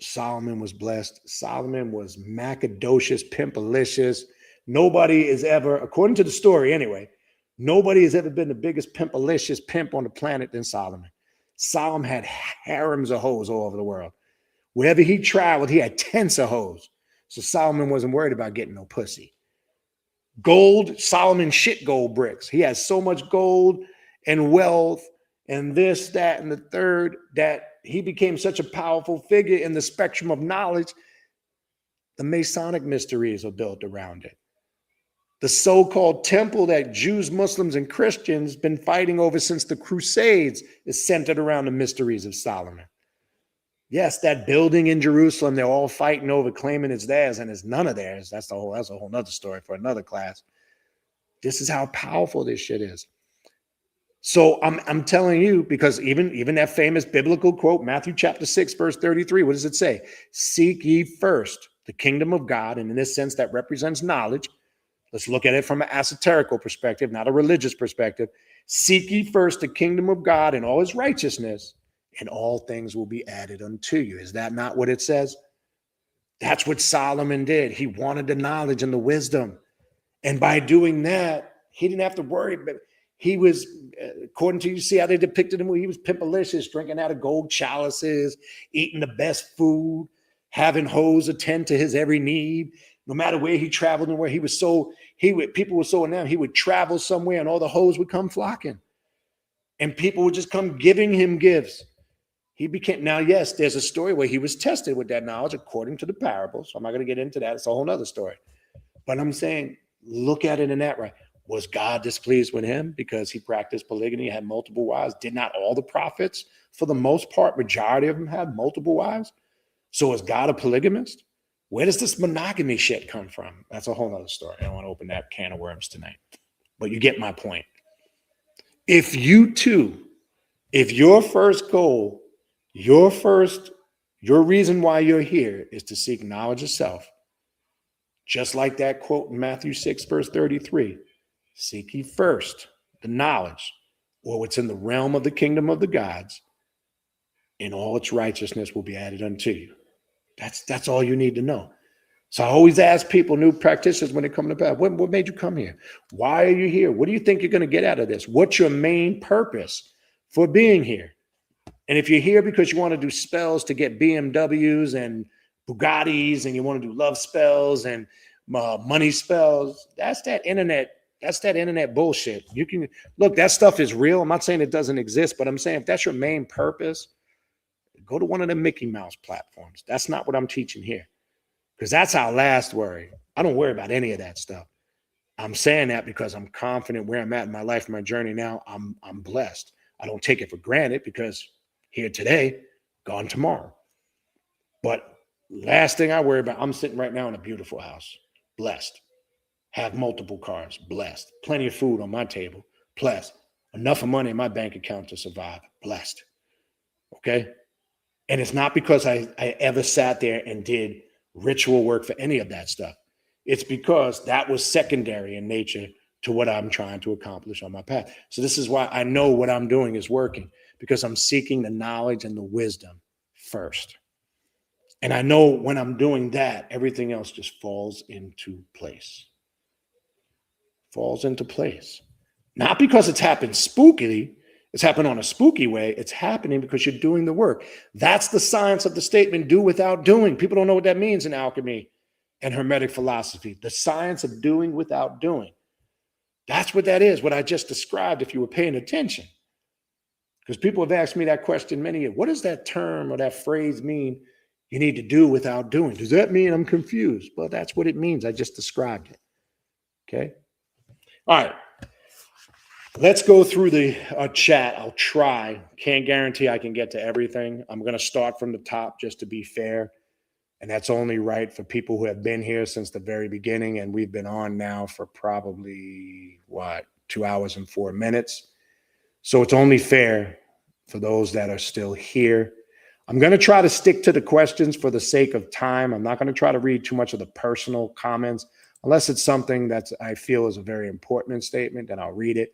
Solomon was blessed. Solomon was macadocious, pimpalicious. Nobody is ever, according to the story anyway, nobody has ever been the biggest pimpalicious pimp on the planet than Solomon. Solomon had harems of hoes all over the world. Wherever he traveled, he had tents of hoes. So Solomon wasn't worried about getting no pussy. Gold, Solomon shit gold bricks. He has so much gold and wealth and this, that, and the third that he became such a powerful figure in the spectrum of knowledge. The Masonic mysteries are built around it. The so-called temple that Jews, Muslims, and Christians been fighting over since the Crusades is centered around the mysteries of Solomon. Yes, that building in Jerusalem, they're all fighting over, claiming it's theirs, and it's none of theirs. That's a whole nother story for another class. This is how powerful this shit is. So I'm telling you, because even that famous biblical quote, Matthew chapter 6, verse 33, what does it say? Seek ye first the kingdom of God, and in this sense that represents knowledge. Let's look at it from an esoterical perspective, not a religious perspective. Seek ye first the kingdom of God and all his righteousness, and all things will be added unto you. Is that not what it says? That's what Solomon did. He wanted the knowledge and the wisdom. And by doing that, he didn't have to worry. But he was, according to, you see how they depicted him, he was pimpalicious, drinking out of gold chalices, eating the best food, having hoes attend to his every need. No matter where he traveled and where he was people were so enamored, he would travel somewhere and all the hoes would come flocking. And people would just come giving him gifts. He became, now, yes, there's a story where he was tested with that knowledge according to the parables. So I'm not going to get into that. It's a whole nother story. But I'm saying, look at it in that way. Was God displeased with him because he practiced polygamy, had multiple wives? Did not all the prophets, for the most part, majority of them had multiple wives? So is God a polygamist? Where does this monogamy shit come from? That's a whole other story. I don't want to open that can of worms tonight. But you get my point. If your first goal, your reason why you're here is to seek knowledge of self, just like that quote in Matthew 6, verse 33, seek ye first the knowledge, or what's in the realm of the kingdom of the gods, and all its righteousness will be added unto you. That's all you need to know. So I always ask people, new practitioners, when they come to bed, what made you come here? Why are you here? What do you think you're going to get out of this? What's your main purpose for being here? And if you're here because you want to do spells to get BMWs and Bugattis, and you want to do love spells and money spells, that's that internet bullshit. You can look, that stuff is real. I'm not saying it doesn't exist, but I'm saying if that's your main purpose, go to one of the Mickey Mouse platforms. That's not what I'm teaching here, because that's our last worry. I don't worry about any of that stuff. I'm saying that because I'm confident where I'm at in my life, my journey now. I'm blessed. I don't take it for granted, because here today, gone tomorrow. But last thing I worry about, I'm sitting right now in a beautiful house, blessed. Have multiple cars, blessed. Plenty of food on my table, blessed. Enough of money in my bank account to survive, blessed. Okay? And it's not because I ever sat there and did ritual work for any of that stuff. It's because that was secondary in nature to what I'm trying to accomplish on my path. So this is why I know what I'm doing is working, because I'm seeking the knowledge and the wisdom first. And I know when I'm doing that, everything else just falls into place. Falls into place. Not because it's happened spookily, it's happened on a spooky way. It's happening because you're doing the work. That's the science of the statement, do without doing. People don't know what that means in alchemy and Hermetic philosophy. The science of doing without doing. That's what that is, what I just described, if you were paying attention. Because people have asked me that question many years. What does that term or that phrase mean, you need to do without doing? Does that mean I'm confused? Well, that's what it means. I just described it. Okay? All right. Let's go through the chat. I'll try. Can't guarantee I can get to everything. I'm going to start from the top just to be fair. And that's only right for people who have been here since the very beginning. And we've been on now for probably, 2 hours and 4 minutes. So it's only fair for those that are still here. I'm going to try to stick to the questions for the sake of time. I'm not going to try to read too much of the personal comments unless it's something that I feel is a very important statement, then I'll read it.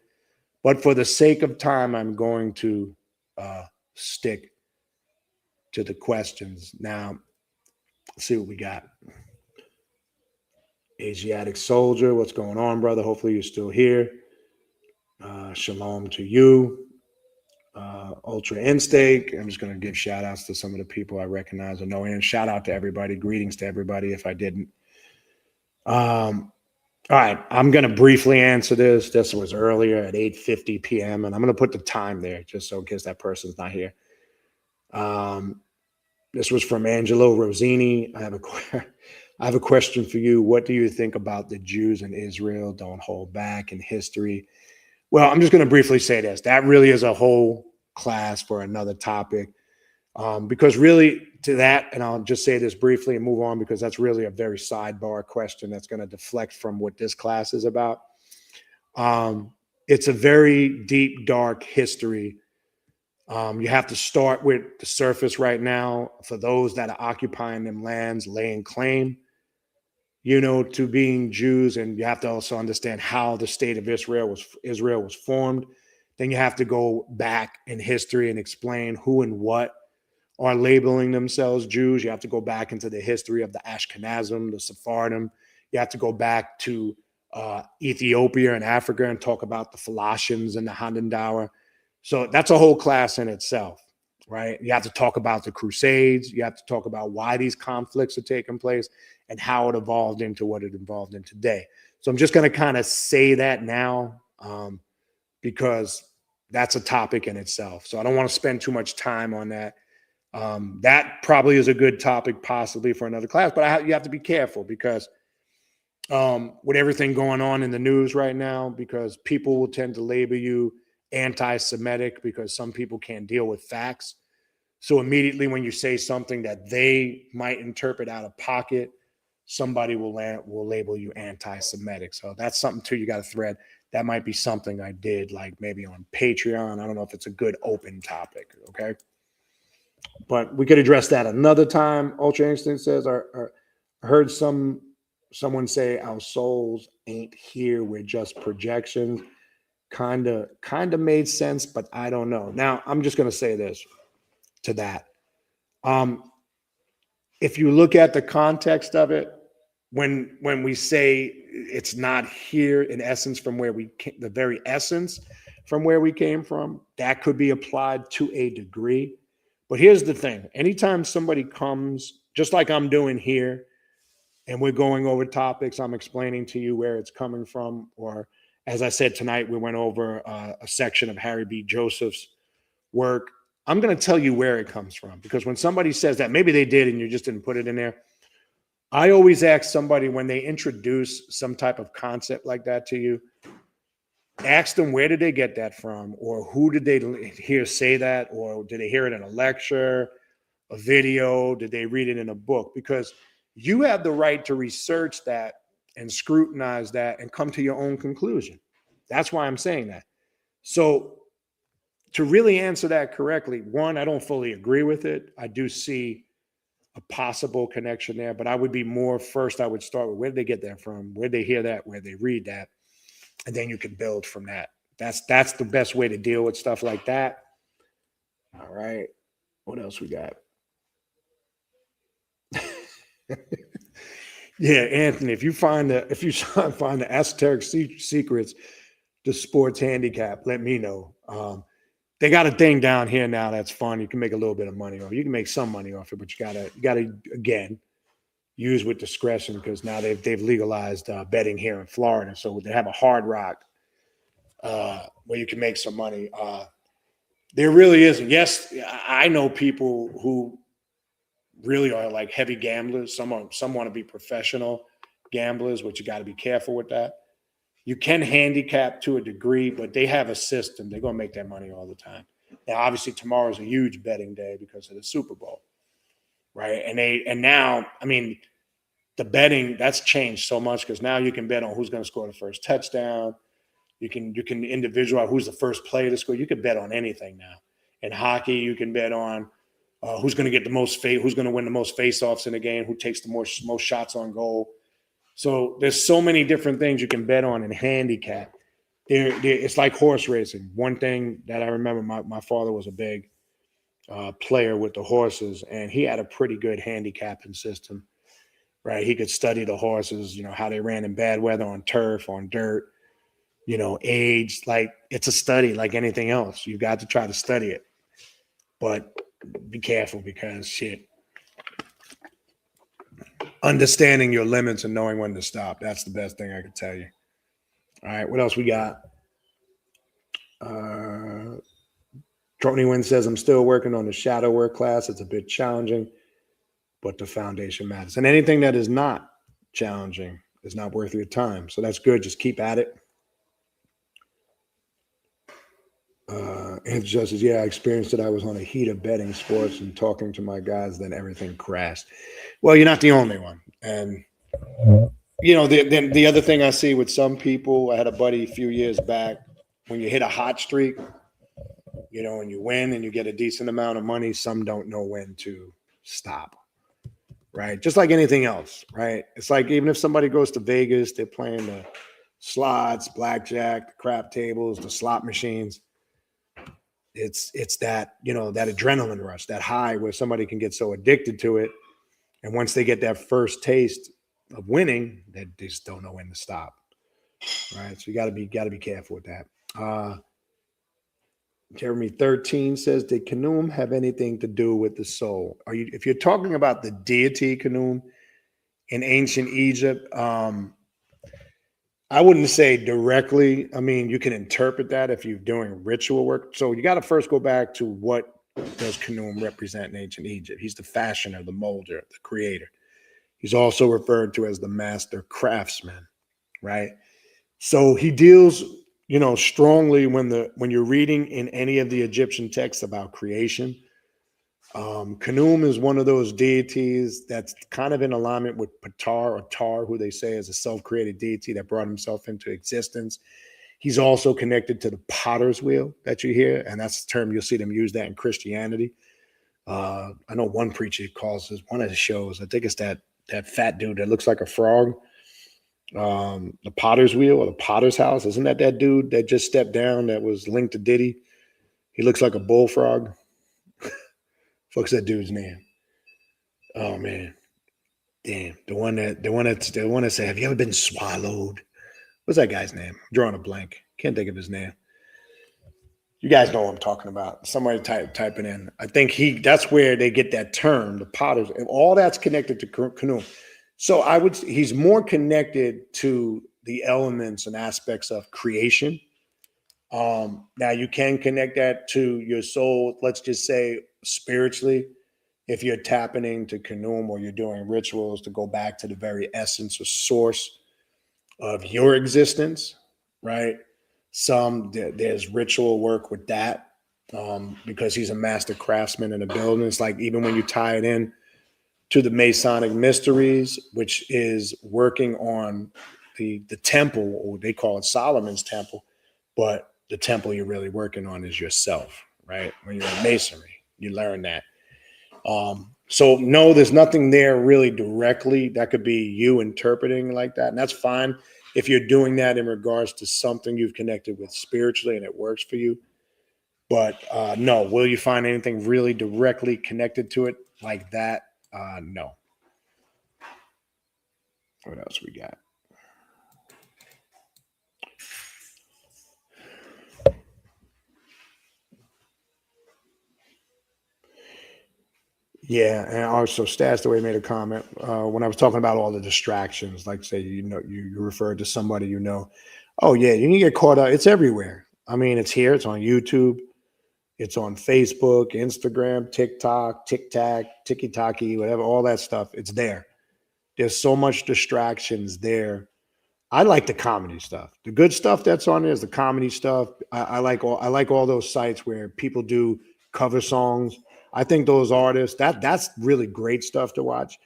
But for the sake of time, I'm going to stick to the questions. Now, let's see what we got. Asiatic Soldier, what's going on, brother? Hopefully you're still here. Shalom to you. Ultra Instinct. I'm just going to give shout outs to some of the people I recognize or know. And shout out to everybody. Greetings to everybody if I didn't. All right, I'm going to briefly answer this. This was earlier at 8:50 p.m. and I'm going to put the time there just so in case that person's not here. This was from Angelo Rosini. I have a question for you. What do you think about the Jews in Israel? Don't hold back in history. Well, I'm just going to briefly say this. That really is a whole class for another topic. Because really to that, and I'll just say this briefly and move on because that's really a very sidebar question that's going to deflect from what this class is about. It's a very deep, dark history. You have to start with the surface right now for those that are occupying them lands, laying claim, to being Jews. And you have to also understand how the state of Israel was formed. Then you have to go back in history and explain who and what are labeling themselves Jews. You have to go back into the history of the Ashkenazim, the Sephardim. You have to go back to Ethiopia and Africa and talk about the Philatians and the Handendauer. So that's a whole class in itself, right? You have to talk about the Crusades. You have to talk about why these conflicts are taking place and how it evolved into what it evolved in today. So I'm just going to kind of say that now because that's a topic in itself. So I don't want to spend too much time on that. That probably is a good topic possibly for another class, but you have to be careful because with everything going on in the news right now, because people will tend to label you anti-Semitic because some people can't deal with facts. So immediately when you say something that they might interpret out of pocket, somebody will label you anti-Semitic. So that's something too you got to thread. That might be something I did like maybe on Patreon. I don't know if it's a good open topic, okay? But we could address that another time. Ultra Instinct says, I heard someone say our souls ain't here. We're just projections. Kind of made sense, but I don't know. Now, I'm just going to say this to that. If you look at the context of it, when we say it's not here in essence from where we came, the very essence from where we came from, that could be applied to a degree. But here's the thing. Anytime somebody comes, just like I'm doing here, and we're going over topics, I'm explaining to you where it's coming from, or as I said tonight, we went over a section of Harry B. Joseph's work. I'm going to tell you where it comes from, because when somebody says that, maybe they did and you just didn't put it in there. I always ask somebody when they introduce some type of concept like that to you, ask them where did they get that from, or who did they hear say that, or did they hear it in a lecture, a video, did they read it in a book? Because you have the right to research that and scrutinize that and come to your own conclusion. That's why I'm saying that. So to really answer that correctly, one, I don't fully agree with it. I do see a possible connection there, but I would be more first, I would start with where did they get that from? Where did they hear that? Where did they read that? And then you can build from that. That's the best way to deal with stuff like that. All right. What else we got? Yeah, Anthony, if you find the esoteric secrets to sports handicap, let me know. They got a thing down here now that's fun. You can make a little bit of money off. You can make some money off it, but you gotta again use with discretion because now they've legalized betting here in Florida. So they have a Hard Rock where you can make some money. There really isn't. Yes, I know people who really are like heavy gamblers. Some want to be professional gamblers, which you got to be careful with that. You can handicap to a degree, but they have a system. They're going to make that money all the time. Now, obviously, tomorrow's a huge betting day because of the Super Bowl, right? And now, I mean, the betting that's changed so much because now you can bet on who's going to score the first touchdown. You can individualize who's the first player to score. You can bet on anything now. In hockey, you can bet on who's going to get the most who's going to win the most face-offs in the game, who takes the most shots on goal. So there's so many different things you can bet on in handicap. It's like horse racing. One thing that I remember, my father was a big player with the horses, and he had a pretty good handicapping system, right? He could study the horses, how they ran in bad weather, on turf, on dirt, age. Like, it's a study like anything else. You've got to try to study it. But be careful, because shit. Understanding your limits and knowing when to stop. That's the best thing I can tell you. All right, what else we got? Trony Wynn says, I'm still working on the shadow work class. It's a bit challenging, but the foundation matters. And anything that is not challenging is not worth your time. So that's good. Just keep at it. And just says, yeah, I experienced it. I was on a heat of betting sports and talking to my guys, then everything crashed. Well, you're not the only one. And, the other thing I see with some people, I had a buddy a few years back, when you hit a hot streak, and you win and you get a decent amount of money, some don't know when to stop, right? Just like anything else, right? It's like, even if somebody goes to Vegas, they're playing the slots, blackjack, the crap tables, the slot machines. It's that, that adrenaline rush, that high where somebody can get so addicted to it. And once they get that first taste of winning, they just don't know when to stop. Right. So you gotta be careful with that. Jeremy 13 says, did Khnum have anything to do with the soul? If you're talking about the deity Khnum in ancient Egypt, I wouldn't say directly. I mean, you can interpret that if you're doing ritual work. So you got to first go back to, what does Khnum represent in ancient Egypt? He's the fashioner, the molder, the creator. He's also referred to as the master craftsman, right? So he deals, strongly when you're reading in any of the Egyptian texts about creation. Khnum is one of those deities that's kind of in alignment with Ptah or Tar, who they say is a self-created deity that brought himself into existence. He's also connected to the potter's wheel that you hear, and that's the term you'll see them use that in Christianity. I know one preacher calls this, one of his shows, I think it's that fat dude that looks like a frog. The potter's wheel or the potter's house. Isn't that dude that just stepped down that was linked to Diddy? He looks like a bullfrog. Fuck's that dude's name? Oh man, damn. The one that said, "Have you ever been swallowed?" What's that guy's name? I'm drawing a blank. Can't think of his name. You guys know what I'm talking about. Somebody type it in. I think that's where they get that term, the potters, and all that's connected to Khnum. So he's more connected to the elements and aspects of creation. Now you can connect that to your soul, let's just say spiritually, if you're tapping into Khnum or you're doing rituals to go back to the very essence or source of your existence, right? There's ritual work with that because he's a master craftsman in the building. It's like, even when you tie it in to the Masonic mysteries, which is working on the temple, or they call it Solomon's temple, but the temple you're really working on is yourself, right? When you're in masonry, you learn that. So no, there's nothing there really directly. That could be you interpreting like that. And that's fine if you're doing that in regards to something you've connected with spiritually and it works for you. But no, will you find anything really directly connected to it like that? No. What else we got? Yeah, and also Stastaway made a comment when I was talking about all the distractions. Like, say, you referred to somebody, oh yeah, you can get caught up. It's everywhere. I mean, it's here. It's on YouTube. It's on Facebook, Instagram, TikTok, Tiki-Taki, whatever, all that stuff. It's there. There's so much distractions there. I like the comedy stuff. The good stuff that's on there is the comedy stuff. I like all those sites where people do cover songs. I think those artists, that's really great stuff to watch.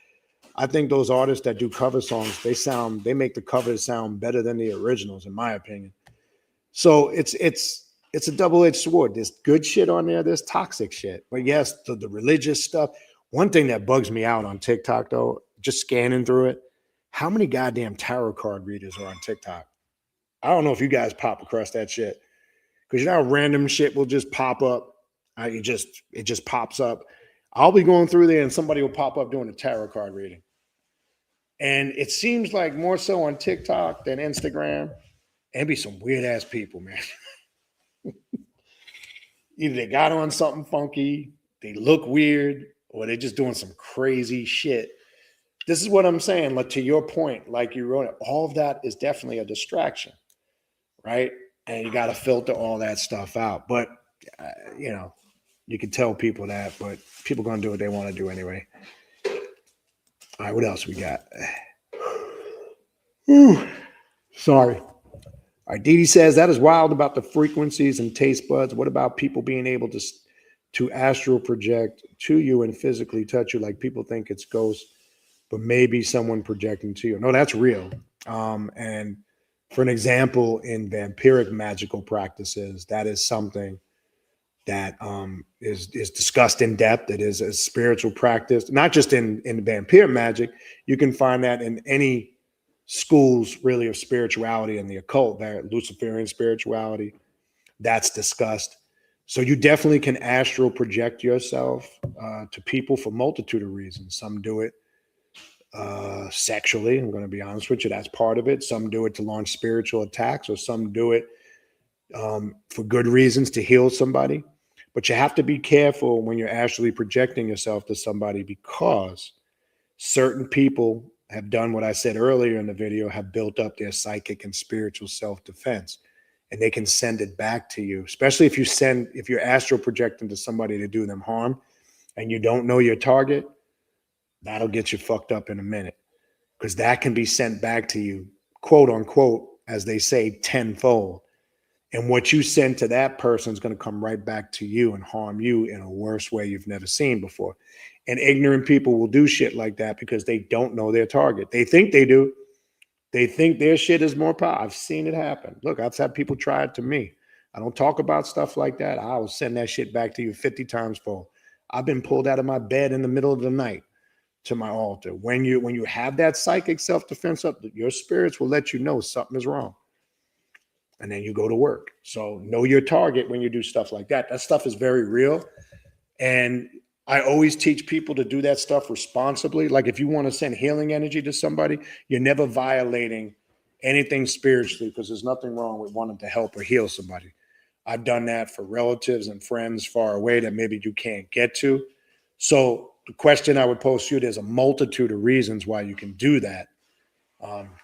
I think those artists that do cover songs, they make the covers sound better than the originals, in my opinion. So it's it's a double-edged sword. There's good shit on there, there's toxic shit. But yes, the religious stuff. One thing that bugs me out on TikTok, though, just scanning through it, how many goddamn tarot card readers are on TikTok? I don't know if you guys pop across that shit. Because you know how random shit will just pop up. It just pops up. I'll be going through there and somebody will pop up doing a tarot card reading. And it seems like more so on TikTok than Instagram. And be some weird ass people, man. Either they got on something funky, they look weird, or they're just doing some crazy shit. This is what I'm saying. Like, to your point, like you wrote it, all of that is definitely a distraction, right? And you got to filter all that stuff out. But, you know, you can tell people that, but people going to do what they want to do anyway. All right, what else we got? Ooh, sorry. All right, Dee Dee says, that is wild about the frequencies and taste buds. What about people being able to astral project to you and physically touch you? Like, people think it's ghosts, but maybe someone projecting to you. No, that's real. And for an example, in vampiric magical practices, that is something that is discussed in depth. It is a spiritual practice, not just in vampire magic. You can find that in any schools, really, of spirituality and the occult, that Luciferian spirituality, that's discussed. So you definitely can astral project yourself to people for a multitude of reasons. Some do it sexually. I'm going to be honest with you. That's part of it. Some do it to launch spiritual attacks, or some do it for good reasons, to heal somebody. But you have to be careful when you're actually projecting yourself to somebody, because certain people have done what I said earlier in the video, have built up their psychic and spiritual self-defense, and they can send it back to you, especially if you're astral projecting to somebody to do them harm and you don't know your target. That'll get you fucked up in a minute, because that can be sent back to you, quote unquote, as they say, tenfold. And what you send to that person is going to come right back to you and harm you in a worse way you've never seen before. And ignorant people will do shit like that because they don't know their target. They think they do. They think their shit is more powerful. I've seen it happen. Look, I've had people try it to me. I don't talk about stuff like that. I will send that shit back to you 50 times fold. I've been pulled out of my bed in the middle of the night to my altar. When you have that psychic self-defense up, your spirits will let you know something is wrong. And then you go to work. So know your target when you do stuff like that. That stuff is very real. And I always teach people to do that stuff responsibly. Like, if you want to send healing energy to somebody, you're never violating anything spiritually, because there's nothing wrong with wanting to help or heal somebody. I've done that for relatives and friends far away that maybe you can't get to. So the question I would pose to you, there's a multitude of reasons why you can do that.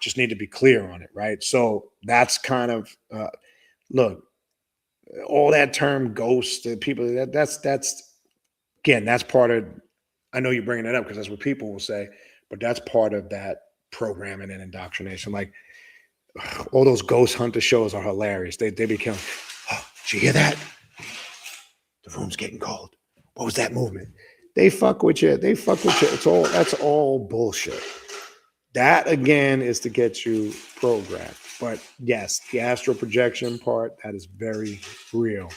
Just need to be clear on it, right? So that's kind of, look, all that term ghost, people, that's again, that's part of, I know you're bringing it up because that's what people will say, but that's part of that programming and indoctrination. Like, all those ghost hunter shows are hilarious. They become, oh, did you hear that? The room's getting cold. What was that movement? They fuck with you. They fuck with you. That's all bullshit. That, again, is to get you programmed. But yes, the astral projection part, that is very real.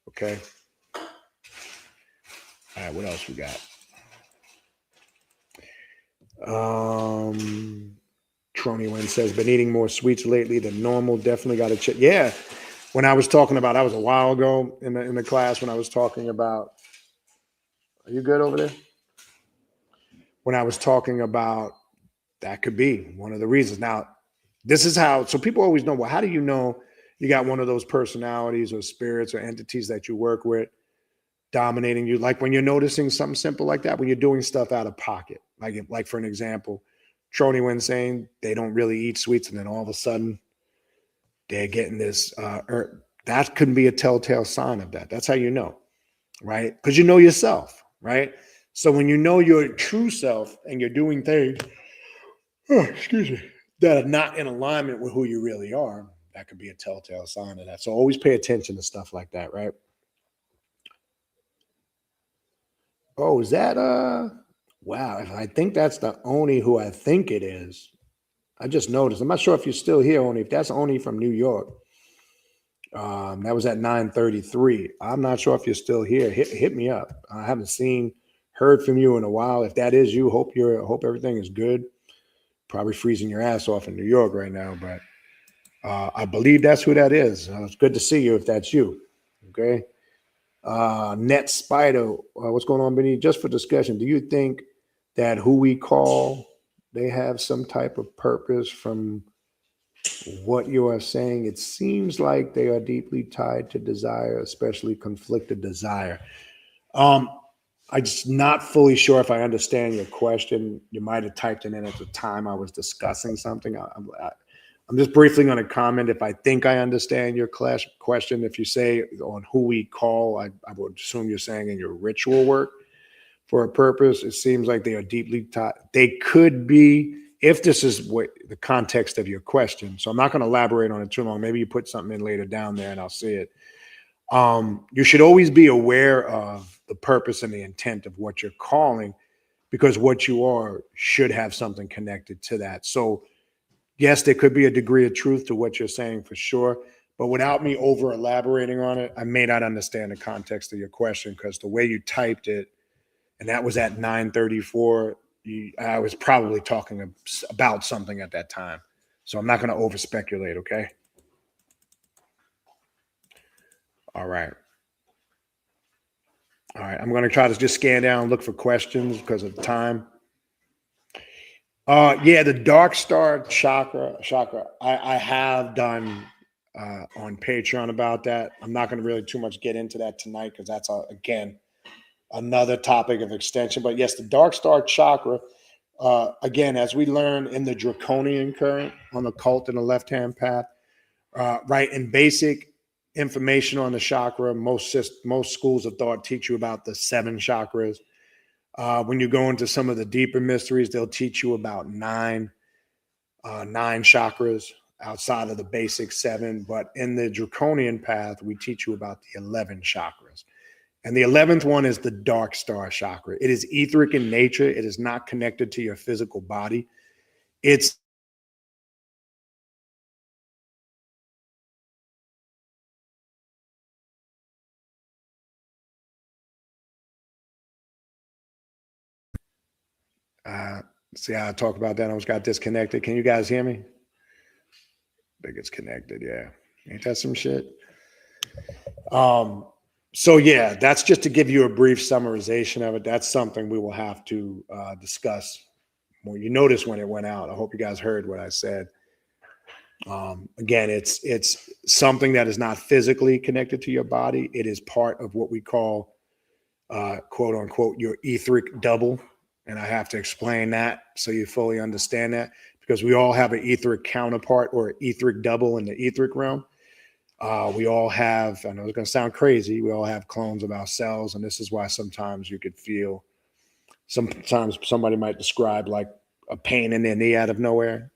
Okay. All right, what else we got? Trony Wynn says, been eating more sweets lately than normal. Definitely got to check. Yeah. When I was talking about, that was a while ago in the class when I was talking about, are you good over there? When I was talking about, that could be one of the reasons. Now, this is how, so people always know, well, how do you know you got one of those personalities or spirits or entities that you work with dominating you? Like, when you're noticing something simple like that, when you're doing stuff out of pocket, like for an example, Trony Wynn saying they don't really eat sweets, and then all of a sudden they're getting this, that could be a telltale sign of that. That's how you know, right? Because you know yourself, right? So when you know your true self and you're doing things, excuse me, that are not in alignment with who you really are, that could be a telltale sign of that. So always pay attention to stuff like that, right? Oh, is that wow, I think that's the Oni who I think it is. I just noticed. I'm not sure if you're still here, Oni. If that's Oni from New York. That was at 9:33. I'm not sure if you're still here. Hit me up. I haven't heard from you in a while. If that is you, hope everything is good. Probably freezing your ass off in New York right now, but I believe that's who that is. It's good to see you if that's you. Okay. Net Spider, what's going on, Benny? Just for discussion, do you think that who we call, they have some type of purpose from what you are saying? It seems like they are deeply tied to desire, especially conflicted desire. Um, I'm just not fully sure if I understand your question. You might have typed it in at the time I was discussing something. I'm just briefly going to comment if I think I understand your question. If you say on who we call, I would assume you're saying in your ritual work for a purpose. It seems like they are deeply tied. They could be, if this is what the context of your question. So I'm not going to elaborate on it too long. Maybe you put something in later down there and I'll see it. You should always be aware of the purpose and the intent of what you're calling, because what you are should have something connected to that. So yes, there could be a degree of truth to what you're saying for sure, but without me over elaborating on it, I may not understand the context of your question, because the way you typed it, and that was at 9:34, I was probably talking about something at that time. So I'm not going to over speculate, okay? All right. All right. I'm going to try to just scan down, look for questions because of time. Yeah, the Dark Star chakra. I have done on Patreon about that. I'm not going to really too much get into that tonight because that's again another topic of extension. But yes, the Dark Star chakra. Again, as we learn in the Draconian current on the cult in the left-hand path, right? In basic information on the chakra, most schools of thought teach you about the 7 chakras. When you go into some of the deeper mysteries, they'll teach you about nine chakras outside of the basic 7. But in the Draconian path, we teach you about the 11 chakras. And the 11th one is the Dark Star chakra. It is etheric in nature. It is not connected to your physical body. It's see how I talk about that. I almost got disconnected. Can you guys hear me? I think it's connected. Yeah. Ain't that some shit? So yeah, that's just to give you a brief summarization of it. That's something we will have to discuss. Well, you notice when it went out. I hope you guys heard what I said. Again, it's something that is not physically connected to your body. It is part of what we call, quote unquote, your etheric double. And I have to explain that so you fully understand that, because we all have an etheric counterpart or an etheric double in the etheric realm. We all have, I know it's going to sound crazy, we all have clones of ourselves. And this is why sometimes you could feel, sometimes somebody might describe like a pain in their knee out of nowhere.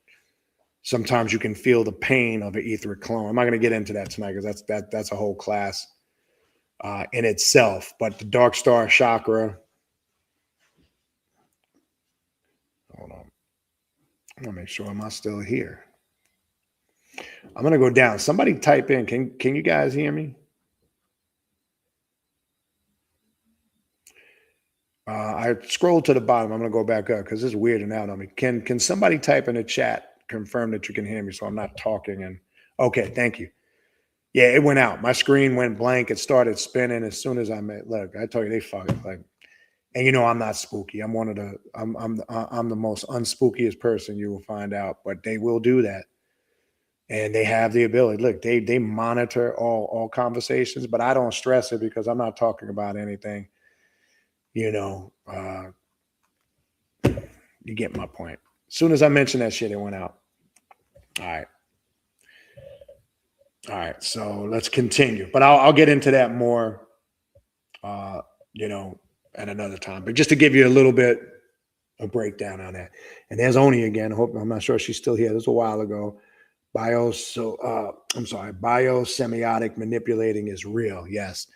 Sometimes you can feel the pain of an etheric clone. I'm not going to get into that tonight because that's a whole class in itself. But the Dark Star chakra, hold on, I'm going to make sure I'm still here. I'm going to go down. Somebody type in, can you guys hear me? I scrolled to the bottom. I'm going to go back up because it's weirding out on me. Can somebody type in the chat, confirm that you can hear me so I'm not talking? And okay, thank you. Yeah, it went out. My screen went blank. It started spinning as soon as I met. Look, I told you they fucking like. And you know I'm not spooky. I'm one of the. I'm the most unspookiest person you will find out. But they will do that, and they have the ability. Look, they monitor all conversations, but I don't stress it because I'm not talking about anything. You know, you get my point. As soon as I mentioned that shit, it went out. All right. All right. So let's continue. But I'll get into that more, you know, at another time. But just to give you a little bit of breakdown on that. And there's Oni again. I'm not sure she's still here. This was a while ago. Biosemiotic manipulating is real. Yes.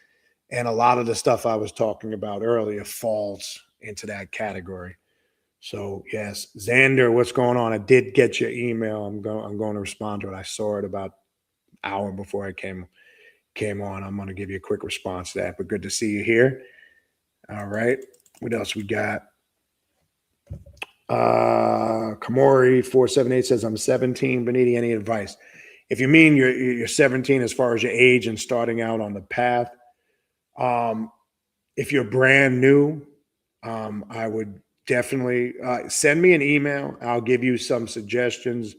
And a lot of the stuff I was talking about earlier falls into that category. So yes, Xander, what's going on? I did get your email. I'm going to respond to it. I saw it about hour before I came on. I'm going to give you a quick response to that, but good to see you here. All right. What else we got? Kamori 478 says, I'm 17. Baniti, any advice? If you mean you're 17 as far as your age and starting out on the path, if you're brand new, I would definitely send me an email. I'll give you some suggestions.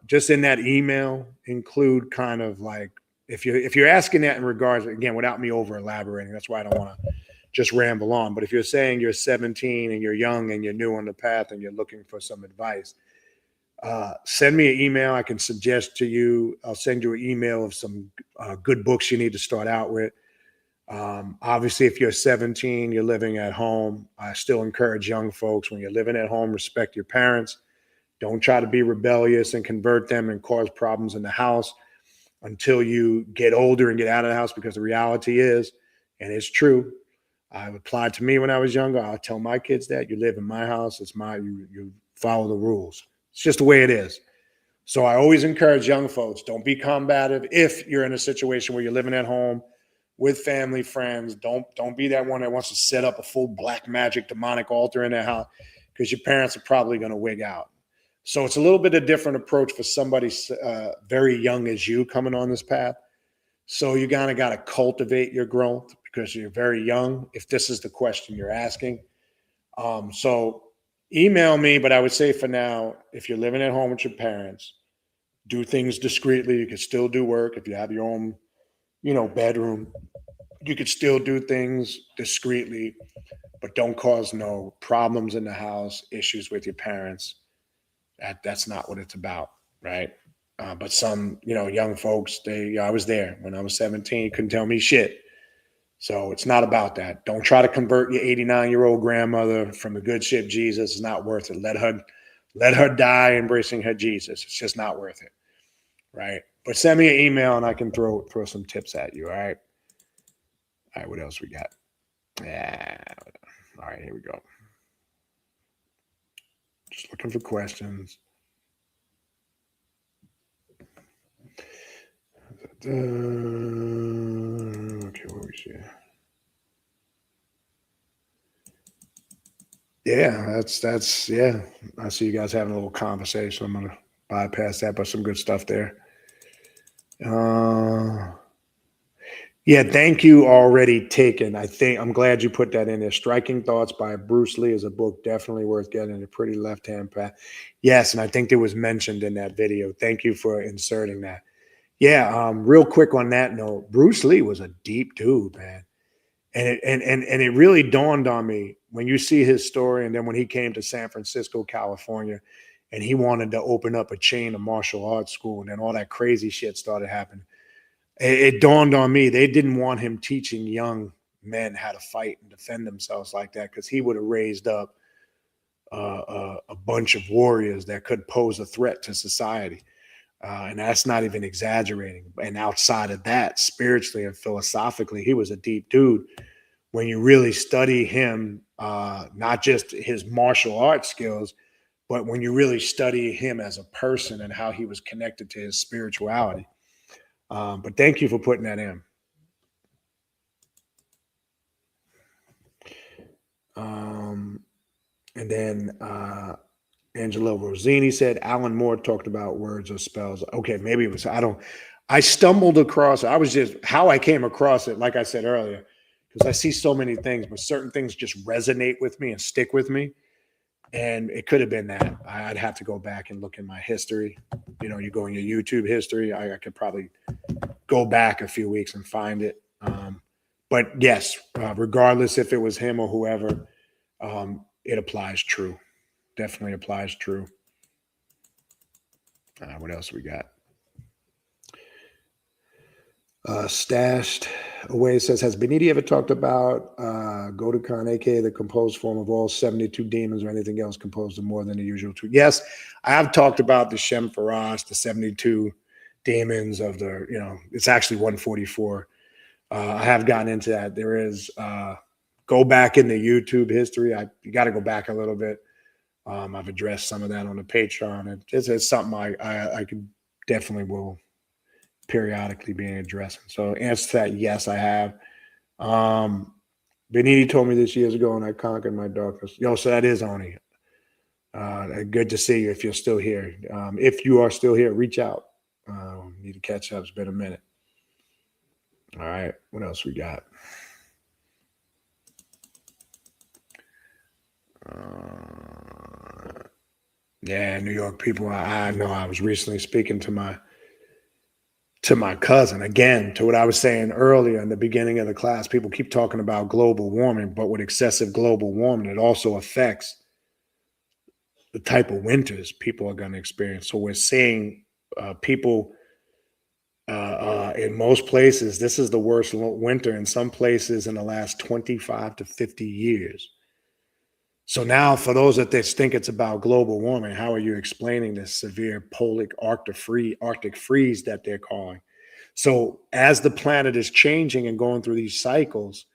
Just in that email, include kind of like if you're asking that in regards, again, without me over elaborating, that's why I don't want to just ramble on. But if you're saying you're 17 and you're young and you're new on the path and you're looking for some advice, send me an email. I can suggest to you. I'll send you an email of some good books you need to start out with. Obviously, if you're 17, you're living at home. I still encourage young folks, when you're living at home, respect your parents. Don't try to be rebellious and convert them and cause problems in the house until you get older and get out of the house, because the reality is, and it's true, I applied to me when I was younger. I'll tell my kids that you live in my house. It's you follow the rules. It's just the way it is. So I always encourage young folks, don't be combative. If you're in a situation where you're living at home with family, friends, don't be that one that wants to set up a full black magic demonic altar in their house, because your parents are probably going to wig out. So it's a little bit of a different approach for somebody very young as you coming on this path. So you kind of got to cultivate your growth because you're very young, if this is the question you're asking. So email me, but I would say for now, if you're living at home with your parents, do things discreetly. You can still do work. If you have your own, bedroom, you could still do things discreetly, but don't cause no problems in the house, issues with your parents. That's not what it's about, right? But some, young folks, I was there when I was 17, couldn't tell me shit. So it's not about that. Don't try to convert your 89-year-old grandmother from the good ship Jesus. It's not worth it. Let her die embracing her Jesus. It's just not worth it, right? But send me an email and I can throw some tips at you, all right? All right, what else we got? Yeah. All right, here we go. Just looking for questions. Okay, what we see? Yeah, that's yeah. I see you guys having a little conversation. I'm gonna bypass that, but some good stuff there. Yeah, thank you. Already taken. I'm glad you put that in there. Striking Thoughts by Bruce Lee is a book definitely worth getting. A pretty left-hand path. Yes, and I think it was mentioned in that video. Thank you for inserting that. Yeah, real quick on that note, Bruce Lee was a deep dude, man. And it really dawned on me when you see his story, and then when he came to San Francisco, California, and he wanted to open up a chain of martial arts school, and then all that crazy shit started happening. It dawned on me they didn't want him teaching young men how to fight and defend themselves like that, because he would have raised up a bunch of warriors that could pose a threat to society. And that's not even exaggerating. And outside of that, spiritually and philosophically, he was a deep dude. When you really study him, not just his martial arts skills, but when you really study him as a person and how he was connected to his spirituality. But thank you for putting that in. And then Angelo Rosini said Alan Moore talked about words or spells. Okay, maybe it was, I stumbled across, I was just, how I came across it, like I said earlier, because I see so many things, but certain things just resonate with me and stick with me. And it could have been that. I'd have to go back and look in my history. You go in your YouTube history, I could probably go back a few weeks and find it. But yes, regardless if it was him or whoever, it applies true. Definitely applies true. What else we got? Stashed Away says, has Baniti ever talked about Godokan, aka the composed form of all 72 demons, or anything else composed of more than the usual two? Yes, I have talked about the Shem Farash, the 72 demons of it's actually 144. I have gotten into that. There is, go back in the YouTube history. You got to go back a little bit. I've addressed some of that on the Patreon. It's something I could definitely will periodically being addressed. So answer to that, yes, I have. Baniti told me this years ago, and I conquered my darkness. Yo, so that is Oni. Good to see you if you're still here. If you are still here, reach out. Need to catch up. It's been a minute. All right. What else we got? Yeah, New York people. I know I was recently speaking to my cousin again, to what I was saying earlier in the beginning of the class. People keep talking about global warming, but with excessive global warming, it also affects the type of winters people are going to experience. So we're seeing people in most places, this is the worst winter in some places in the last 25 to 50 years. So now for those that think it's about global warming, how are you explaining this severe polar Arctic freeze that they're calling? So as the planet is changing and going through these cycles,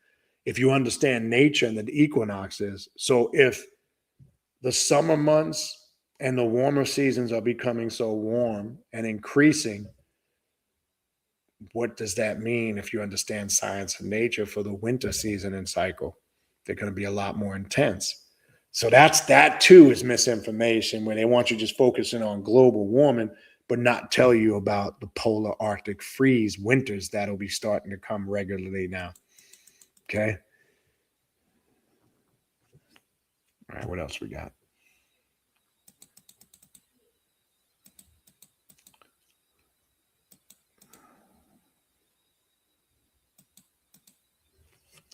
if you understand nature and the equinoxes, so if the summer months and the warmer seasons are becoming so warm and increasing, what does that mean if you understand science and nature for the winter season and cycle? They're going to be a lot more intense. So that too is misinformation, where they want you just focusing on global warming, but not tell you about the polar Arctic freeze winters that'll be starting to come regularly now. Okay. All right. What else we got?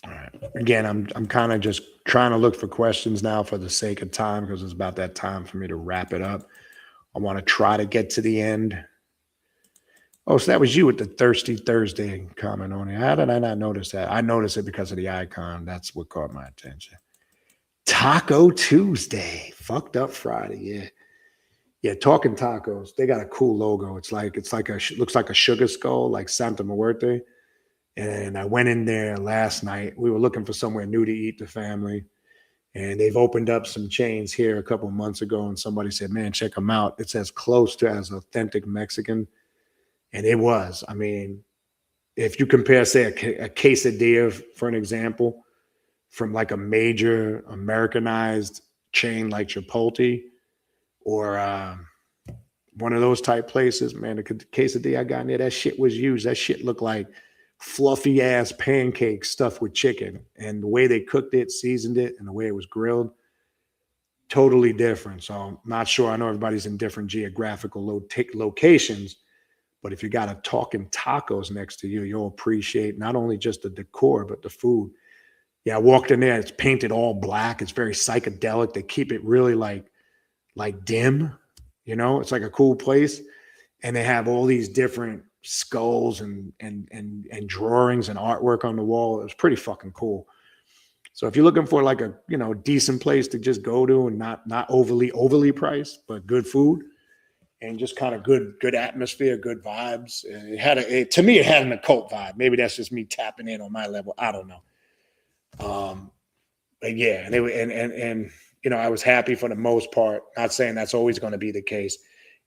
All right. Again, I'm kind of just trying to look for questions now for the sake of time, because it's about that time for me to wrap it up. I want to try to get to the end. Oh, so that was you with the Thirsty Thursday comment on it. How did I not notice that? I noticed it because of the icon. That's what caught my attention. Taco Tuesday. Fucked up Friday. Yeah. Yeah, talking tacos. They got a cool logo. It's like looks like a sugar skull, like Santa Muerte. And I went in there last night. We were looking for somewhere new to eat, the family. And they've opened up some chains here a couple of months ago. And somebody said, man, check them out. It's as close to as authentic Mexican. And it was. I mean, if you compare, say, a quesadilla, for an example, from like a major Americanized chain like Chipotle or one of those type places, man, the quesadilla I got in there, that shit was used. That shit looked like fluffy ass pancakes stuffed with chicken. And the way they cooked it, seasoned it, and the way it was grilled, totally different. So I'm not sure. I know everybody's in different geographical locations, but if you got a talking tacos next to you, you'll appreciate not only just the decor, but the food. Yeah, I walked in there. It's painted all black. It's very psychedelic. They keep it really like dim. You know, it's like a cool place. And they have all these different skulls and drawings and artwork on the wall. It was pretty fucking cool. So if you're looking for like a decent place to just go to and not overly priced, but good food and just kind of good atmosphere, good vibes. And to me, it had an occult vibe. Maybe that's just me tapping in on my level. I don't know. But yeah, and I was happy for the most part. Not saying that's always going to be the case.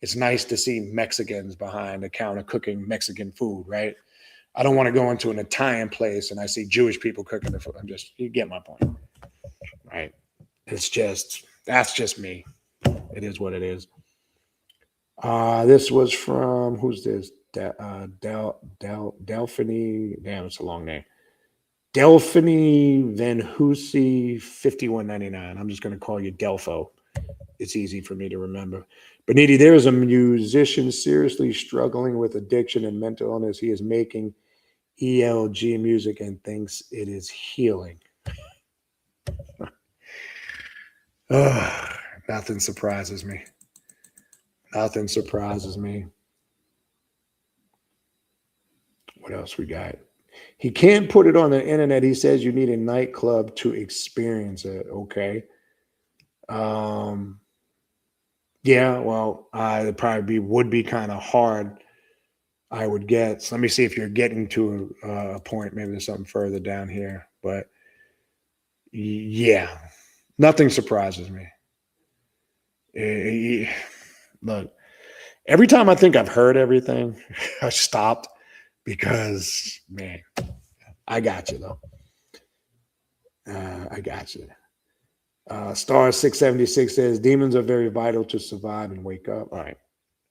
It's nice to see Mexicans behind the counter cooking Mexican food, right? I don't want to go into an Italian place and I see Jewish people cooking the food. You get my point, right? That's just me. It is what it is. This was from, who's this? Delphine. Damn, it's a long name. Delphine Van Hussey 5199. I'm just going to call you Delpho. It's easy for me to remember. Baniti, there is a musician seriously struggling with addiction and mental illness. He is making ELG music and thinks it is healing. Nothing surprises me. Nothing surprises me. What else we got? He can't put it on the internet. He says you need a nightclub to experience it. Okay. Yeah, well, it probably would be kind of hard, I would guess. Let me see if you're getting to a point. Maybe there's something further down here. But yeah, nothing surprises me. Look, Every time I think I've heard everything, I stopped because, man, I got you though. I got you. Star 676 says demons are very vital to survive and wake up. All right,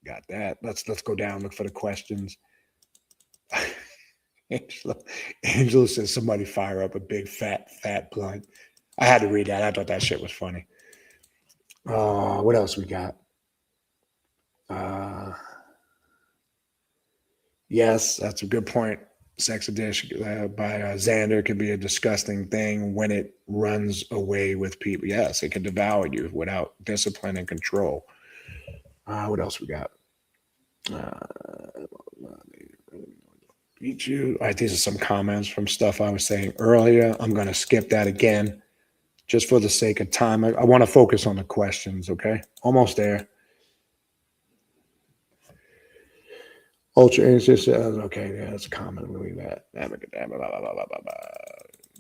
got that. Let's go down, look for the questions. Angela says somebody fire up a big fat blunt. I had to read that. I thought that shit was funny. What else we got? Yes, that's a good point. Sex addiction by Xander can be a disgusting thing when it runs away with people. Yes, it can devour you without discipline and control. What else we got? Beat you. All right, these are some comments from stuff I was saying earlier. I'm going to skip that again just for the sake of time. I want to focus on the questions, okay? Almost there. Ultra anxious. Okay, yeah, that's a comment. Really that.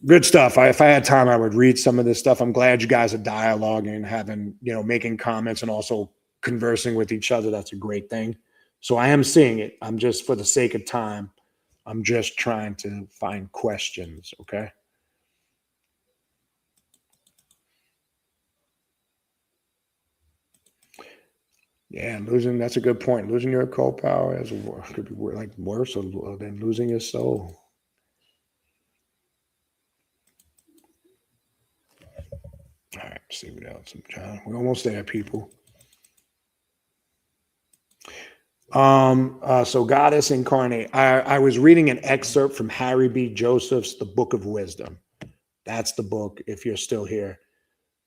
Good stuff. If I had time, I would read some of this stuff. I'm glad you guys are dialoguing, having, making comments and also conversing with each other. That's a great thing. So I am seeing it. I'm just, for the sake of time, I'm just trying to find questions, okay? Yeah, that's a good point. Losing your occult power could be like worse than losing your soul. All right, see what else. We're almost there, people. So Goddess Incarnate. I was reading an excerpt from Harry B. Joseph's The Book of Wisdom. That's the book. If you're still here,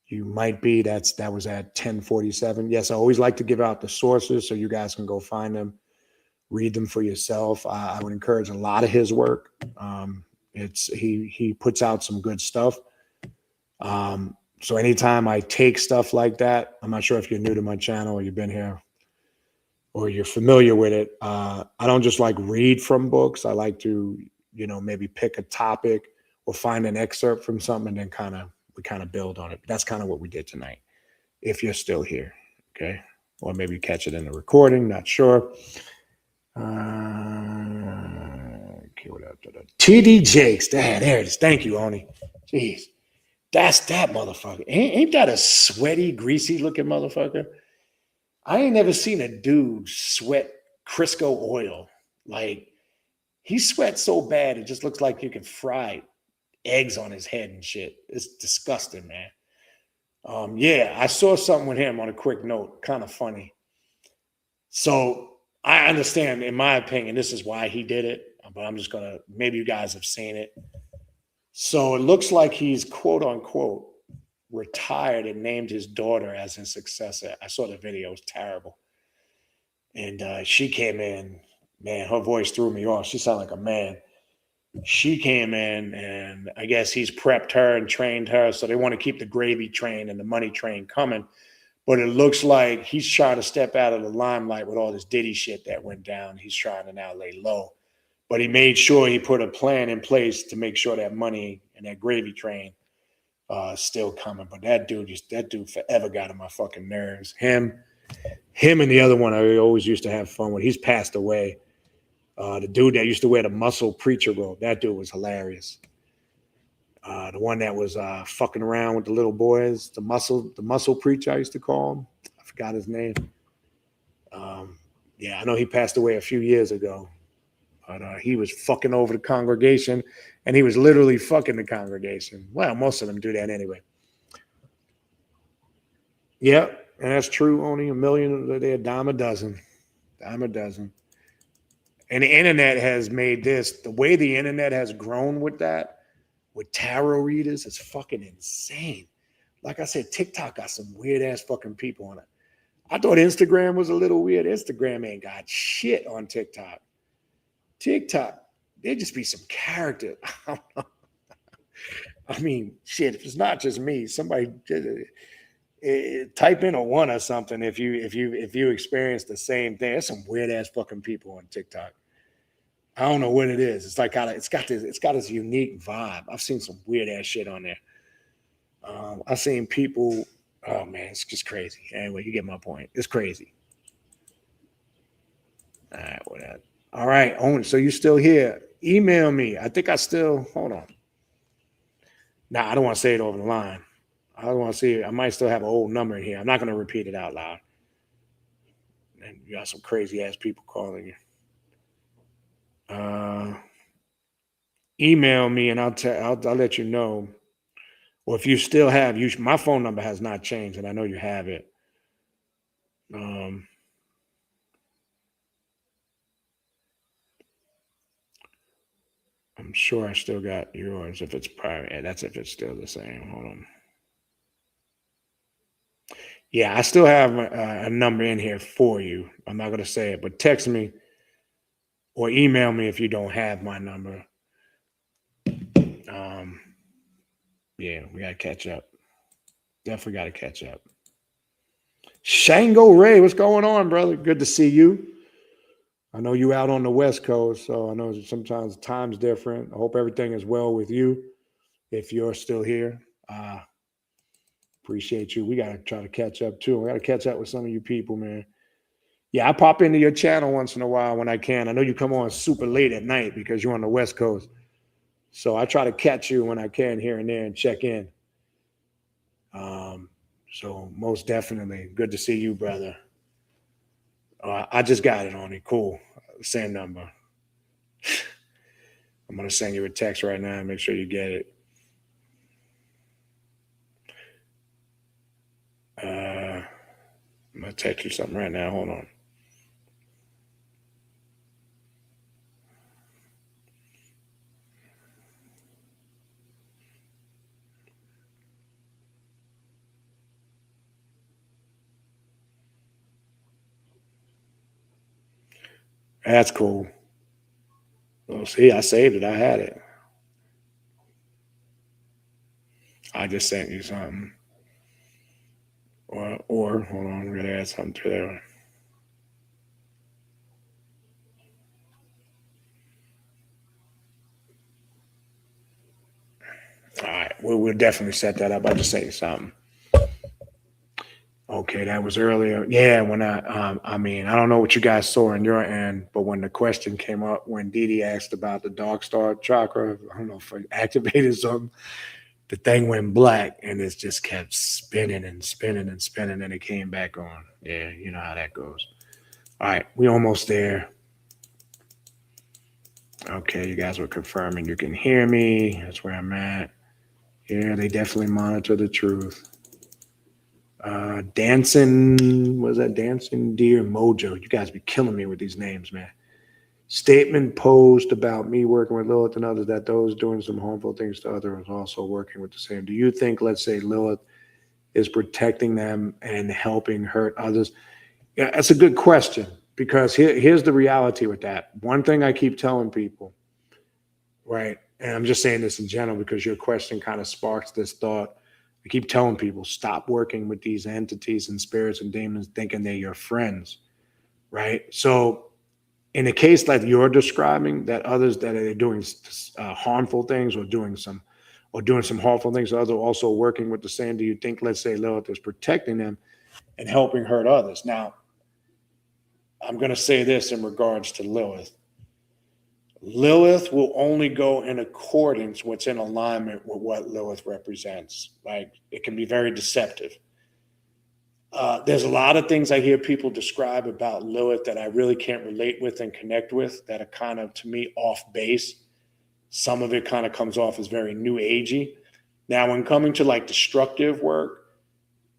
you might be. That was at 1047. Yes, I always like to give out the sources so you guys can go find them, read them for yourself. I would encourage a lot of his work. He puts out some good stuff. So anytime I take stuff like that, I'm not sure if you're new to my channel or you've been here or you're familiar with it. I don't just like read from books. I like to, maybe pick a topic or find an excerpt from something and then we kind of build on it. That's kind of what we did tonight. If you're still here, okay, or maybe catch it in the recording. Not sure. TD Jakes. There it is. Thank you, Oni. Jeez. That's that motherfucker. Ain't that a sweaty, greasy looking motherfucker? I ain't never seen a dude sweat Crisco oil. Like, he sweats so bad, it just looks like you can fry eggs on his head and shit. It's disgusting, man. Yeah, I saw something with him on a quick note. Kind of funny. So I understand, in my opinion, this is why he did it. But I'm just going to, maybe you guys have seen it. So it looks like he's, quote unquote, retired and named his daughter as his successor. I saw the video. It was terrible. And she came in, man, her voice threw me off. She sounded like a man. She came in and I guess he's prepped her and trained her. So they want to keep the gravy train and the money train coming. But it looks like he's trying to step out of the limelight with all this Diddy shit that went down. He's trying to now lay low. But he made sure he put a plan in place to make sure that money and that gravy train still coming. But that dude forever got on my fucking nerves. Him and the other one I always used to have fun with. He's passed away. The dude that used to wear the muscle preacher robe. That dude was hilarious. The one that was fucking around with the little boys, the muscle preacher I used to call him. I forgot his name. Yeah, I know he passed away a few years ago. But he was fucking over the congregation, and he was literally fucking the congregation. Well, most of them do that anyway. Yep, and that's true. Only a million, they're a dime a dozen. Dime a dozen. And the internet has made this, the way the internet has grown with that, with tarot readers, is fucking insane. Like I said, TikTok got some weird ass fucking people on it. I thought Instagram was a little weird. Instagram ain't got shit on TikTok. TikTok, there just be some character. I mean, shit, if it's not just me, somebody type in a one or something if you experience the same thing. There's some weird ass fucking people on TikTok. I don't know what it is. It's like it's got this unique vibe. I've seen some weird ass shit on there. I've seen people. Oh man, it's just crazy. Anyway, you get my point. It's crazy. All right, whatever. All right, Owen. So you still here? Email me. I think I still hold on. Nah, I don't want to say it over the line. I don't want to see it. I might still have an old number in here. I'm not going to repeat it out loud. And you got some crazy ass people calling you. Email me and I'll let you know. Or if you still have my phone number has not changed, and I know you have it. I'm sure I still got yours if it's private. Yeah, that's if it's still the same. Hold on. Yeah, I still have a number in here for you. I'm not going to say it, but text me or email me if you don't have my number. Yeah, we got to catch up. Definitely got to catch up. Shango Ray, what's going on, brother? Good to see you. I know you out on the West Coast, so I know sometimes time's different. I hope everything is well with you if you're still here. Appreciate you. We got to try to catch up too. We got to catch up with some of you people, man. Yeah, I pop into your channel once in a while when I can. I know you come on super late at night because you're on the West Coast. So I try to catch you when I can here and there and check in. So most definitely, good to see you, brother. I just got it on it. Cool. Same number. I'm going to send you a text right now and make sure you get it. I'm going to text you something right now. Hold on. That's cool. Oh, see, I saved it. I had it. I just sent you something. Or hold on, we're gonna add something to there. All right, we'll definitely set that up. I just sent you something. Okay, that was earlier. Yeah, when I mean, I don't know what you guys saw on your end, but when the question came up, when Didi asked about the dark star chakra, I don't know if I activated something, the thing went black and it just kept spinning and spinning and spinning, and it came back on. Yeah, you know how that goes. All right, we almost there. Okay, you guys were confirming you can hear me. That's where I'm at. Yeah, they definitely monitor the truth. Dancing, was that Dancing Deer Mojo? You guys be killing me with these names, man. Statement posed about me working with Lilith and others that those doing some harmful things to others also working with the same. Do you think, let's say, Lilith is protecting them and helping hurt others? Yeah, that's a good question because here's the reality with that. One thing I keep telling people, right? And I'm just saying this in general because your question kind of sparks this thought. I keep telling people, stop working with these entities and spirits and demons thinking they're your friends, right? So in a case like you're describing, that others that are doing harmful things or doing some harmful things, others are also working with the same. Do you think, let's say, Lilith is protecting them and helping hurt others? Now, I'm going to say this in regards to Lilith. Lilith will only go in accordance what's in alignment with what Lilith represents. Like, it can be very deceptive. There's a lot of things I hear people describe about Lilith that I really can't relate with and connect with that are kind of, to me, off base. Some of it kind of comes off as very new agey. Now, when coming to like destructive work,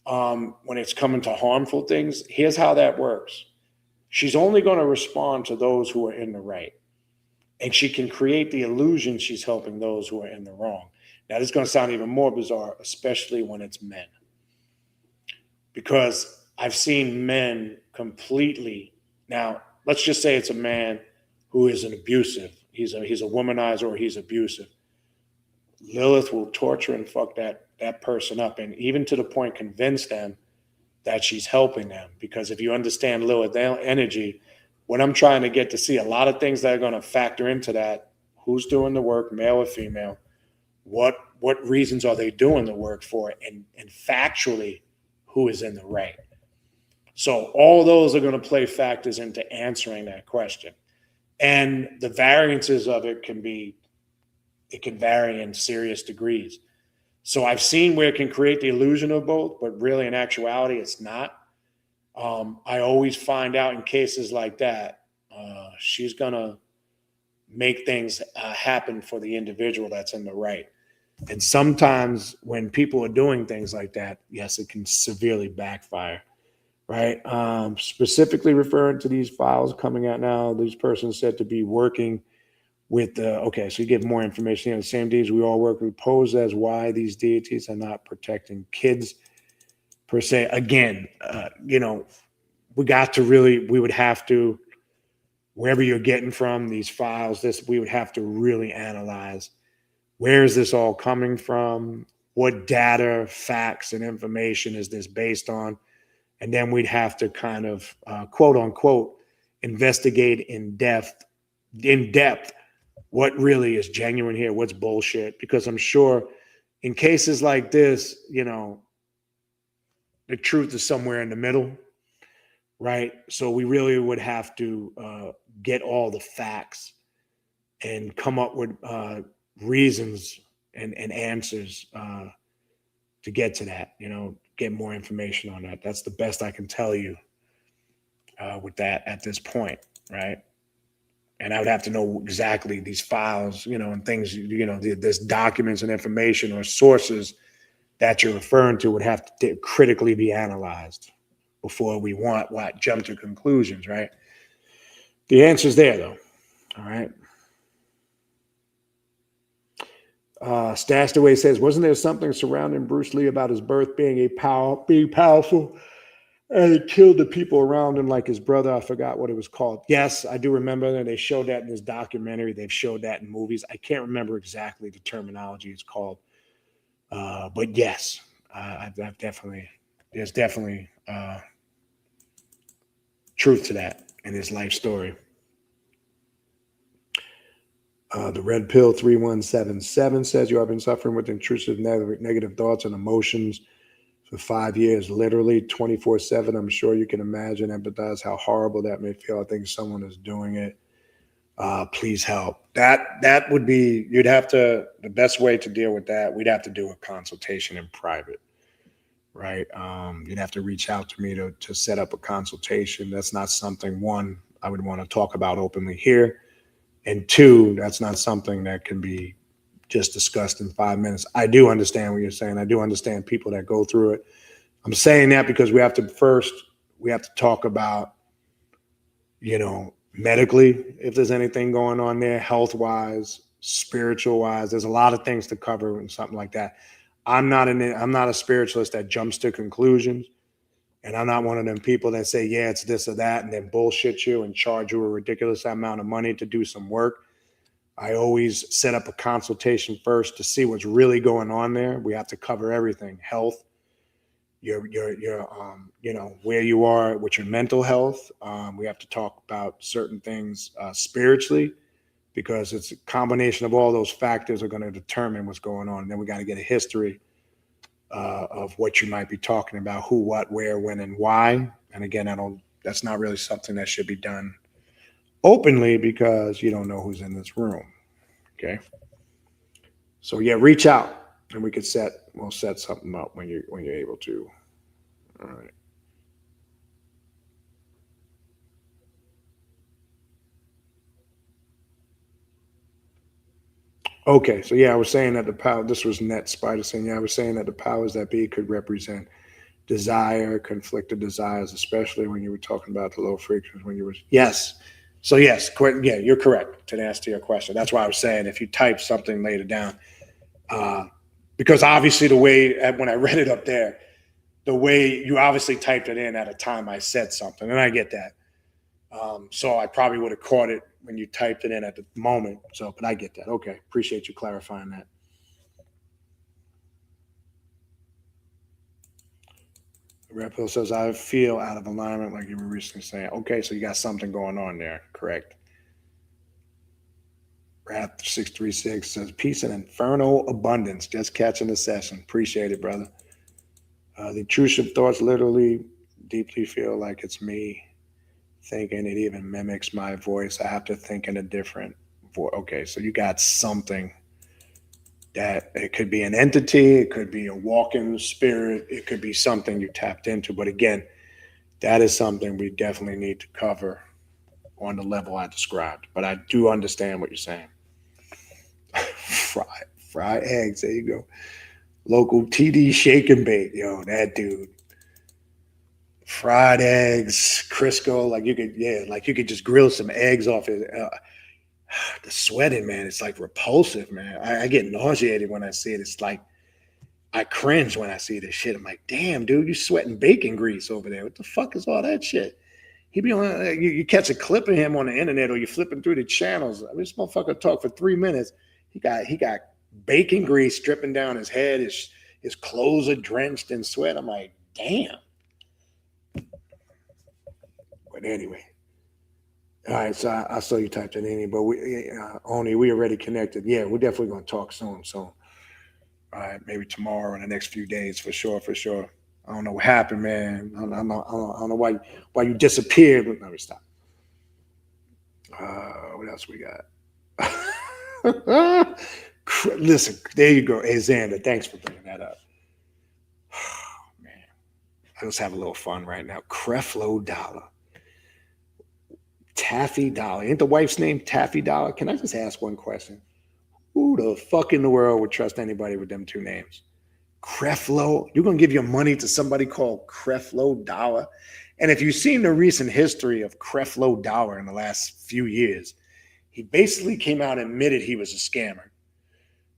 when it's coming to harmful things, here's how that works. She's only going to respond to those who are in the right. And she can create the illusion she's helping those who are in the wrong. Now, this is going to sound even more bizarre, especially when it's men. Because I've seen men completely. Now, let's just say it's a man who is an abusive. He's a womanizer or he's abusive. Lilith will torture and fuck that person up, and even to the point convince them that she's helping them. Because if you understand Lilith energy, what I'm trying to get to see, a lot of things that are going to factor into that: who's doing the work, male or female, what reasons are they doing the work for, and factually, who is in the right. So all those are going to play factors into answering that question. And the variances of it can vary in serious degrees. So I've seen where it can create the illusion of both, but really in actuality, it's not. I always find out in cases like that, she's going to make things happen for the individual that's in the right. And sometimes when people are doing things like that, yes, it can severely backfire, right? Specifically referring to these files coming out now, these persons said to be working with the, okay, so you give more information here. The same deeds we all work with pose as why these deities are not protecting kids per se. Again, we would have to, wherever you're getting from these files, we would have to really analyze where is this all coming from? What data, facts, and information is this based on? And then we'd have to kind of, quote unquote, investigate in depth, what really is genuine here, what's bullshit. Because I'm sure in cases like this, the truth is somewhere in the middle, right? So we really would have to get all the facts and come up with reasons and answers to get to that, get more information on that. That's the best I can tell you with that at this point, right? And I would have to know exactly these files, and things, this documents and information or sources that you're referring to would have to critically be analyzed before we jump to conclusions, right? The answer's there, though. All right. Stashed Away says, wasn't there something surrounding Bruce Lee about his birth being powerful, and it killed the people around him like his brother? I forgot what it was called. Yes, I do remember that. They showed that in this documentary. They've showed that in movies. I can't remember exactly the terminology it's called. But yes, there's definitely truth to that in his life story. The Red Pill 3177 says, you have been suffering with intrusive negative thoughts and emotions for 5 years, literally 24/7. I'm sure you can imagine, empathize how horrible that may feel. I think someone is doing it. Please help. That would be, the best way to deal with that, we'd have to do a consultation in private, right? You'd have to reach out to me to set up a consultation. That's not something, one, I would want to talk about openly here. And two, that's not something that can be just discussed in 5 minutes. I do understand what you're saying. I do understand people that go through it. I'm saying that because we have to talk about, medically, if there's anything going on there, health-wise, spiritual-wise. There's a lot of things to cover and something like that. I'm not a spiritualist that jumps to conclusions. And I'm not one of them people that say, yeah, it's this or that, and then bullshit you and charge you a ridiculous amount of money to do some work. I always set up a consultation first to see what's really going on there. We have to cover everything: health, your where you are with your mental health. We have to talk about certain things spiritually, because it's a combination of all those factors are going to determine what's going on. And then we got to get a history of what you might be talking about: who, what, where, when, and why. And again, that's not really something that should be done openly, because you don't know who's in this room. Okay. So yeah, reach out and we'll set something up when you're able to. All right. Okay, so yeah, I was saying that the power, this was Net Spider saying, yeah, I was saying that the powers that be could represent desire, conflicted desires, especially when you were talking about the low frequencies when you were, yes. So yes, yeah, you're correct to answer your question. That's why I was saying, if you type something later down, because obviously when I read it up there, the way you obviously typed it in at a time I said something, and I get that. So I probably would have caught it when you typed it in at the moment. So, but I get that. Okay. Appreciate you clarifying that. Red Pill says, I feel out of alignment, like you were recently saying. Okay, so you got something going on there. Correct. Wrath 636 says, peace and infernal abundance. Just catching the session. Appreciate it, brother. The intrusive thoughts literally deeply feel like it's me thinking it even mimics my voice. I have to think in a different voice. Okay, so you got something that it could be an entity, it could be a walking spirit, it could be something you tapped into. But again, that is something we definitely need to cover on the level I described. But I do understand what you're saying. Fry eggs. There you go. Local TD shake and bake. Yo, that dude. Fried eggs, Crisco. Like you could, yeah, like you could just grill some eggs off it. The sweating, man, it's like repulsive, man. I get nauseated when I see it. It's like I cringe when I see this shit. I'm like, damn, dude, you sweating bacon grease over there. What the fuck is all that shit? He be on. You catch a clip of him on the internet, or you're flipping through the channels. I mean, this motherfucker talked for 3 minutes. He got bacon grease dripping down his head. His clothes are drenched in sweat. I'm like, damn. But anyway, all right. So I saw you typed it in, but we already connected. Yeah, we're definitely gonna talk soon. So, all right, maybe tomorrow or the next few days for sure, for sure. I don't know what happened, man. I don't know why you disappeared. But let me stop. What else we got? Listen, there you go. Hey, Xander, thanks for bringing that up. Oh, man, let's have a little fun right now. Creflo Dollar. Taffy Dollar. Ain't the wife's name Taffy Dollar? Can I just ask one question? Who the fuck in the world would trust anybody with them two names? Creflo? You're going to give your money to somebody called Creflo Dollar? And if you've seen the recent history of Creflo Dollar in the last few years, he basically came out and admitted he was a scammer,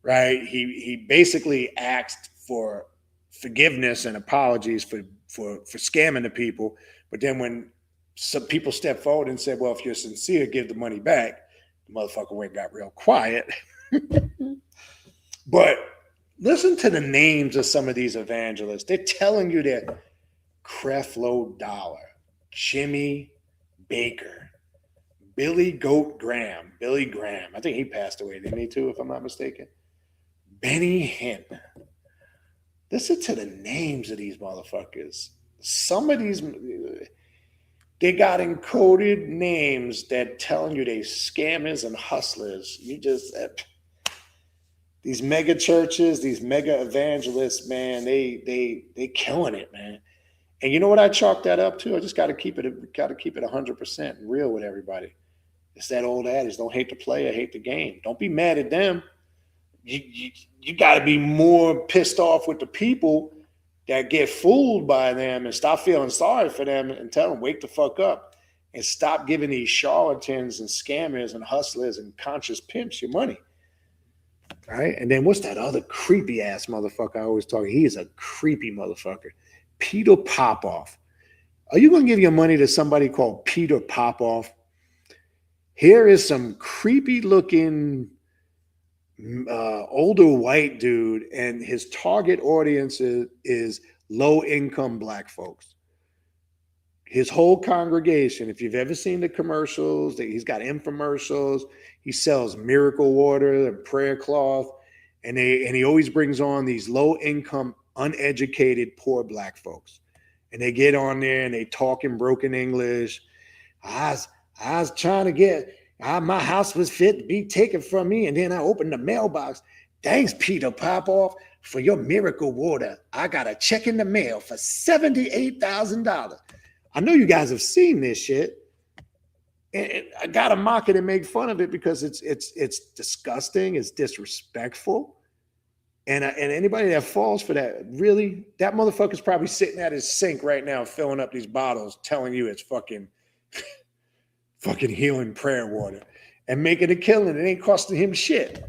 right? He basically asked for forgiveness and apologies for scamming the people. But then when some people stepped forward and said, well, if you're sincere, give the money back, the motherfucker went got real quiet. But listen to the names of some of these evangelists. They're telling you that Creflo Dollar, Jimmy Baker, Billy Goat Graham, Billy Graham. I think he passed away, didn't he, too, if I'm not mistaken? Benny Hinn. Listen to the names of these motherfuckers. Some of these, they got encoded names that telling you they scammers and hustlers. You just, these mega churches, these mega evangelists, man, they killing it, man. And you know what I chalk that up to? I just got to keep it 100% real with everybody. It's that old adage: don't hate the player, hate the game. Don't be mad at them. You got to be more pissed off with the people that get fooled by them, and stop feeling sorry for them and tell them, wake the fuck up and stop giving these charlatans and scammers and hustlers and conscious pimps your money. Right? And then what's that other creepy ass motherfucker I always talk? He is a creepy motherfucker. Peter Popoff. Are you going to give your money to somebody called Peter Popoff? Here is some creepy looking older white dude, and his target audience is low income black folks. His whole congregation, if you've ever seen the commercials, he's got infomercials. He sells miracle water and prayer cloth, and he always brings on these low income, uneducated, poor black folks. And they get on there and they talk in broken English. I was trying to get, my house was fit to be taken from me, and then I opened the mailbox. Thanks, Peter Popoff, for your miracle water. I got a check in the mail for $78,000. I know you guys have seen this shit. And I gotta mock it and make fun of it because it's disgusting, it's disrespectful. And anybody that falls for that, really, that motherfucker's probably sitting at his sink right now filling up these bottles, telling you it's fucking healing prayer water and making a killing. It ain't costing him shit.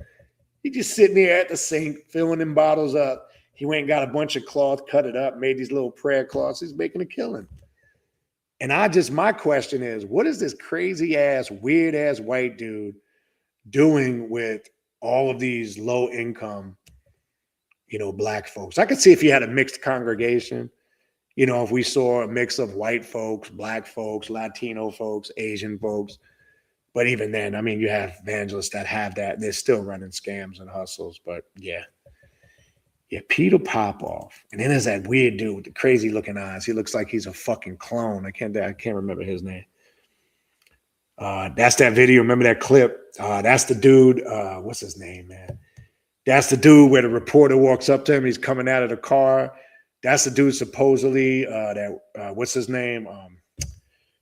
He just sitting there at the sink, filling them bottles up. He went and got a bunch of cloth, cut it up, made these little prayer cloths. He's making a killing. And my question is, what is this crazy ass, weird ass white dude doing with all of these low income, black folks? I could see if you had a mixed congregation, if we saw a mix of white folks, black folks, Latino folks, Asian folks. But even then, I mean, you have evangelists that have that, and they're still running scams and hustles. But yeah, Yeah, Peter Popoff. And then there's that weird dude with the crazy looking eyes. He looks like he's a fucking clone. I can't remember his name. That's that video. Remember that clip? That's the dude. What's his name, man? That's the dude where the reporter walks up to him. He's coming out of the car. That's the dude supposedly what's his name?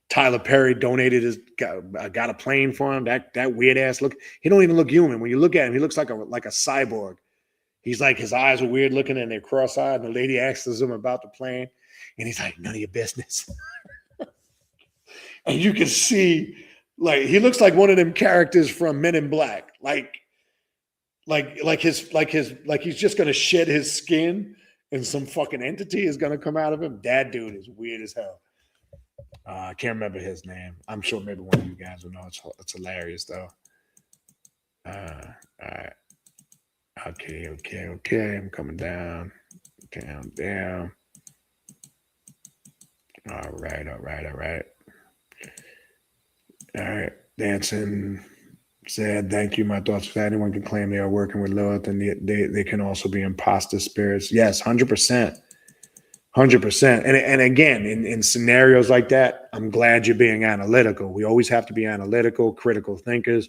Tyler Perry donated got a plane for him. That weird ass look. He don't even look human. When you look at him, he looks like a cyborg. He's like, his eyes are weird looking and they're cross-eyed. And the lady asks him about the plane, and he's like, none of your business. And you can see, like, he looks like one of them characters from Men in Black. Like he's just gonna shed his skin and some fucking entity is gonna come out of him. That dude is weird as hell. I can't remember his name. I'm sure maybe one of you guys will know. It's hilarious though. All right. Okay. I'm coming down. Down. All right. All right. Dancing said, thank you. My thoughts for anyone can claim they are working with Lilith, and they can also be imposter spirits. Yes, 100%. 100%. And again, in scenarios like that, I'm glad you're being analytical. We always have to be analytical, critical thinkers.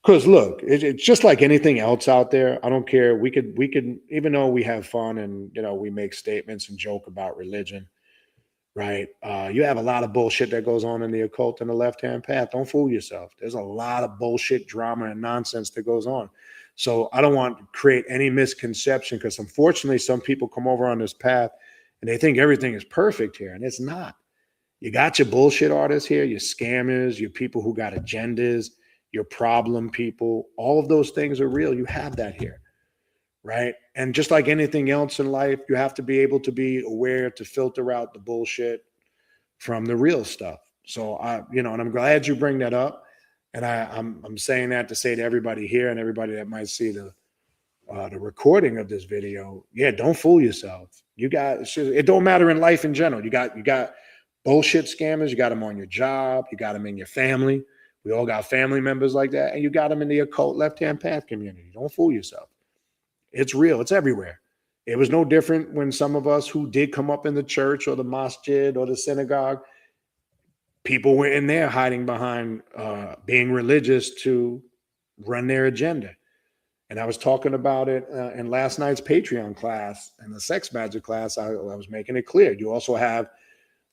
Because look, it's just like anything else out there. I don't care. We could, even though we have fun and we make statements and joke about religion, right? You have a lot of bullshit that goes on in the occult and the left-hand path. Don't fool yourself. There's a lot of bullshit, drama, and nonsense that goes on. So I don't want to create any misconception, because unfortunately, some people come over on this path and they think everything is perfect here, and it's not. You got your bullshit artists here, your scammers, your people who got agendas, your problem people. All of those things are real. You have that here, right? And just like anything else in life, you have to be able to be aware to filter out the bullshit from the real stuff. So and I'm glad you bring that up. And I'm saying that to say to everybody here and everybody that might see the recording of this video, yeah, don't fool yourself. It don't matter in life in general. You got bullshit scammers. You got them on your job. You got them in your family. We all got family members like that, and you got them in the occult left-hand path community. Don't fool yourself. It's real. It's everywhere. It was no different when some of us who did come up in the church or the masjid or the synagogue, people were in there hiding behind being religious to run their agenda. And I was talking about it in last night's Patreon class and the sex magic class. I was making it clear. You also have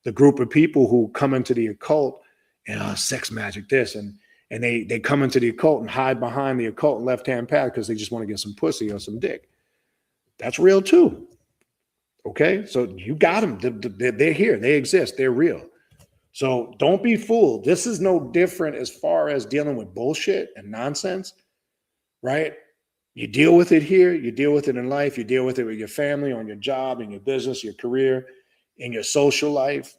the group of people who come into the occult and sex magic this, and they come into the occult and hide behind the occult left-hand path because they just want to get some pussy or some dick. That's real too. Okay, so you got them. They're here. They exist. They're real. So don't be fooled. This is no different as far as dealing with bullshit and nonsense, right? You deal with it here. You deal with it in life. You deal with it with your family, on your job, in your business, your career, in your social life.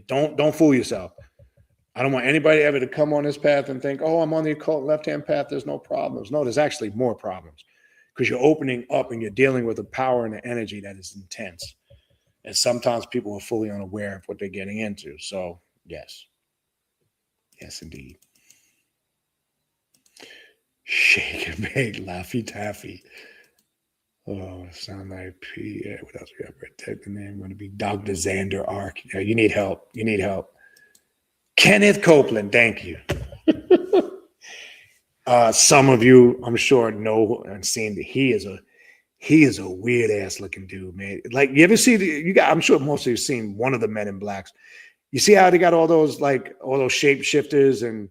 Don't fool yourself. I don't want anybody ever to come on this path and think, oh, I'm on the occult left-hand path. There's no problems. No, there's actually more problems, because you're opening up and you're dealing with a power and an energy that is intense. And sometimes people are fully unaware of what they're getting into. So, yes. Yes, indeed. Shake and bake, Laffy Taffy. Oh, sound like P. Yeah, what else we got? Protect the name. Going to be Dr. Xander Ark. Yeah, you need help. You need help. Kenneth Copeland, thank you. Some of you, I'm sure, know and seen that he is a weird ass looking dude, man. Like, you ever see I'm sure most of you have seen one of the Men in Blacks. You see how they got all those shapeshifters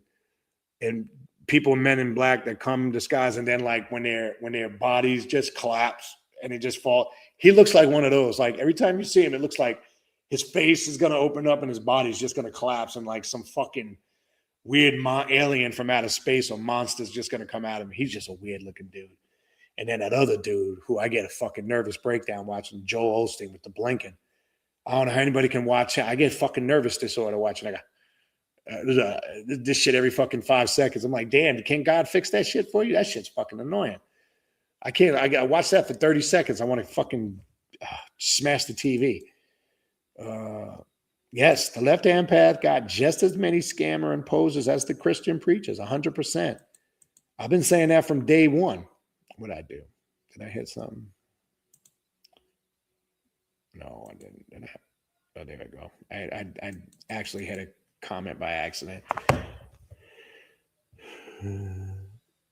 and people, Men in Black, that come disguised, and then like when their bodies just collapse and they just fall. He looks like one of those. Like, every time you see him, it looks like his face is gonna open up and his body's just gonna collapse, and like some fucking weird alien from outer space or monster's just gonna come at him. He's just a weird looking dude. And then that other dude, who I get a fucking nervous breakdown watching, Joel Osteen with the blinking. I don't know how anybody can watch it. I get fucking nervous disorder watching. I got this shit every fucking 5 seconds. I'm like, damn, can God fix that shit for you? That shit's fucking annoying. I can't. I watch that for 30 seconds. I want to fucking smash the TV. Yes, the left-hand path got just as many scammer and posers as the Christian preachers, 100%. I've been saying that from day one. What'd I do? Did I hit something? No, I didn't. Oh, there we go. I actually had a comment by accident.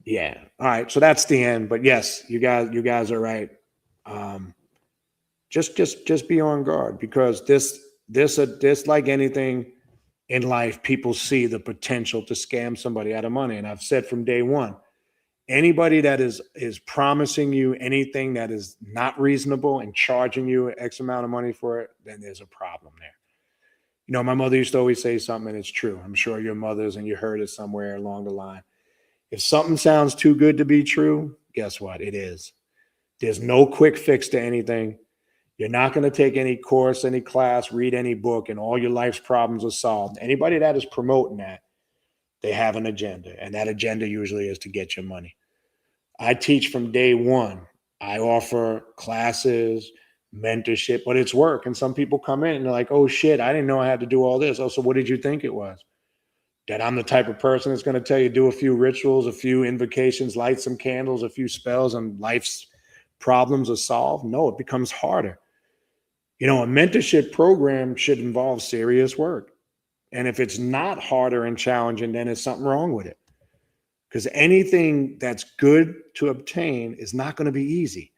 Yeah. All right. So that's the end. But yes, you guys are right. Um, just be on guard because this like anything in life, people see the potential to scam somebody out of money. And I've said from day one, anybody that is promising you anything that is not reasonable and charging you X amount of money for it, then there's a problem there. You know, my mother used to always say something, and it's true. I'm sure your mother's and you heard it somewhere along the line. If something sounds too good to be true, guess what? It is. There's no quick fix to anything. You're not going to take any course, any class, read any book, and all your life's problems are solved. Anybody that is promoting that, they have an agenda, and that agenda usually is to get your money. I teach from day one. I offer classes, mentorship, but it's work. And some people come in and they're like, oh shit, I didn't know I had to do all this. Oh, so what did you think it was? That I'm the type of person that's going to tell you do a few rituals, a few invocations, light some candles, a few spells, and life's problems are solved? No, it becomes harder. You know, a mentorship program should involve serious work. And if it's not harder and challenging, then there's something wrong with it. Because anything that's good to obtain is not going to be easy.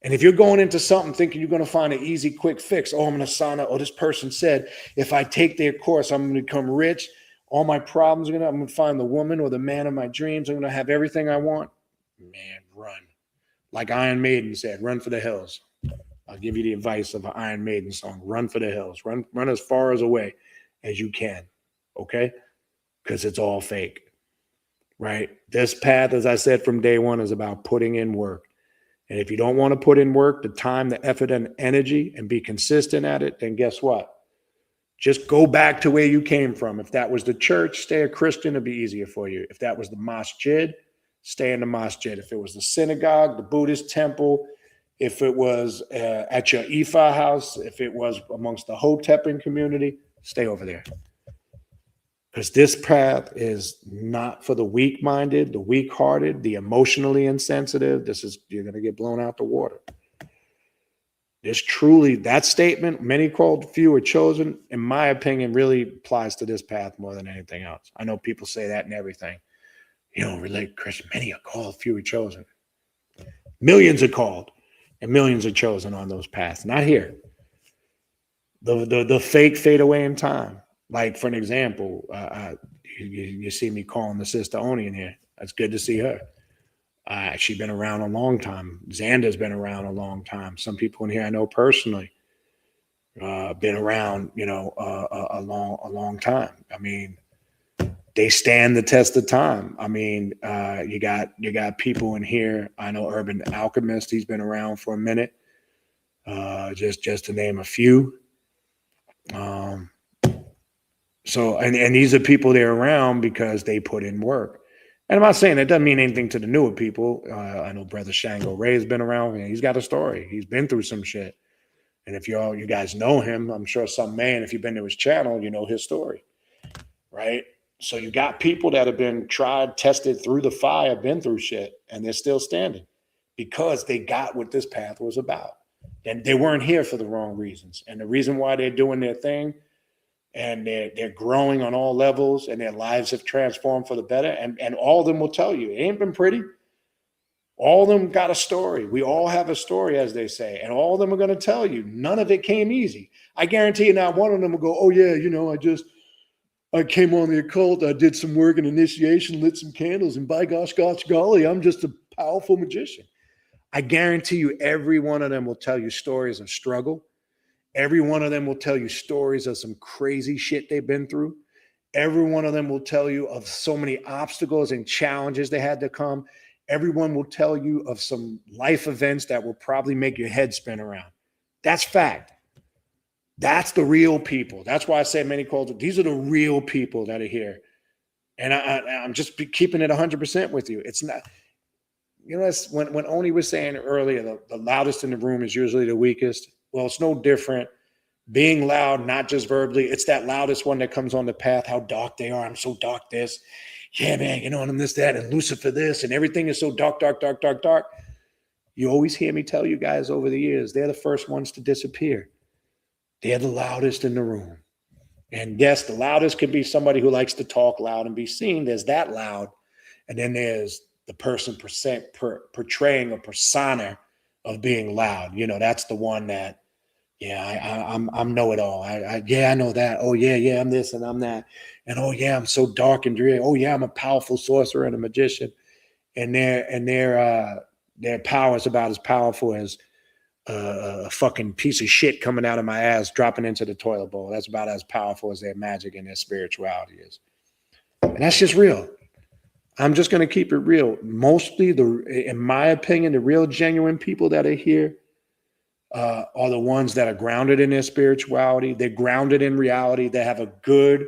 And if you're going into something thinking you're going to find an easy, quick fix, oh, I'm going to sign up. Oh, this person said, if I take their course, I'm going to become rich. All my problems I'm going to find the woman or the man of my dreams. I'm going to have everything I want. Man, run. Like Iron Maiden said, run for the hills. I'll give you the advice of an Iron Maiden song. Run for the hills. Run as far as away as you can. Okay? Because it's all fake. Right? This path, as I said from day one, is about putting in work. And if you don't want to put in work, the time, the effort, and energy, and be consistent at it, then guess what? Just go back to where you came from. If that was the church, stay a Christian, it'd be easier for you. If that was the masjid, stay in the masjid. If it was the synagogue, the Buddhist temple, if it was at your Ifa house, if it was amongst the Hotepan community, stay over there. Because this path is not for the weak-minded, the weak-hearted, the emotionally insensitive. You're going to get blown out the water. This truly, that statement, many called, few are chosen, in my opinion, really applies to this path more than anything else. I know people say that and everything. You know, relate Christian, many are called, few are chosen. Millions are called, and millions are chosen on those paths. Not here. The fake fade away in time. Like, for an example, you see me calling the sister Oni in here. That's good to see her. She's been around a long time. Xander's been around a long time. Some people in here I know personally been around, a long time. I mean, they stand the test of time. I mean, you got people in here. I know Urban Alchemist. He's been around for a minute. Just to name a few. So, and these are people they're around because they put in work. And I'm not saying that doesn't mean anything to the newer people. I know Brother Shango Ray's been around. And he's got a story. He's been through some shit. And if you guys know him, I'm sure some man, if you've been to his channel, you know his story, right? So you got people that have been tried, tested through the fire, been through shit, and they're still standing because they got what this path was about. And they weren't here for the wrong reasons. And the reason why they're doing their thing and they're growing on all levels and their lives have transformed for the better. And all of them will tell you, it ain't been pretty. All of them got a story. We all have a story, as they say. And all of them are going to tell you, none of it came easy. I guarantee you not one of them will go, oh yeah, I came on the occult. I did some work in initiation, lit some candles, and by gosh, golly, I'm just a powerful magician. I guarantee you every one of them will tell you stories of struggle. Every one of them will tell you stories of some crazy shit they've been through. Every one of them will tell you of so many obstacles and challenges they had to come. Everyone will tell you of some life events that will probably make your head spin around. That's fact. That's the real people. That's why I say many calls. These are the real people that are here. And I'm just keeping it 100% with you. It's not, when Oni was saying earlier, the loudest in the room is usually the weakest. Well, it's no different. Being loud, not just verbally, it's that loudest one that comes on the path, how dark they are. I'm so dark this. Yeah, man, and I'm this, that, and Lucifer this, and everything is so dark, dark, dark, dark, dark. You always hear me tell you guys over the years, they're the first ones to disappear. They're the loudest in the room. And yes, the loudest could be somebody who likes to talk loud and be seen. There's that loud. And then there's the person portraying a persona of being loud. You know, that's the one that, yeah, I'm know-it-all. I know that. Oh yeah, I'm this and I'm that. And oh yeah, I'm so dark and dreary. Oh yeah, I'm a powerful sorcerer and a magician. And their power is about as powerful as a fucking piece of shit coming out of my ass, dropping into the toilet bowl. That's about as powerful as their magic and their spirituality is. And that's just real. I'm just going to keep it real. Mostly, in my opinion, the real genuine people that are here are the ones that are grounded in their spirituality. They're grounded in reality. They have a good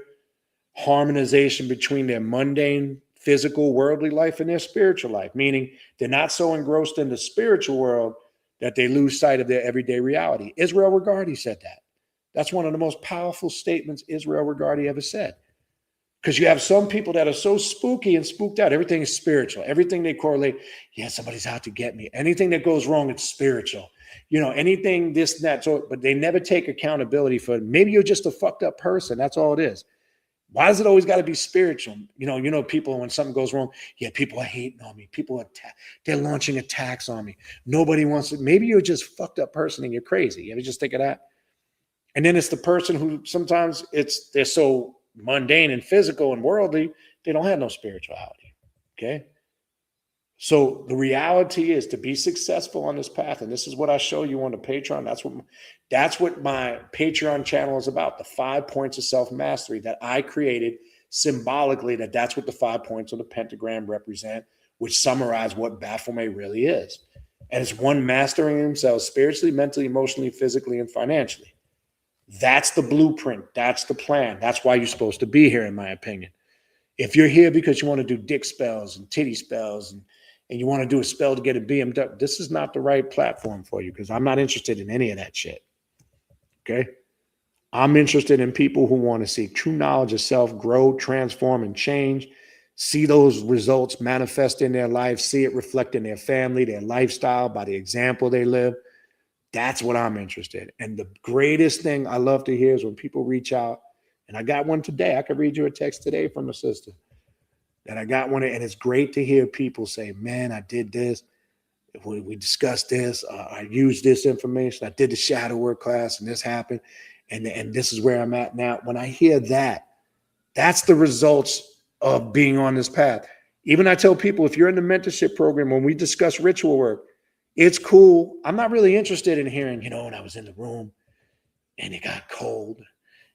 harmonization between their mundane, physical, worldly life and their spiritual life, meaning they're not so engrossed in the spiritual world that they lose sight of their everyday reality. Israel Regardie said that. That's one of the most powerful statements Israel Regardie ever said. Because you have some people that are so spooky and spooked out. Everything is spiritual. Everything they correlate, yeah, somebody's out to get me. Anything that goes wrong, it's spiritual. You know, anything this and that. So, but they never take accountability for it. Maybe you're just a fucked up person. That's all it is. Why does it always got to be spiritual? You know, people, when something goes wrong, yeah, people are hating on me. People are, they're launching attacks on me. Nobody wants it. Maybe you're just a fucked up person and you're crazy. You ever just think of that? And then it's the person who sometimes they're so mundane and physical and worldly, they don't have no spirituality. Okay. So the reality is to be successful on this path, and this is what I show you on the Patreon. That's what my Patreon channel is about. The 5 points of self-mastery that I created symbolically. That's what the 5 points of the pentagram represent, which summarize what Baphomet really is. And it's one mastering himself spiritually, mentally, emotionally, physically, and financially. That's the blueprint. That's the plan. That's why you're supposed to be here, in my opinion. If you're here because you want to do dick spells and titty spells and you want to do a spell to get a BMW, this is not the right platform for you, because I'm not interested in any of that shit. Okay? I'm interested in people who want to seek true knowledge of self, grow, transform, and change, see those results manifest in their life, see it reflect in their family, their lifestyle, by the example they live. That's what I'm interested in. And the greatest thing I love to hear is when people reach out, and I got one today. I could read you a text today from a sister that I got one, and it's great to hear people say, man, I did this. We discussed this. I used this information. I did the shadow work class and this happened. And this is where I'm at now. When I hear that, that's the results of being on this path. Even I tell people, if you're in the mentorship program, when we discuss ritual work, it's cool. I'm not really interested in hearing, when I was in the room and it got cold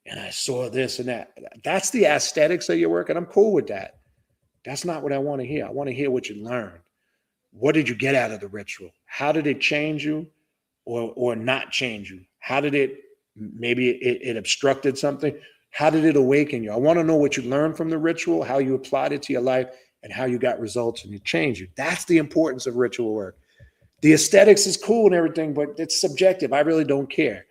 and I saw this and that. That's the aesthetics of your work, and I'm cool with that. That's not what I want to hear. I want to hear what you learned. What did you get out of the ritual? How did it change you or not change you? How did it obstructed something? How did it awaken you? I want to know what you learned from the ritual, how you applied it to your life, and how you got results and it changed you. That's the importance of ritual work. The aesthetics is cool and everything, but it's subjective. I really don't care.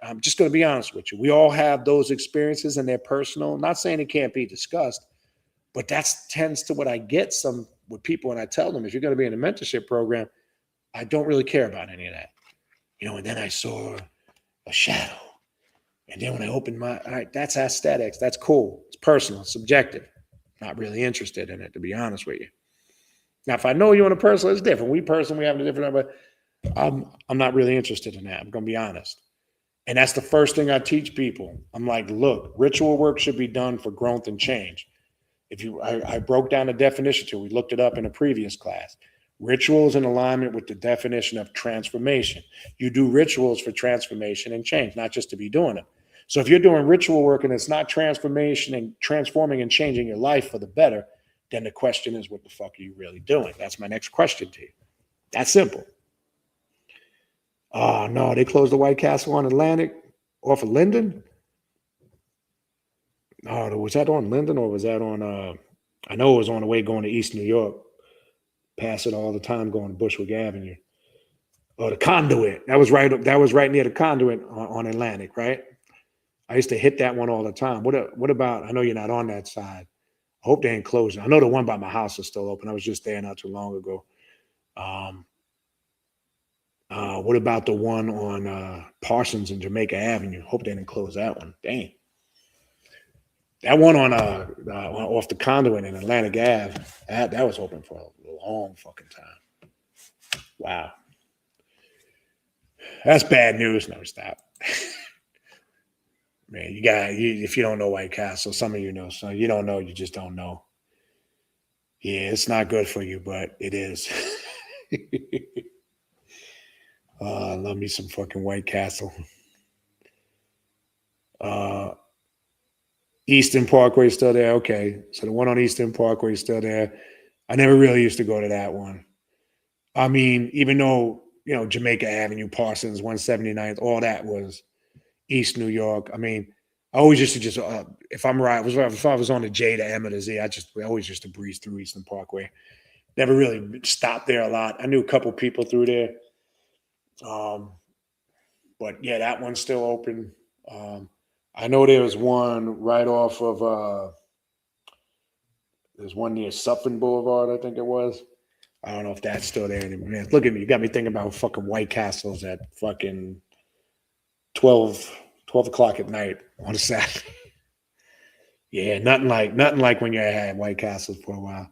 I'm just going to be honest with you. We all have those experiences and they're personal. I'm not saying it can't be discussed, but that tends to what I get some with people when I tell them, if you're going to be in a mentorship program, I don't really care about any of that. And then I saw a shadow. And then when I opened all right, that's aesthetics. That's cool. It's personal, it's subjective. Not really interested in it, to be honest with you. Now, if I know you on a personal, it's different. We have a different, but I'm not really interested in that. I'm going to be honest. And that's the first thing I teach people. I'm like, look, ritual work should be done for growth and change. I broke down the definition to, we looked it up in a previous class. Ritual is in alignment with the definition of transformation. You do rituals for transformation and change, not just to be doing them. So if you're doing ritual work and it's not transformation and transforming and changing your life for the better, then the question is, what the fuck are you really doing? That's my next question to you. That's simple. Oh, no, they closed the White Castle on Atlantic off of Linden? Oh, was that on Linden or was that on, I know it was on the way going to East New York. Pass it all the time going to Bushwick Avenue. Oh, the Conduit. That was right near the Conduit on Atlantic, right? I used to hit that one all the time. What about, I know you're not on that side. I hope they ain't closing. I know the one by my house is still open. I was just there not too long ago. What about the one on Parsons and Jamaica Avenue? Hope they didn't close that one. Dang. That one on off the Conduit in Atlantic Ave, that was open for a long fucking time. Wow. That's bad news. No, stop. Man, if you don't know White Castle, some of you know. So you don't know, you just don't know. Yeah, it's not good for you, but it is. Love me some fucking White Castle. Eastern Parkway is still there. Okay. So the one on Eastern Parkway is still there. I never really used to go to that one. I mean, even though, Jamaica Avenue, Parsons, 179th, all that was East New York. I mean, I always used to just, if I'm right, if I was on the J to M or the Z, I always used to breeze through Eastern Parkway. Never really stopped there a lot. I knew a couple people through there. But yeah, that one's still open. I know there was one right off of, there's one near Suffolk Boulevard, I think it was. I don't know if that's still there anymore. Man, look at me. You got me thinking about fucking White Castles at fucking 12 o'clock at night on a Saturday. Yeah, nothing like when you had White Castles for a while.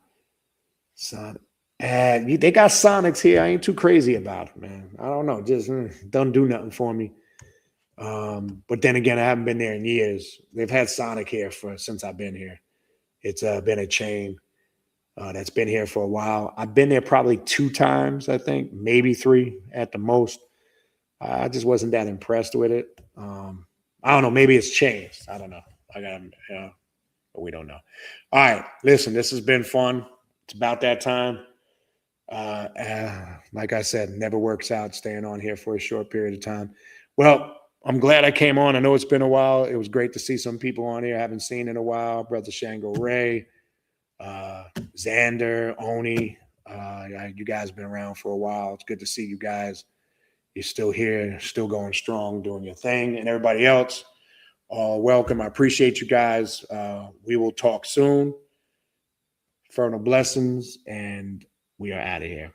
Sonic. They got Sonics here. I ain't too crazy about it, man. I don't know. Just don't do nothing for me. But then again, I haven't been there in years. They've had Sonic here since I've been here. It's been a chain that's been here for a while. I've been there probably 2 times, I think, maybe 3 at the most. I just wasn't that impressed with it. I don't know. Maybe it's changed. I don't know. But we don't know. All right. Listen, this has been fun. It's about that time. Like I said, never works out staying on here for a short period of time. Well, I'm glad I came on. I know it's been a while. It was great to see some people on here I haven't seen in a while. Brother Shango Ray, Xander, Oni. You guys been around for a while. It's good to see you guys. You're still here, still going strong, doing your thing. And everybody else, welcome. I appreciate you guys. We will talk soon. Infernal blessings, and we are out of here.